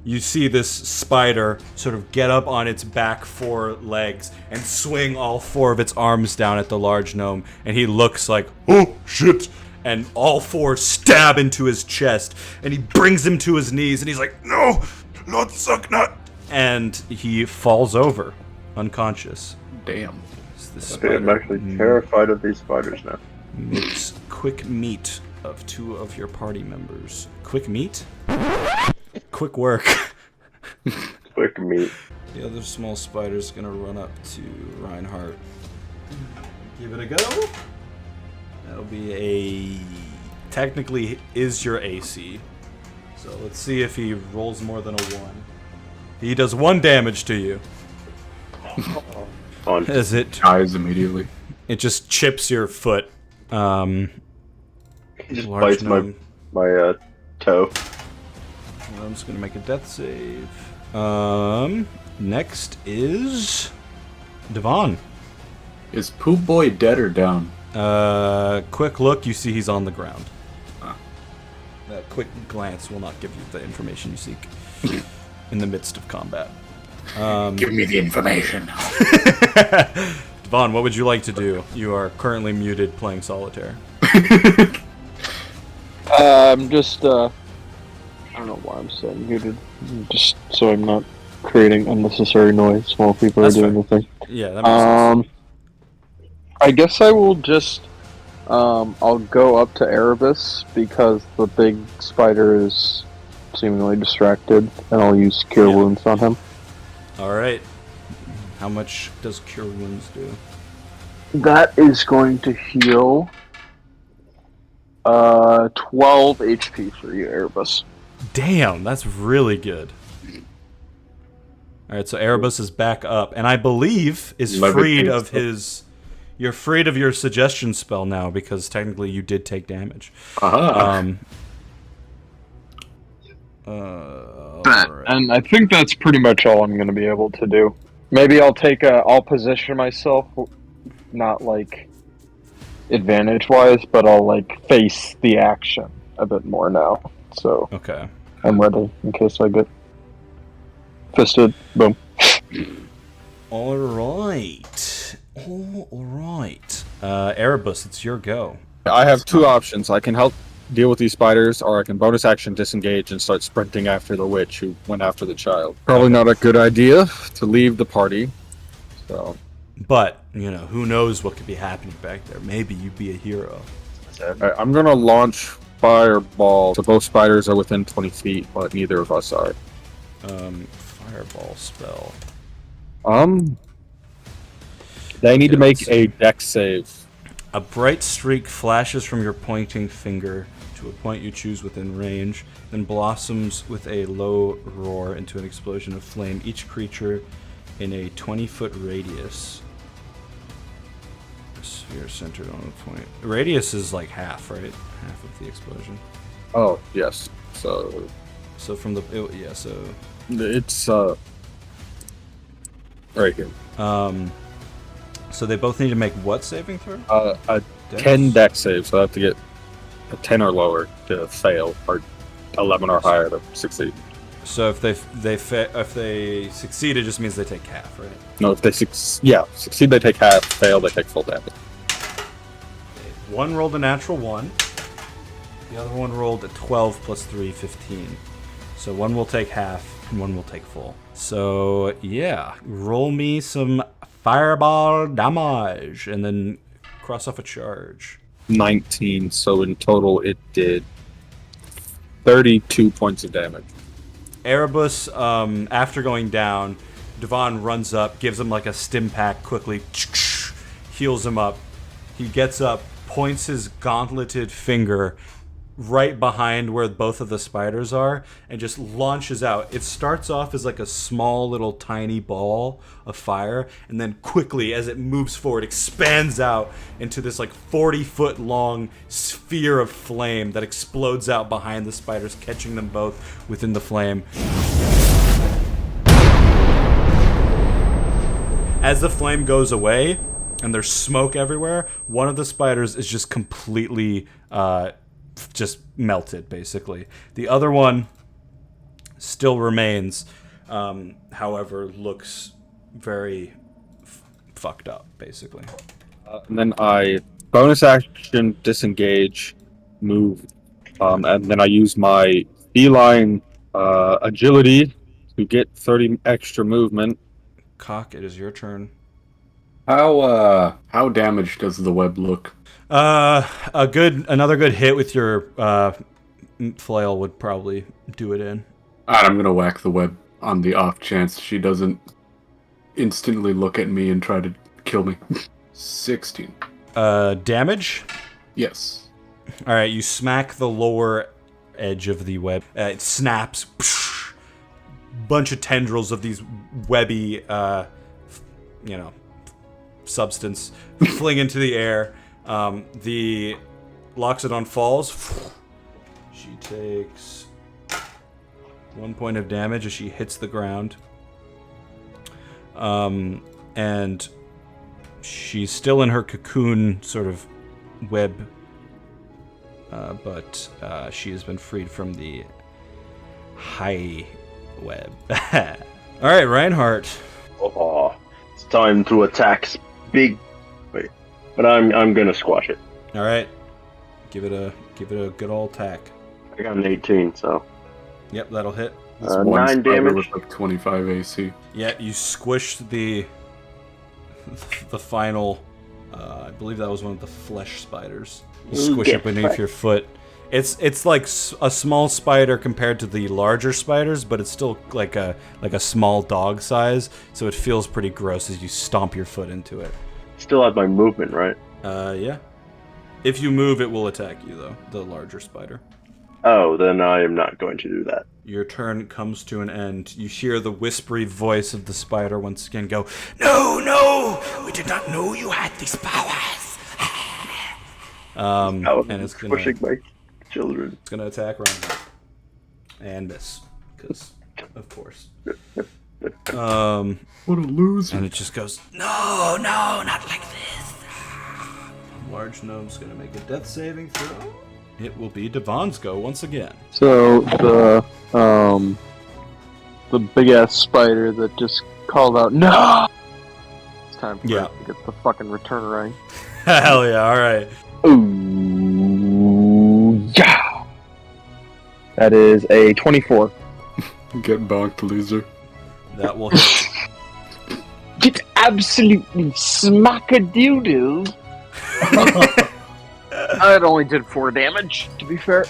you see this spider sort of get up on its back 4 legs and swing all 4 of its arms down at the large gnome, and he looks like, Oh, shit! and all four stab into his chest, and he brings him to his knees, and he's like, "No, Lord Zugnut!" And he falls over, unconscious. Damn. I'm actually terrified of these spiders now. Makes quick meat of two of your party members. Quick meat? Quick work. Quick meat. The other small spider's gonna run up to Reinhardt. Give it a go. That'll be a... Technically is your AC. So let's see if he rolls more than a 1. He does 1 damage to you. As it dies immediately. It just chips your foot. He just bites my toe. I'm just gonna make a death save. Next is Devon. Is Poop Boy dead or down? Quick look, you see he's on the ground. That quick glance will not give you the information you seek in the midst of combat. Give me the information. Devon, what would you like to do? You are currently muted playing solitaire. I'm just, I don't know why I'm saying muted. Just so I'm not creating unnecessary noise while people are doing the thing. Yeah, that makes sense. I guess I will just, I'll go up to Erebus because the big spider is seemingly distracted, and I'll use Cure Wounds on him. Alright. How much does Cure Wounds do? That is going to heal 12 HP for you, Erebus. Damn, that's really good. Alright, so Erebus is back up, and I believe is freed of his... You're freed of your suggestion spell now, because technically you did take damage. Right. And I think that's pretty much all I'm going to be able to do. Maybe I'll position myself, not like advantage-wise, but I'll like face the action a bit more now. So okay, I'm ready in case I get fisted. Boom. All right. Erebus, it's your go. I have 2 options. I can help deal with these spiders, or I can bonus action disengage and start sprinting after the witch who went after the child. Probably not a good idea to leave the party. So, but who knows what could be happening back there? Maybe you'd be a hero. I'm gonna launch fireball. So both spiders are within 20 feet, but neither of us are. Fireball spell. They need to make a dex save. A bright streak flashes from your pointing finger to a point you choose within range, then blossoms with a low roar into an explosion of flame. Each creature in a 20-foot radius. A sphere centered on a point. Radius is like half, right? Half of the explosion. Oh, yes. So from the... so... It's, right here. So they both need to make what saving throw? A 10 dex save, so I have to get a 10 or lower to fail, or 11 or higher to succeed. So if they succeed, it just means they take half, right? No, if they succeed, they take half. Fail, they take full damage. One rolled a natural 1. The other one rolled a 12 plus 3, 15. So one will take half, and one will take full. So yeah, roll me some fireball damage, and then cross off a charge. 19, so in total it did 32 points of damage. Erebus, after going down, Devon runs up, gives him like a stim pack quickly, heals him up. He gets up, points his gauntleted finger right behind where both of the spiders are, and just launches out. It starts off as like a small little tiny ball of fire, and then quickly, as it moves forward, expands out into this like 40-foot long sphere of flame that explodes out behind the spiders, catching them both within the flame. As the flame goes away and there's smoke everywhere, one of the spiders is just completely just melted, basically. The other one still remains, however, looks very fucked up, basically. And then I bonus action disengage move, and then I use my feline agility to get 30 extra movement. Cock, it is your turn. How damaged does the web look? Another good hit with your flail would probably do it in. Alright, I'm gonna whack the web on the off chance she doesn't instantly look at me and try to kill me. 16. Damage? Yes. Alright, you smack the lower edge of the web. It snaps. Bunch of tendrils of these webby, substance fling into the air. The Loxodon falls. She takes 1 point of damage as she hits the ground. And she's still in her cocoon sort of web, but she has been freed from the high web. All right, Reinhardt. Oh, it's time to attack. Big. Wait, but I'm gonna squash it. All right, give it a good old tack. I got an 18, so. Yep, that'll hit. This one 9 spider damage. with like 25 AC. Yeah, you squished the final. I believe that was one of the flesh spiders. You squish it beneath your foot. It's like a small spider compared to the larger spiders, but it's still like a small dog size. So it feels pretty gross as you stomp your foot into it. Still have my movement, right? Yeah. If you move, it will attack you though. The larger spider. Oh, then I am not going to do that. Your turn comes to an end. You hear the whispery voice of the spider once again go, "No, we did not know you had these powers." And it's gonna pushing my children. It's gonna attack Reinhardt and miss, because of course. What a loser. And it just goes, "No, not like this." Large gnome's gonna make a death saving throw. It will be Devon's go once again. So the big ass spider that just called out no. It's time for it to get the fucking return ring. Hell yeah! All right. Ooh, yeah. That is a 24. Get bonked, loser. That will hit. Get absolutely smack-a-doodle. It only did 4 damage, to be fair.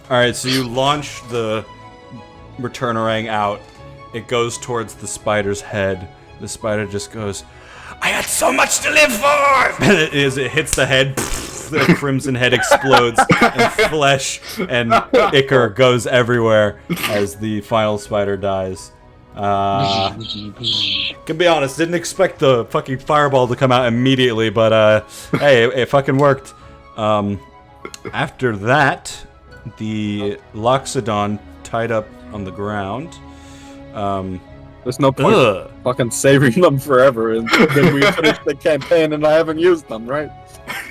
Alright, so you launch the returnerang out. It goes towards the spider's head. The spider just goes, "I had so much to live for!" And it hits the head. The crimson head explodes, and flesh and ichor goes everywhere as the final spider dies. Can be honest, didn't expect the fucking fireball to come out immediately, but hey, it fucking worked. After that, the Loxodon tied up on the ground. There's no point fucking saving them forever, and then we finish the campaign and I haven't used them, right?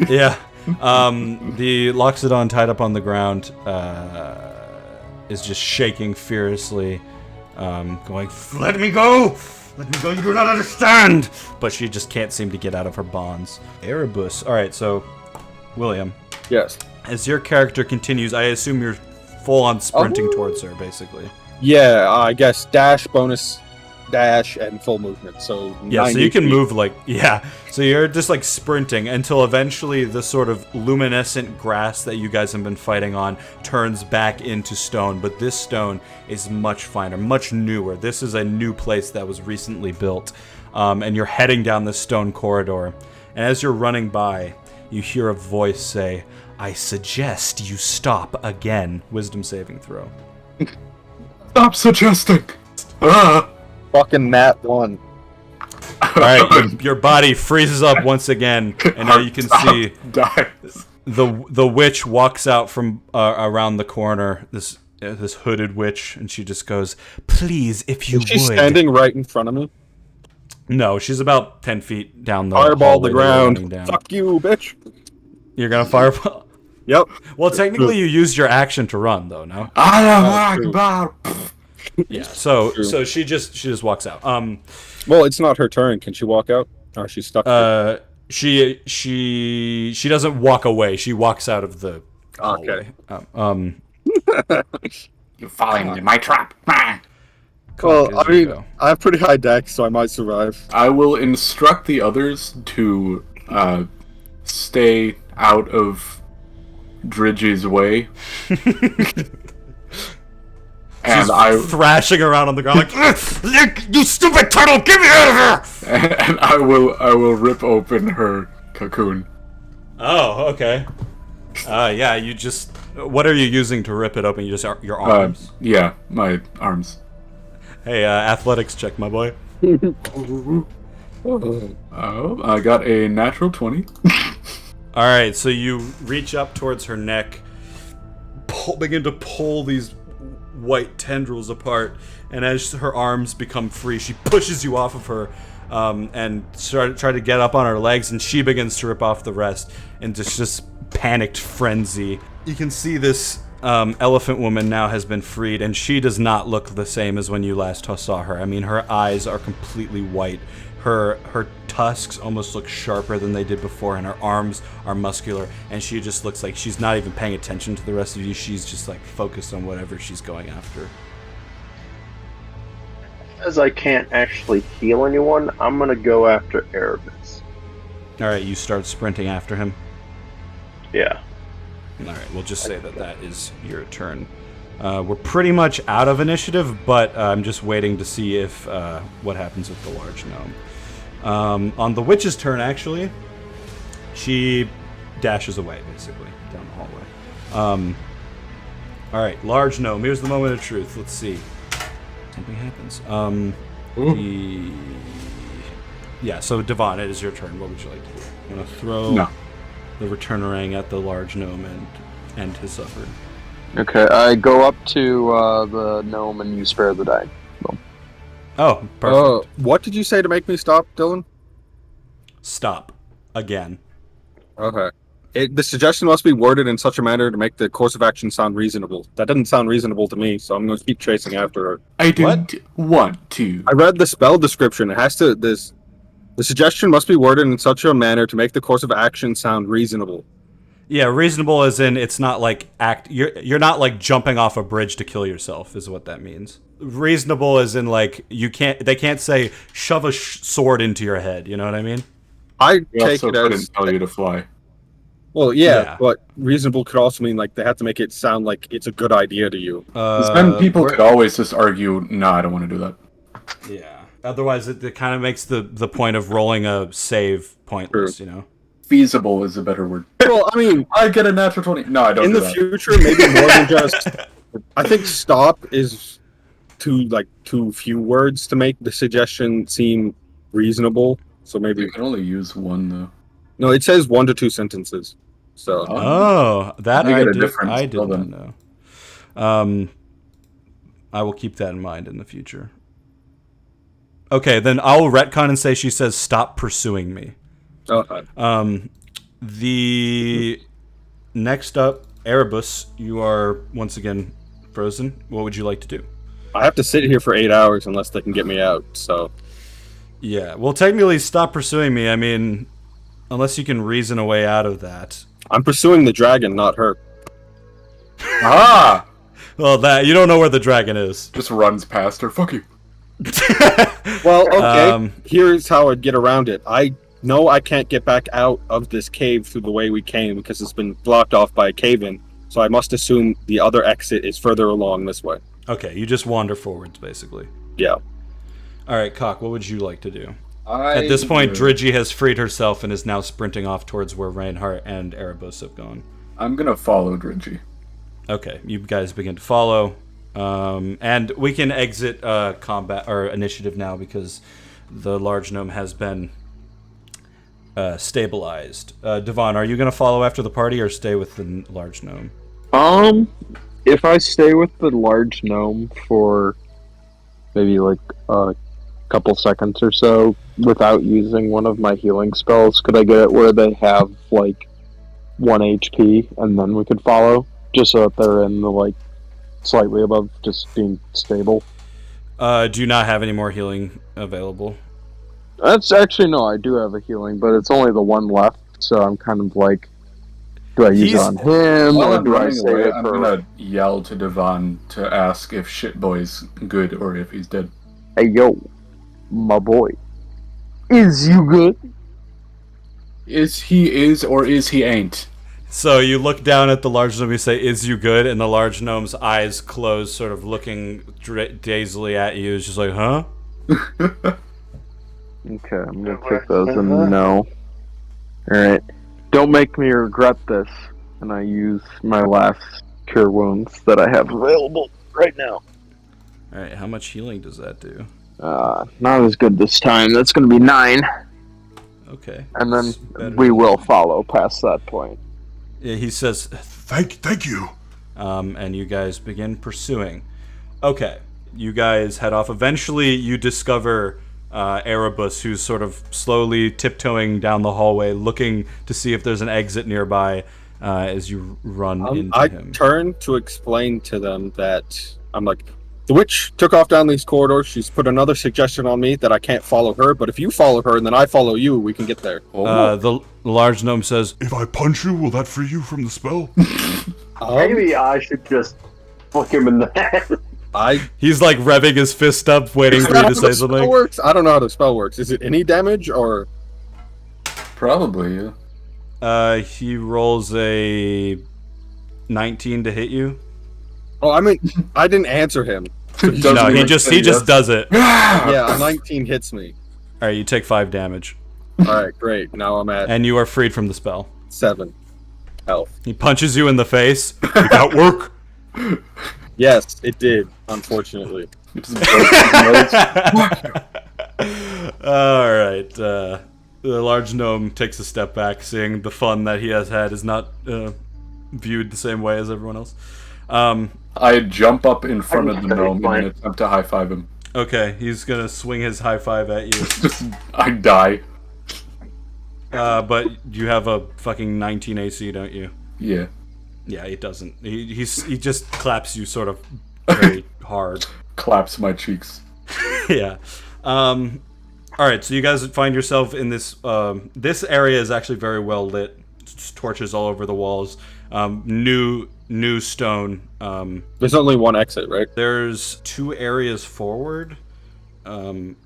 Yeah. The Loxodon tied up on the ground is just shaking furiously, going, "Let me go! Let me go, you do not understand!" But she just can't seem to get out of her bonds. Erebus. Alright, so, William. Yes. As your character continues, I assume you're full-on sprinting towards her, basically. Yeah, I guess dash, bonus, dash, and full movement. So yeah, so you can move so you're just like sprinting until eventually the sort of luminescent grass that you guys have been fighting on turns back into stone, but this stone is much finer, much newer. This is a new place that was recently built, and you're heading down this stone corridor, and as you're running by, you hear a voice say, "I suggest you stop again." Wisdom saving throw. Stop suggesting! Fucking nat 1. Alright, your body freezes up once again, and now you can see the witch walks out from around the corner, this hooded witch, and she just goes, "Please, if you would." She's standing right in front of me. No, she's about 10 feet down the Fireball the hallway ground. Fuck you, bitch. You're gonna fireball? Yep. Well, technically you used your action to run, though, no? I am Akbar! Yeah, so she just walks out. Well, it's not her turn. Can she walk out? Or is she stuck? She doesn't walk away. She walks out of the hallway. You're falling into my trap. Well, as I you mean, go. I have pretty high dex, so I might survive. I will instruct the others to stay out of Dridge's way. She's thrashing around on the ground like, you stupid turtle, get me out of here! And I will rip open her cocoon. Oh, okay. Yeah, you just... What are you using to rip it open? You just your arms? Yeah, my arms. Hey, athletics check, my boy. Oh, I got a natural 20. Alright, so you reach up towards her neck, begin to pull these white tendrils apart, and as her arms become free, she pushes you off of her, and try to get up on her legs, and she begins to rip off the rest in just panicked frenzy. You can see this elephant woman now has been freed, and she does not look the same as when you last saw her. I mean, her eyes are completely white. Her tusks almost look sharper than they did before, and her arms are muscular, and she just looks like she's not even paying attention to the rest of you. She's just like focused on whatever she's going after. As I can't actually heal anyone, I'm gonna go after Erebus. Alright, you start sprinting after him. Yeah. Alright, we'll just say that is your turn. We're pretty much out of initiative, but I'm just waiting to see if what happens with the large gnome. On the witch's turn, actually, she dashes away, basically, down the hallway. Alright, large gnome. Here's the moment of truth. Let's see. Something happens. Yeah, so Devon, it is your turn. What would you like to do? You want to throw the returnerang at the large gnome and end his suffering? Okay, I go up to the gnome and you spare the dying. Boom. Oh, perfect. What did you say to make me stop, Dylan? Stop. Again. Okay. The suggestion must be worded in such a manner to make the course of action sound reasonable. That doesn't sound reasonable to me, so I'm going to keep chasing after her. I didn't want to. I read the spell description. It has to... The suggestion must be worded in such a manner to make the course of action sound reasonable. Yeah, reasonable as in it's not like you're not like jumping off a bridge to kill yourself is what that means. Reasonable as in like they can't say shove a sword into your head, you know what I mean? I We take also it couldn't as... tell you to fly. Well, yeah, Yeah. but reasonable could also mean like they have to make it sound like it's a good idea to you. Then people could always just argue, no, I don't want to do that. Yeah. Otherwise, it kind of makes the point of rolling a save pointless, you know? Feasible is a better word. Well, I mean, I get a natural 20. No, I don't in do the that. future, maybe more than just... I think stop is too few words to make the suggestion seem reasonable. So maybe... You can only use one, though. No, it says 1 to 2 sentences. So... Oh, that They I get a did different not spell know. I will keep that in mind in the future. Okay, then I'll retcon and say she says, stop pursuing me. The next up, Erebus, you are once again frozen. What would you like to do? I have to sit here for 8 hours unless they can get me out, so... Yeah, well, technically, stop pursuing me. I mean, unless you can reason a way out of that. I'm pursuing the dragon, not her. Ah! Well, you don't know where the dragon is. Just runs past her. Fuck you. Well, okay, here's how I'd get around it. I know I can't get back out of this cave through the way we came because it's been blocked off by a cave-in, so I must assume the other exit is further along this way. Okay, you just wander forwards, basically. Yeah. Alright, Cock, what would you like to do? At this point, Dridgy has freed herself and is now sprinting off towards where Reinhardt and Erebus have gone. I'm gonna follow Dridgy. Okay, you guys begin to follow. And we can exit combat or initiative now because the large gnome has been stabilized. Devon, are you going to follow after the party or stay with the large gnome? If I stay with the large gnome for maybe like a couple seconds or so without using one of my healing spells, could I get it where they have like 1 HP and then we could follow? Just so that they're in the like slightly above, just being stable. Do you not have any more healing available? That's actually no. I do have a healing, but it's only the one left. So I'm kind of like, do I use it on him While or I'm do I running save away, it I'm for? gonna yell to Devon to ask if Shitboy's good or if he's dead. Hey yo, my boy, is you good? Is he or is he ain't? So you look down at the large gnome, you say, "Is you good?" And the large gnome's eyes close, sort of looking dazedly at you. It's just like, huh? Okay, I'm gonna take those as a no. Alright. Don't make me regret this. And I use my last cure wounds that I have available right now. Alright, how much healing does that do? Not as good this time. That's gonna be 9. Okay. And then It's better we than- will follow past that point. Yeah, he says, Thank you. and you guys begin pursuing. Okay, you guys head off. Eventually, you discover Erebus, who's sort of slowly tiptoeing down the hallway, looking to see if there's an exit nearby as you run into I him. turn to explain to them that I'm like, the witch took off down these corridors. She's put another suggestion on me that I can't follow her, but if you follow her and then I follow you, we can get there. The large gnome says, If I punch you, will that free you from the spell? Maybe I should just fuck him in the head. he's like revving his fist up, waiting for you to say something. Works? I don't know how the spell works. Is it any damage or? Probably, yeah. He rolls a 19 to hit you. Oh, I mean, I didn't answer him. No, he just does it. Yeah, a 19 hits me. All right, you take 5 damage, All right, great. Now I'm at and you are freed from the spell. 7 health. He punches you in the face. Did that work? Yes, it did. Unfortunately. All right. The large gnome takes a step back, seeing the fun that he has had is not viewed the same way as everyone else. I jump up in front of the gnome in an attempt to high five him. Okay, he's gonna swing his high five at you. I die. But you have a fucking 19 AC, don't you? Yeah. Yeah, he doesn't. He just claps you sort of very hard. Claps my cheeks. Yeah. All right, so you guys find yourself in this. This area is actually very well lit. Torches all over the walls. New stone. There's only one exit, right? There's 2 areas forward. Erebus,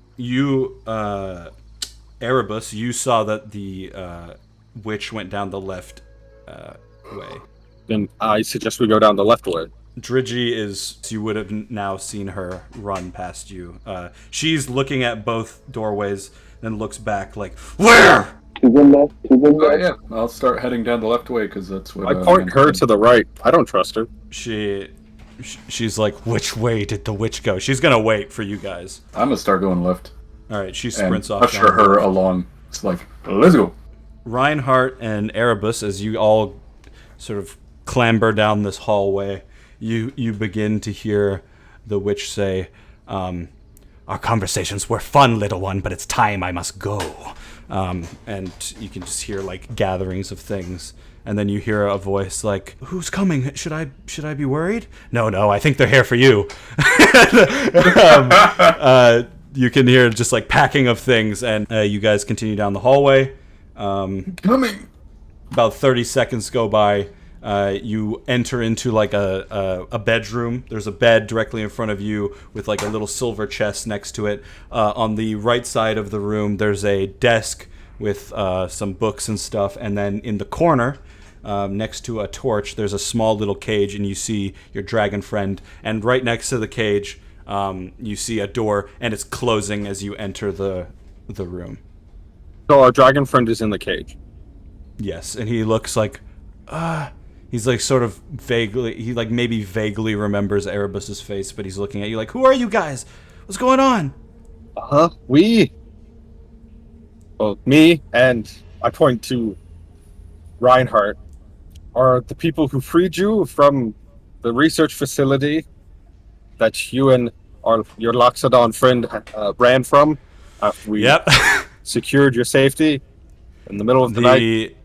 you saw that the witch went down the left way. Then I suggest we go down the left way. Drigi you would have now seen her run past you. She's looking at both doorways, then looks back like, where? Oh yeah, I'll start heading down the left way because that's what. I point her to the right. I don't trust her. She's like, which way did the witch go? She's gonna wait for you guys. I'm gonna start going left. All right, she sprints and off. Usher her along. It's like, let's go. Reinhardt and Erebus, as you all sort of clamber down this hallway, you begin to hear the witch say, "Our conversations were fun, little one, but it's time I must go." And you can just hear like gatherings of things, and then you hear a voice like, "Who's coming? Should I be worried?" No, I think they're here for you. You can hear just like packing of things, and you guys continue down the hallway. Coming. About 30 seconds go by. You enter into like a bedroom. There's a bed directly in front of you with like a little silver chest next to it. On the right side of the room, there's a desk with some books and stuff. And then in the corner, next to a torch, there's a small little cage, and you see your dragon friend. And right next to the cage, you see a door, and it's closing as you enter the room. So our dragon friend is in the cage. Yes, and he looks like, he's like sort of vaguely, he like maybe vaguely remembers Erebus's face, but he's looking at you like, who are you guys? What's going on? Me and I point to Reinhardt are the people who freed you from the research facility that you and your Loxodon friend ran from after we secured your safety in the middle of the night.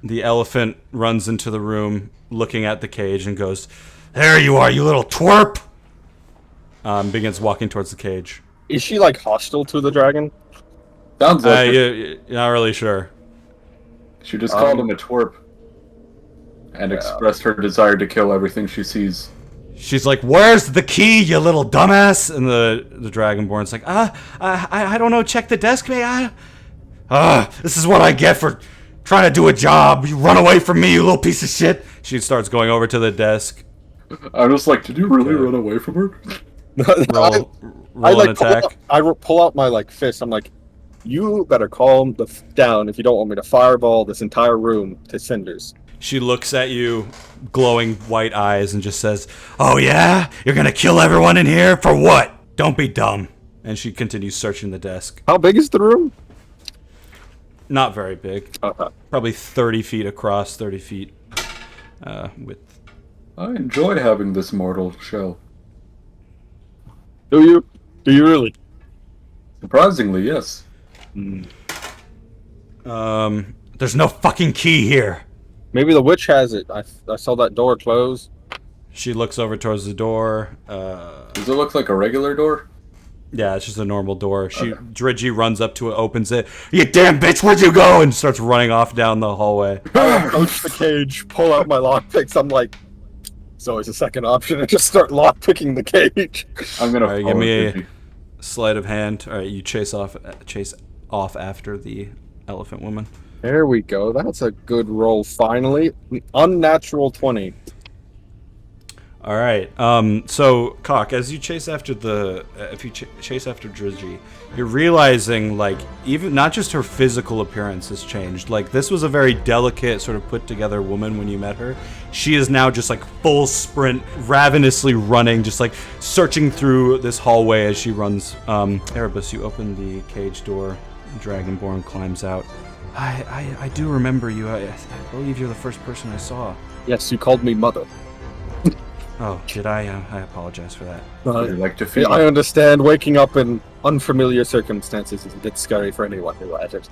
The elephant runs into the room looking at the cage and goes, "There you are, you little twerp!" Begins walking towards the cage. Is she like hostile to the dragon? Sounds like it. you're not really sure. She just called him a twerp and expressed her desire to kill everything she sees. She's like, "Where's the key, you little dumbass?" And the Dragonborn's like, I don't know. Check the desk, man. This is what I get for trying to do a job. You run away from me, you little piece of shit. She starts going over to the desk. I'm just like, did you really run away from her? Roll an attack. Pull out my fist. I'm like, you better calm down if you don't want me to fireball this entire room to cinders. She looks at you, glowing white eyes, and just says, "Oh yeah? You're gonna kill everyone in here? For what? Don't be dumb." And she continues searching the desk. How big is the room? Not very big. Probably 30 feet across, 30 feet width. I enjoy having this mortal shell. Do you? Do you really? Surprisingly, yes. There's no fucking key here. Maybe the witch has it. I saw that door close. She looks over towards the door. Does it look like a regular door? Yeah, it's just a normal door. Dridgy runs up to it, opens it. "You damn bitch, where'd you go?" And starts running off down the hallway. I approach the cage, pull out my lockpicks. I'm like, it's always a second option, and just start lockpicking the cage. I'm gonna Alright, follow give me Digi. a sleight of hand. Alright, you chase off after the elephant woman. There we go. That's a good roll, finally. An unnatural 20. All right. So Cock, as you chase after chase after Drizzy, you're realizing even not just her physical appearance has changed. This was a very delicate, sort of put together woman when you met her. She is now just full sprint, ravenously running, just searching through this hallway as she runs. Erebus, you open the cage door. Dragonborn climbs out. I do remember you. I believe you're the first person I saw. Yes, you called me mother. Oh, did I? I apologize for that. You like to feel I understand waking up in unfamiliar circumstances is a bit scary for anyone who has it.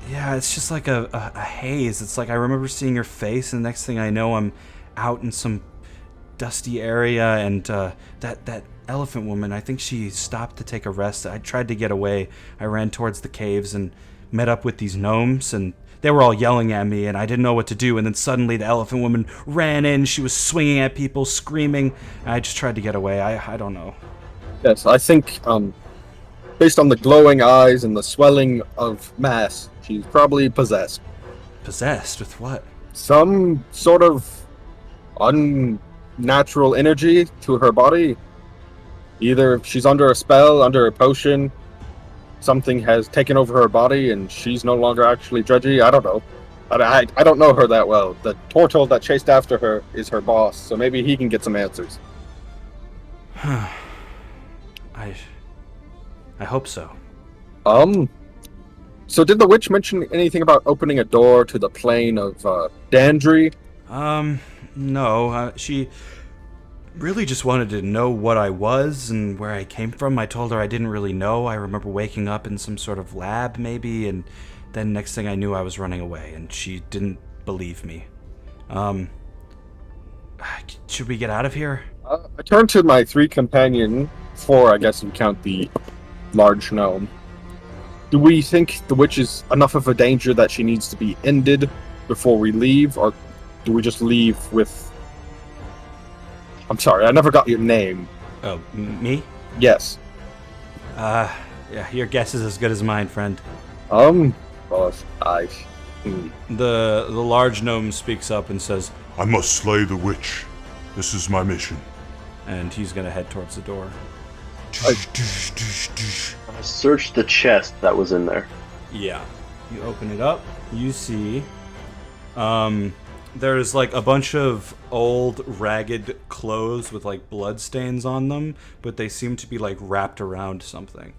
Yeah, it's just like a haze. It's like I remember seeing your face, and the next thing I know, I'm out in some dusty area, and that elephant woman, I think she stopped to take a rest. I tried to get away. I ran towards the caves and met up with these gnomes, and they were all yelling at me, and I didn't know what to do. And then suddenly the elephant woman ran in. She was swinging at people, screaming. And I just tried to get away. I don't know. Yes, I think, based on the glowing eyes and the swelling of mass, she's probably possessed. Possessed with what? Some sort of unnatural energy to her body. Either she's under a spell, under a potion, something has taken over her body and she's no longer actually Dredgy. I don't know. I don't know her that well. The turtle that chased after her is her boss, so maybe he can get some answers. I hope so. So did the witch mention anything about opening a door to the plane of Dandry? No. She really just wanted to know what I was and where I came from. I told her I didn't really know. I remember waking up in some sort of lab, maybe, and then next thing I knew I was running away, and she didn't believe me. Should we get out of here? I turned to my 3 companion, 4 I guess you count the large gnome. Do we think the witch is enough of a danger that she needs to be ended before we leave, or do we just leave with... I'm sorry, I never got your name. Oh, me? Yes. Yeah, your guess is as good as mine, friend. Boss, The large gnome speaks up and says, I must slay the witch. This is my mission. and he's gonna head towards the door. Search the chest that was in there. Yeah. You open it up, you see there's like a bunch of old ragged clothes with like blood stains on them, but they seem to be like wrapped around something.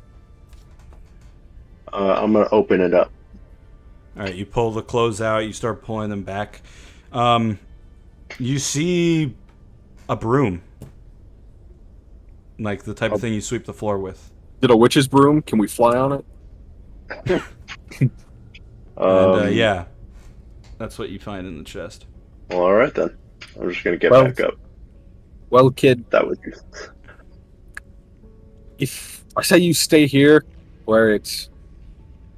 I'm gonna open it up. Alright, you pull the clothes out, you start pulling them back. You see a broom. Like the type of thing you sweep the floor with. Did a witch's broom? Can we fly on it? And yeah, that's what you find in the chest. Well, all right then. I'm just gonna get back up. Well, kid, That was if I say you stay here, where it's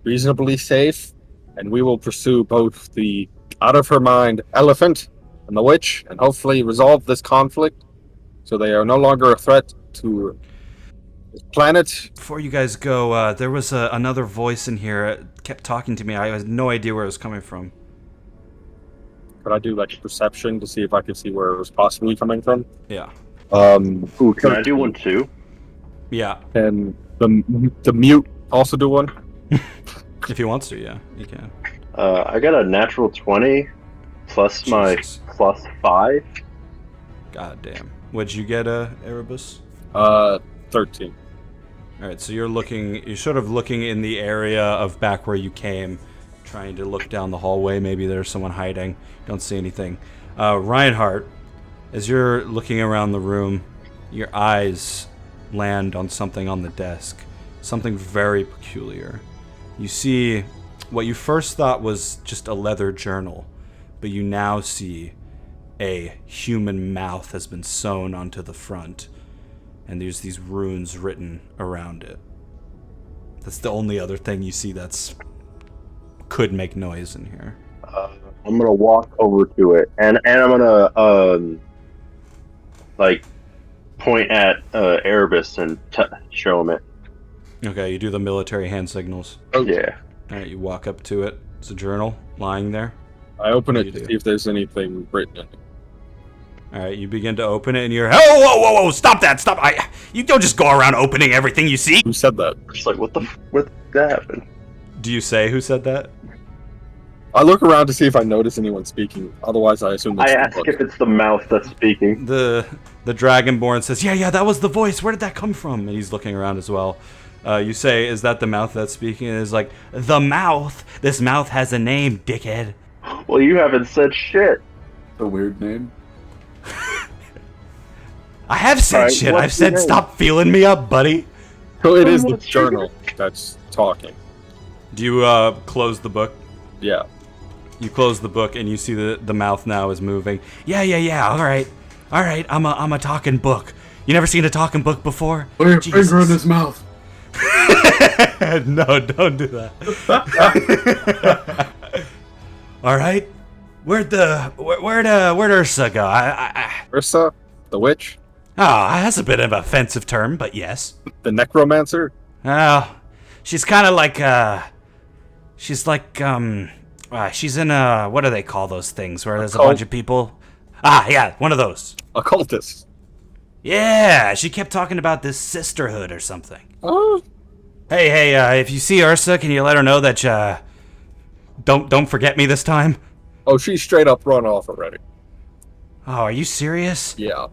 reasonably safe, and we will pursue both the out of her mind elephant and the witch, and hopefully resolve this conflict so they are no longer a threat to this planet. Before you guys go, there was another voice in here. It kept talking to me. I had no idea where it was coming from. Could I do like a perception to see if I could see where it was possibly coming from? Yeah. Ooh, can I do one too? Yeah. And the mute also do one? If he wants to, yeah, he can. I got a natural 20 plus my Jesus. plus 5. God damn. What'd you get, Erebus? 13. Alright, so you're sort of looking in the area of back where you came, trying to look down the hallway. Maybe there's someone hiding. Don't see anything. Reinhardt, as you're looking around the room, your eyes land on something on the desk. Something very peculiar. You see what you first thought was just a leather journal, but you now see a human mouth has been sewn onto the front, and there's these runes written around it. That's the only other thing you see that's could make noise in here. I'm gonna walk over to it, and I'm gonna like point at Erebus and show him it. Okay, you do the military hand signals. Oh, Yeah. Alright, you walk up to it. It's a journal lying there. I open What it do you to do? see if there's anything written in it. Alright, you begin to open it and you're, whoa, stop that, stop. You don't just go around opening everything you see. Who said that? Just like, what happened? Do you say who said that? I look around to see if I notice anyone speaking. Otherwise, I assume I that's ask the book. if it's the mouth that's speaking. The Dragonborn says, yeah, that was the voice. Where did that come from? And he's looking around as well. You say, is that the mouth that's speaking? And it's like, the mouth? This mouth has a name, dickhead. Well, you haven't said shit. A weird name. I have said Alright, shit. what's I've said your name? stop feeling me up, buddy. So it is the What's your- journal that's talking. Do you close the book? Yeah. You close the book and you see the mouth now is moving. Yeah. All right. I'm a talking book. You never seen a talking book before? Put your Jesus. finger in his mouth. No, don't do that. All right. Where'd Ursa go? Ursa, the witch, That's a bit of an offensive term, but yes. the necromancer. Oh, she's kind of like she's in what do they call those things where there's a cult. bunch of people? Yeah, one of those. Occultist. Yeah, she kept talking about this sisterhood or something. Oh. Hey, if you see Ursa, can you let her know that don't forget me this time? Oh, she's straight up run off already. Oh, are you serious? Yeah.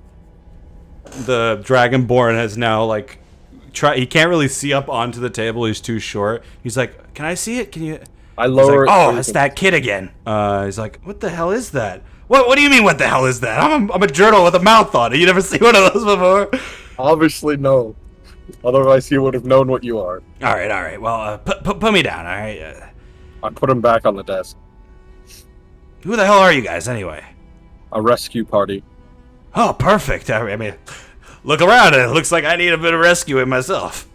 The Dragonborn has now he can't really see up onto the table. He's too short. He's like, "Can I see it? Can you?" I He's lower like, it. "Oh, so it's you that kid again." He's like, "What the hell is that?" What do you mean? What the hell is that? I'm a journal with a mouth on it. You never seen one of those before? can- Obviously, no. Otherwise, he would have known what you are. All right. Well, put me down. All right. I put him back on the desk. Who the hell are you guys anyway? A rescue party. Oh, perfect. I mean, look around. It looks like I need a bit of rescuing myself.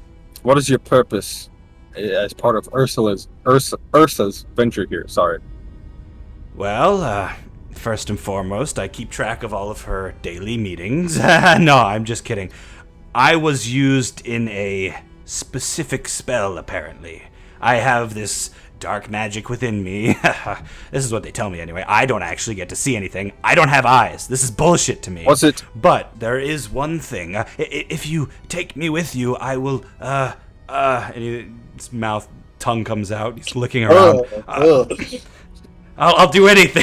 What is your purpose as part of Ursa's venture here? Sorry. Well, first and foremost, I keep track of all of her daily meetings. No, I'm just kidding. I was used in a specific spell, apparently. I have this dark magic within me. This is what they tell me anyway. I don't actually get to see anything. I don't have eyes. This is bullshit to me. Was it? But there is one thing. If you take me with you, I will, and his mouth, tongue comes out. He's licking around. I'll do anything.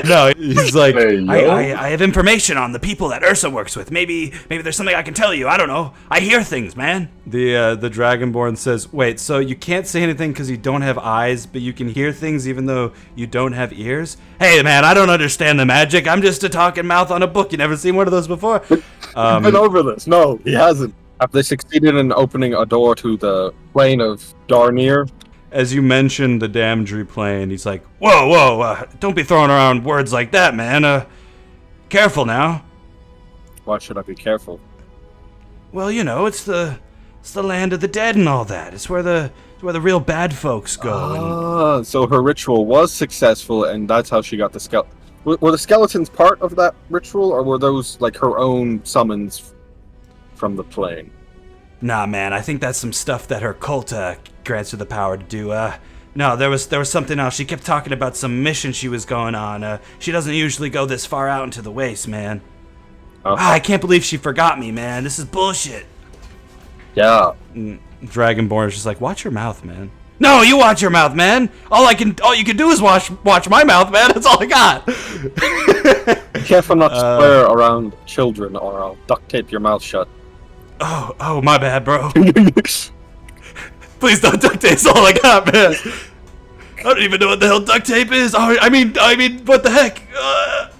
No, he's like, Hey, yo. I have information on the people that Ursa works with. Maybe there's something I can tell you. I don't know. I hear things, man. The Dragonborn says, wait, so you can't say anything because you don't have eyes, but you can hear things even though you don't have ears? Hey, man, I don't understand the magic. I'm just a talking mouth on a book. You never seen one of those before? I've been over this. No, he hasn't. Have they succeeded in opening a door to the plane of Darnir? As you mentioned the Damdry plane, he's like, whoa, don't be throwing around words like that, man. Careful now. Why should I be careful? Well, you know, it's the land of the dead and all that. It's where the It's where the real bad folks go. And So her ritual was successful, and that's how she got the skeleton. Were the skeletons part of that ritual, or were those like her own summons from the plane? nah, man, I think that's some stuff that her cult grants her the power to do. No, there was something else. She kept talking about some mission she was going on. She doesn't usually go this far out into the waste, man. I can't believe she forgot me, man. This is bullshit. Yeah. Dragonborn is just like, watch your mouth, man. No, you watch your mouth, man. All you can do is watch my mouth, man. That's all I got. Be careful not to swear around children, or I'll duct tape your mouth shut. Oh, my bad, bro. Please don't duct tape. That's all I got, man. I don't even know what the hell duct tape is. I mean, what the heck?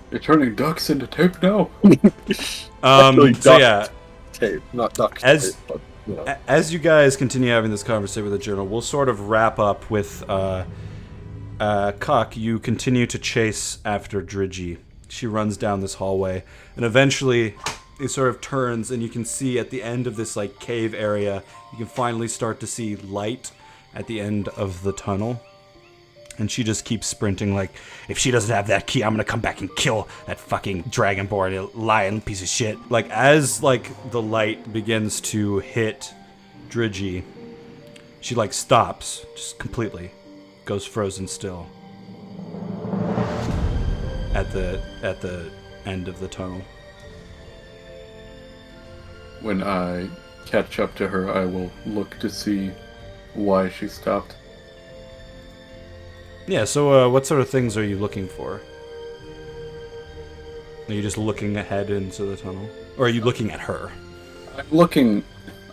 You're turning ducks into tape now. So yeah, Tape, not duct As- tape. But, you know. as you guys continue having this conversation with the journal, we'll sort of wrap up with Cock. You continue to chase after Drigi. She runs down this hallway, and eventually it sort of turns, and you can see at the end of this like cave area, you can finally start to see light at the end of the tunnel. And she just keeps sprinting like, if she doesn't have that key, I'm gonna come back and kill that fucking dragonborn lying piece of shit. Like, as like the light begins to hit Drigi, she like stops just completely, goes frozen still at the end of the tunnel. When I catch up to her, I will look to see why she stopped. Yeah, so what sort of things are you looking for? Are you just looking ahead into the tunnel? Or are you looking at her? I'm looking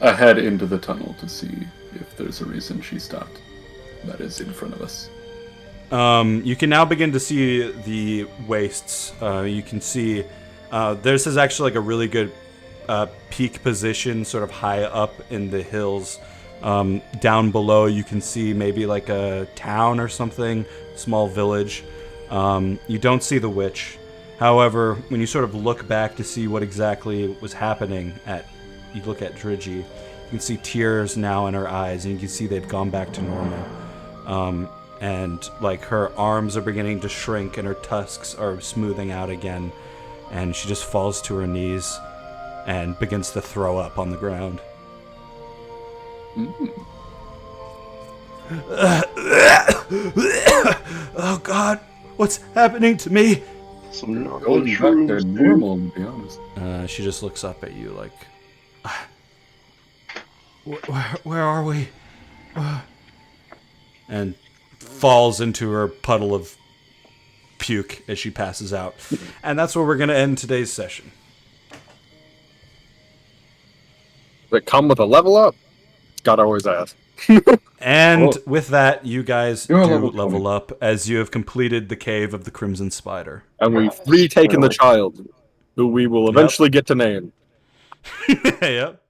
ahead into the tunnel to see if there's a reason she stopped. That is in front of us. You can now begin to see the wastes. You can see this is actually like a really good peak position, sort of high up in the hills. Down below, you can see maybe like a town or something, small village. You don't see the witch. However, when you sort of look back to see what exactly was happening you look at Drigi, you can see tears now in her eyes, and you can see they've gone back to normal. And like her arms are beginning to shrink, and her tusks are smoothing out again, and she just falls to her knees and begins to throw up on the ground. Oh God, what's happening to me? Some Going back to normal, to be honest. She just looks up at you like, where are we? And falls into her puddle of puke as she passes out. And that's where we're going to end today's session. Does it come with a level up? God always asks. And with that, you guys You're do level level 20. up as you have completed the cave of the Crimson Spider. And we've retaken the child, who we will eventually get to name. Yep.